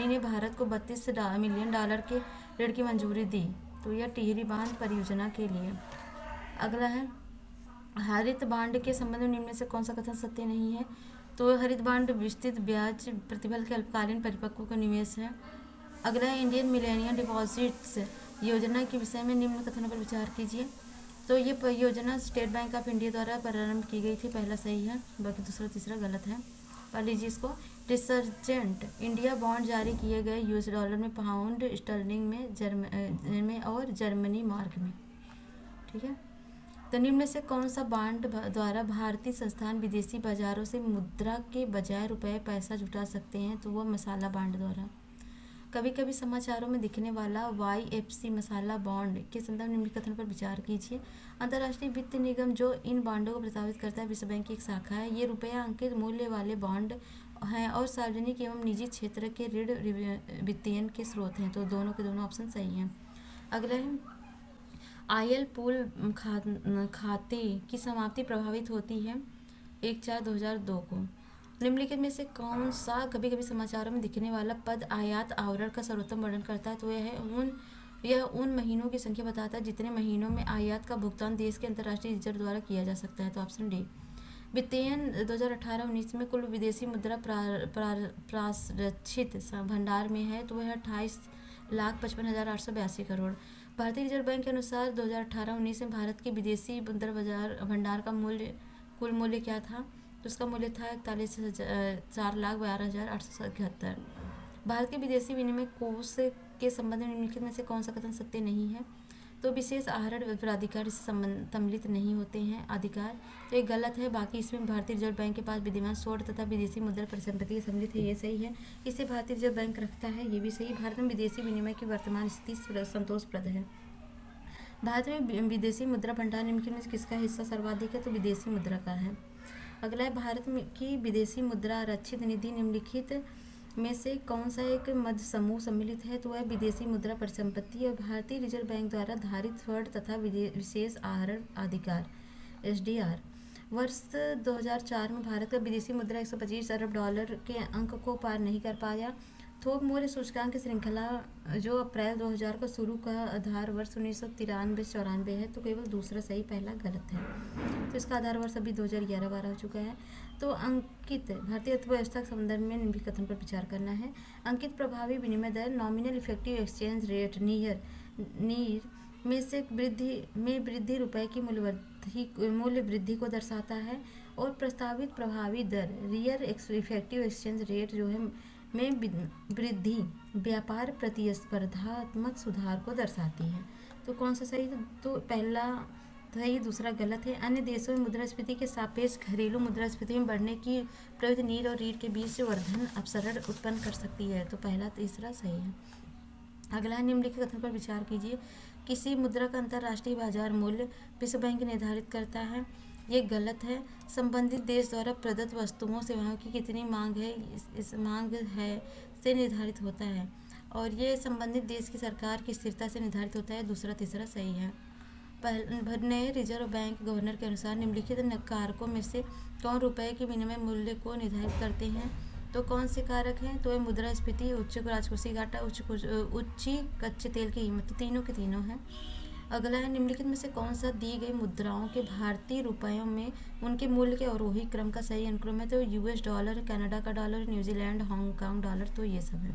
ने भारत को $32 मिलियन के ऋण की मंजूरी दी, तो यह टिहरी बांध परियोजना के लिए। अगला है, हरित बांड के संबंध में निम्न में से कौन सा कथन सत्य नहीं है? तो हरित बांड विस्तृत ब्याज प्रतिफल के अल्पकालीन परिपक्व का निवेश है। अगला है, इंडियन मिलेनियम डिपॉजिट्स योजना के विषय में निम्न कथनों पर विचार कीजिए। तो ये परियोजना स्टेट बैंक ऑफ इंडिया द्वारा प्रारंभ की गई थी, पहला सही है, बाकी दूसरा तीसरा गलत है। पढ़ लीजिए इसको। रिसर्जेंट इंडिया बॉन्ड जारी किए गए $, में, पाउंड स्टर्लिंग में और जर्मनी मार्क में, ठीक है। तो निम्न में से कौन सा बांड द्वारा भारतीय संस्थान विदेशी बाजारों से मुद्रा के बजाय रुपए पैसा जुटा सकते हैं? तो वह मसाला बांड द्वारा। कभी कभी समाचारों में दिखने वाला YFC मसाला बॉन्ड के संदर्भ निम्न कथन पर विचार कीजिए। अंतर्राष्ट्रीय वित्त निगम जो इन बांडों को प्रस्तावित करता है विश्व बैंक की एक शाखा है। ये रुपया अंकित मूल्य वाले बॉन्ड हैं और सार्वजनिक एवं निजी क्षेत्र के ऋण वित्तीयन के स्रोत हैं। तो दोनों के दोनों ऑप्शन सही हैं। अगला है IL पूल खाते की समाप्ति प्रभावित होती है 1/4/2002 को। निम्नलिखित में से कौन सा कभी कभी समाचारों में दिखने वाला पद आयात आवरण का सर्वोत्तम वर्णन करता है? तो यह उन महीनों की संख्या बताता है जितने महीनों में आयात का भुगतान देश के अंतर्राष्ट्रीय रिजर्व द्वारा किया जा सकता है। तो ऑप्शन डी। वित्तीयन 2018-19 में कुल विदेशी मुद्रा प्रारक्षित भंडार में है तो वह 28,55,882 करोड़। भारतीय रिजर्व बैंक के अनुसार 2018-19 में भारत के विदेशी मुद्रा बाजार भंडार का कुल मूल्य क्या था? तो उसका मूल्य था 4,12,877। भारत के विदेशी विनिमय कोष के संबंध में निम्नलिखित में से कौन सा कथन सत्य नहीं है? तो विशेष आहरण प्राधिकार इससे सम्मिलित नहीं होते हैं अधिकार। तो ये गलत है। बाकी इसमें भारतीय रिजर्व बैंक के पास विद्यमान स्वर्ण तथा विदेशी मुद्रा परिसंपत्ति सम्मिलित है, ये सही है। इसे भारतीय रिजर्व बैंक रखता है, ये भी सही। भारत में विदेशी विनिमय की वर्तमान स्थिति संतोषप्रद है। भारत में विदेशी मुद्रा भंडार निम्नलिखित में किसका हिस्सा सर्वाधिक है? तो विदेशी मुद्रा का है। अगला है भारत की विदेशी मुद्रा आरक्षित निधि निम्नलिखित में से कौन सा एक मध्य समूह सम्मिलित है? तो वह विदेशी मुद्रा परिसंपत्ति और भारतीय रिजर्व बैंक द्वारा धारित स्वर्ण तथा विशेष आहरण अधिकार SDR। वर्ष 2004 में भारत का विदेशी मुद्रा 125 अरब डॉलर के अंक को पार नहीं कर पाया। थोक मूल्य सूचकांक श्रृंखला जो अप्रैल 2000 को शुरू का आधार वर्ष 1993-94 है। तो केवल दूसरा सही, पहला गलत है। तो इसका आधार वर्ष अभी 2011-12 हो चुका है। तो अंकित भारतीय अर्थव्यवस्था के संदर्भ में निम्नलिखित कथन पर विचार करना है। अंकित प्रभावी विनिमय दर नॉमिनल इफेक्टिव एक्सचेंज रेट नीर में से वृद्धि रुपए की मूल्य वृद्धि को दर्शाता है और प्रस्तावित प्रभावी दर रियल इफेक्टिव एक्सचेंज रेट जो है में वृद्धि व्यापार प्रतिस्पर्धात्मक सुधार को दर्शाती है। तो कौन सा सही? तो पहला सही, दूसरा गलत है। अन्य देशों में मुद्रास्फीति के सापेक्ष घरेलू मुद्रास्फीति में बढ़ने की प्रवृत्ति नीर और रीढ़ के बीच वर्धन अपसरण उत्पन्न कर सकती है। तो पहला तीसरा सही है। अगला निम्नलिखित कथन पर विचार कीजिए। किसी मुद्रा का अंतर्राष्ट्रीय बाजार मूल्य विश्व बैंक निर्धारित करता है, ये गलत है। संबंधित देश द्वारा प्रदत्त वस्तुओं सेवाओं की कितनी मांग है इस मांग है से निर्धारित होता है और ये संबंधित देश की सरकार की स्थिरता से निर्धारित होता है। दूसरा तीसरा सही है। नए रिजर्व बैंक गवर्नर के अनुसार निम्नलिखित कारकों में से कौन रुपए के विनिमय मूल्य को निर्धारित करते हैं? तो कौन से कारक हैं? तो मुद्रास्फीति, उच्च राजकोषीय घाटा, उच्च कच्चे तेल की कीमत। तो तीनों के तीनों हैं। अगला है निम्नलिखित में से कौन सा दी गई मुद्राओं के भारतीय रुपयों में उनके मूल्य के अवरोही क्रम का सही अनुक्रम है? तो US डॉलर, कनाडा का डॉलर, न्यूजीलैंड, हांगकांग डॉलर। तो ये सब है।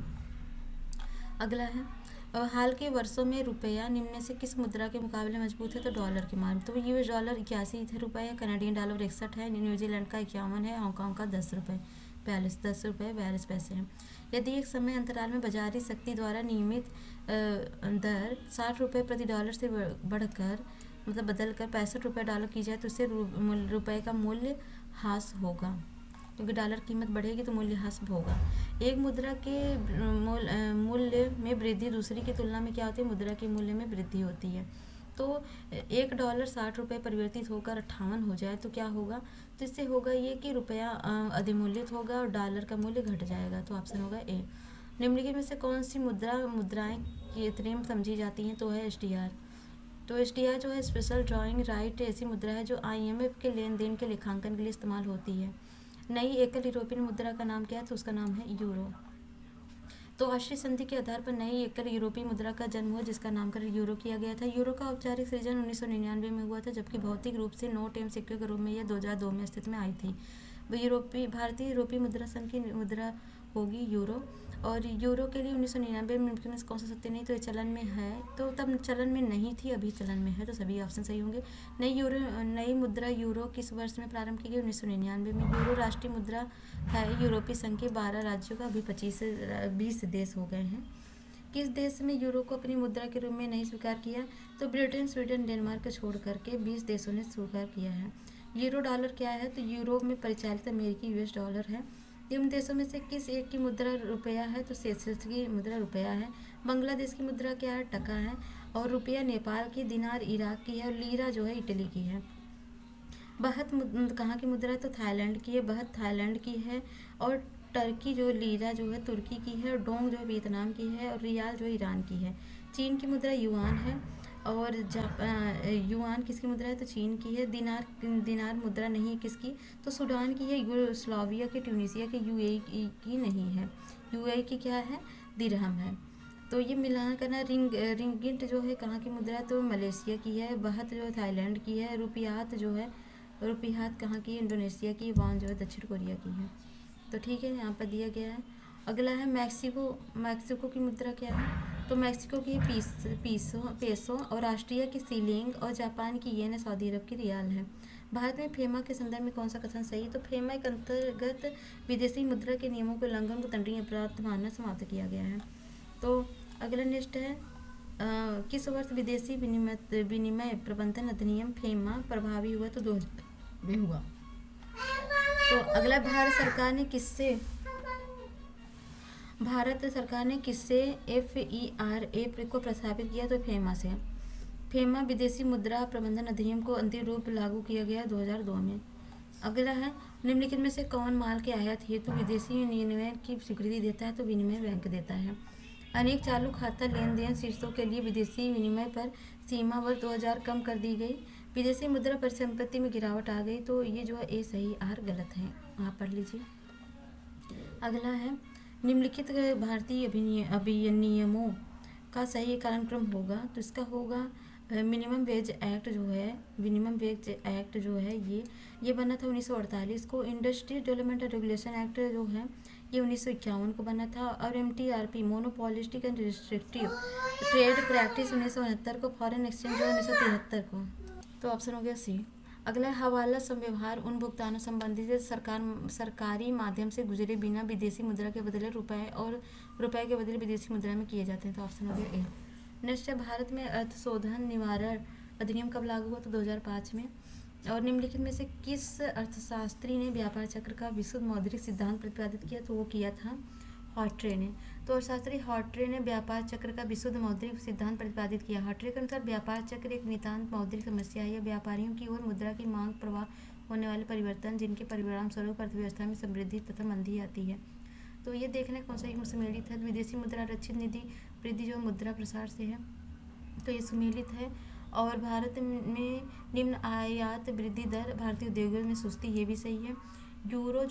अगला है हाल के वर्षों में रुपया निम्न में से किस मुद्रा के मुकाबले मजबूत है? तो डॉलर के मान। तो US डॉलर 81 रुपये है, कनाडियन डॉलर 61 है, न्यूजीलैंड का 51 है, हांगकांग का 10 रुपये 42 पैसे हैं। यदि एक समय अंतराल में बाजारी शक्ति द्वारा नियमित दर 60 रुपये प्रति डॉलर से बढ़कर बदलकर 65 रुपये डॉलर की जाए तो इससे रुपये का मूल्य ह्रास होगा, क्योंकि डॉलर कीमत बढ़ेगी तो मूल्य ह्रास होगा। एक मुद्रा के मूल्य में वृद्धि दूसरी की तुलना में क्या होती है? मुद्रा के मूल्य में वृद्धि होती है। तो $1 60 रुपये परिवर्तित होकर 58 हो जाए तो क्या होगा? तो इससे होगा ये कि रुपया अधिमूल्यित होगा और डॉलर का मूल्य घट जाएगा। तो ऑप्शन होगा ए। निम्नलिखित में से कौन सी मुद्राएं कृत्रिम समझी जाती हैं? तो है SDR। तो SDR जो है स्पेशल ड्राइंग राइट ऐसी मुद्रा है जो IMF के लेन देन के लेखांकन के लिए इस्तेमाल होती है। नई एकल यूरोपियन मुद्रा का नाम क्या है? तो उसका नाम है यूरो। तो ऑस्ट्रिया संधि के आधार पर नई एकल यूरोपीय मुद्रा का जन्म हुआ जिसका नामकरण यूरो किया गया था। यूरो का औपचारिक सृजन 1999 में हुआ था, जबकि भौतिक रूप से नोट एवं सिक्के के रूप में यह 2002 में अस्तित्व में आई थी। भारतीय यूरोपीय मुद्रा संघ की मुद्रा होगी यूरो। और यूरो के लिए 1999 में कौन सा सत्य नहीं? तो ये चलन में है, तो तब चलन में नहीं थी, अभी चलन में है, तो सभी ऑप्शन सही होंगे। नई मुद्रा यूरो किस वर्ष में प्रारंभ की गई? 1999 में। यूरो राष्ट्रीय मुद्रा है यूरोपीय संघ के 12 राज्यों का, अभी 20 देश हो गए हैं। किस देश में यूरो को अपनी मुद्रा के रूप में नहीं स्वीकार किया? तो ब्रिटेन, स्वीडन, डेनमार्क को छोड़ करके 20 देशों ने स्वीकार किया है। यूरो डॉलर क्या है? तो यूरोप में परिचालित अमेरिकी यूएस डॉलर है। निम्न देशों में से किस एक की मुद्रा रुपया है? तो सेशल्स की मुद्रा रुपया है। बांग्लादेश की मुद्रा क्या है? टका है। और रुपया नेपाल की, दिनार इराक की है और लीरा जो है इटली की है। बहत कहाँ की मुद्रा है? तो थाईलैंड की है। बहत थाईलैंड की है। और टर्की जो लीरा जो है तुर्की की है। और डोंग जो है वियतनाम की है। और रियाल जो है ईरान की है। चीन की मुद्रा युआन है। और युआन किसकी मुद्रा है? तो चीन की है। दिनार मुद्रा नहीं है किसकी? तो सूडान की है। यूगोस्लाविया की, ट्यूनीसिया की, यूएई की नहीं है। यूएई की क्या है? दिरहम है। तो ये मिलान करना। रिंगिट जो है कहाँ की मुद्रा है? तो मलेशिया की है। बहत जो है थाईलैंड की है। रुपियात कहाँ की? इंडोनेशिया की। वान जो है दक्षिण कोरिया की है। तो ठीक है, यहाँ पर दिया गया है। अगला है मैक्सिको की मुद्रा क्या है? तो मैक्सिको की पेसो और ऑस्ट्रिया की सीलिंग और जापान की येन, सऊदी अरब की रियाल है। भारत में फेमा के संदर्भ में कौन सा कथन सही? तो फेमा के अंतर्गत विदेशी मुद्रा के नियमों के उल्लंघन को दंडनीय अपराध मानना समाप्त किया गया है। तो अगला नेक्स्ट है किस वर्ष विदेशी विनिमय प्रबंधन अधिनियम फेमा प्रभावी हुआ? तो 2000 में हुआ। तो अगला भारत सरकार ने किससे FERA को प्रस्तावित किया? तो फेमा से। फेमा विदेशी मुद्रा प्रबंधन अधिनियम को अंतिम रूप लागू किया गया 2002 में। अगला है निम्नलिखित में से कौन माल के आयात हेतु विदेशी विनिमय की स्वीकृति देता है? तो विनिमय बैंक देता है। अनेक चालू खाता लेन देन शीर्षों के लिए विदेशी विनिमय पर सीमा वर्ष 2000 कम कर दी गई। विदेशी मुद्रा परिसंपत्ति में गिरावट आ गई। तो ये जो है ए सही, आर गलत है। आप पढ़ लीजिए। अगला है निम्नलिखित भारतीय अधिनियमों का सही कालक्रम होगा? तो इसका होगा मिनिमम वेज एक्ट जो है ये बना था 1948 को। Industry development and regulation act जो है ये 1951 को बना था। और MTRP monopolistic and restrictive trade practice 1969 को। फॉरेन एक्सचेंज जो 1973 को। तो ऑप्शन हो गया सी। अगला हवाला व्यवहार उन भुगतानों संबंधित सरकारी माध्यम से गुजरे बिना विदेशी मुद्रा के बदले रुपए और रुपए के बदले विदेशी मुद्रा में किए जाते हैं। तो ऑप्शन हो गया ए। नेक्स्ट है भारत में अर्थशोधन निवारण अधिनियम कब लागू हुआ? तो 2005 में। और निम्नलिखित में से किस अर्थशास्त्री ने व्यापार चक्र का विशुद्ध मौद्रिक सिद्धांत प्रतिपादित किया? तो वो किया था हॉट्रे ने। तो अर्थशास्त्री हॉट्रे ने व्यापार चक्र का विशुद्ध मौद्रिक सिद्धांत प्रतिपादित किया। हॉट्रे के अनुसार व्यापार चक्र एक नितांत मौद्रिक समस्या है। यह व्यापारियों की ओर मुद्रा की मांग प्रवाह होने वाले परिवर्तन जिनके परिणाम स्वरूप अर्थव्यवस्था में समृद्धि तथा मंदी आती है। तो ये देखना कौन सा एक सुमेलित है? विदेशी मुद्रा आरक्षित निधि वृद्धि जो मुद्रा प्रसार से है, तो ये सुमेलित है। और भारत में निम्न आयात वृद्धि दर भारतीय उद्योगों में सुस्ती, ये भी सही है। यूरो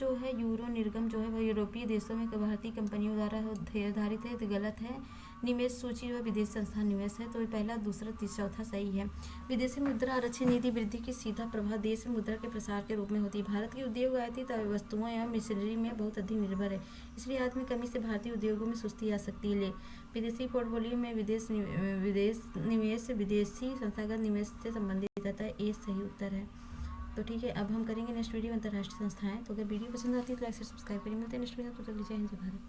निर्गम जो है वह यूरोपीय देशों में भारतीय कंपनियों द्वारा निर्धारित है, तो गलत है। निवेश सूची जो है विदेशी संस्थान निवेश है, तो ये पहला, दूसरा, तीसरा, चौथा सही है। विदेशी मुद्रा आरक्षित निधि वृद्धि की सीधा प्रभाव देश में मुद्रा के प्रसार के रूप में होती है। भारत के उद्योग आयातित वस्तुओं एवं मशीनरी में बहुत अधिक निर्भर है, इसलिए आयात में कमी से भारतीय उद्योगों में सुस्ती आ सकती है। विदेशी पोर्टफोलियो में विदेश निवेश विदेशी संस्थागत निवेश से संबंधित रहता है, ये सही उत्तर है। तो ठीक है, अब हम करेंगे नेक्स्ट वीडियो अंतर्राष्ट्रीय संस्थाएं। तो अगर वीडियो पसंद आती है तो लाइक से सब्सक्राइब करें। मिलते हैं नेक्स्ट वीडियो। तो जल्दी जय हिंद, जय भारत।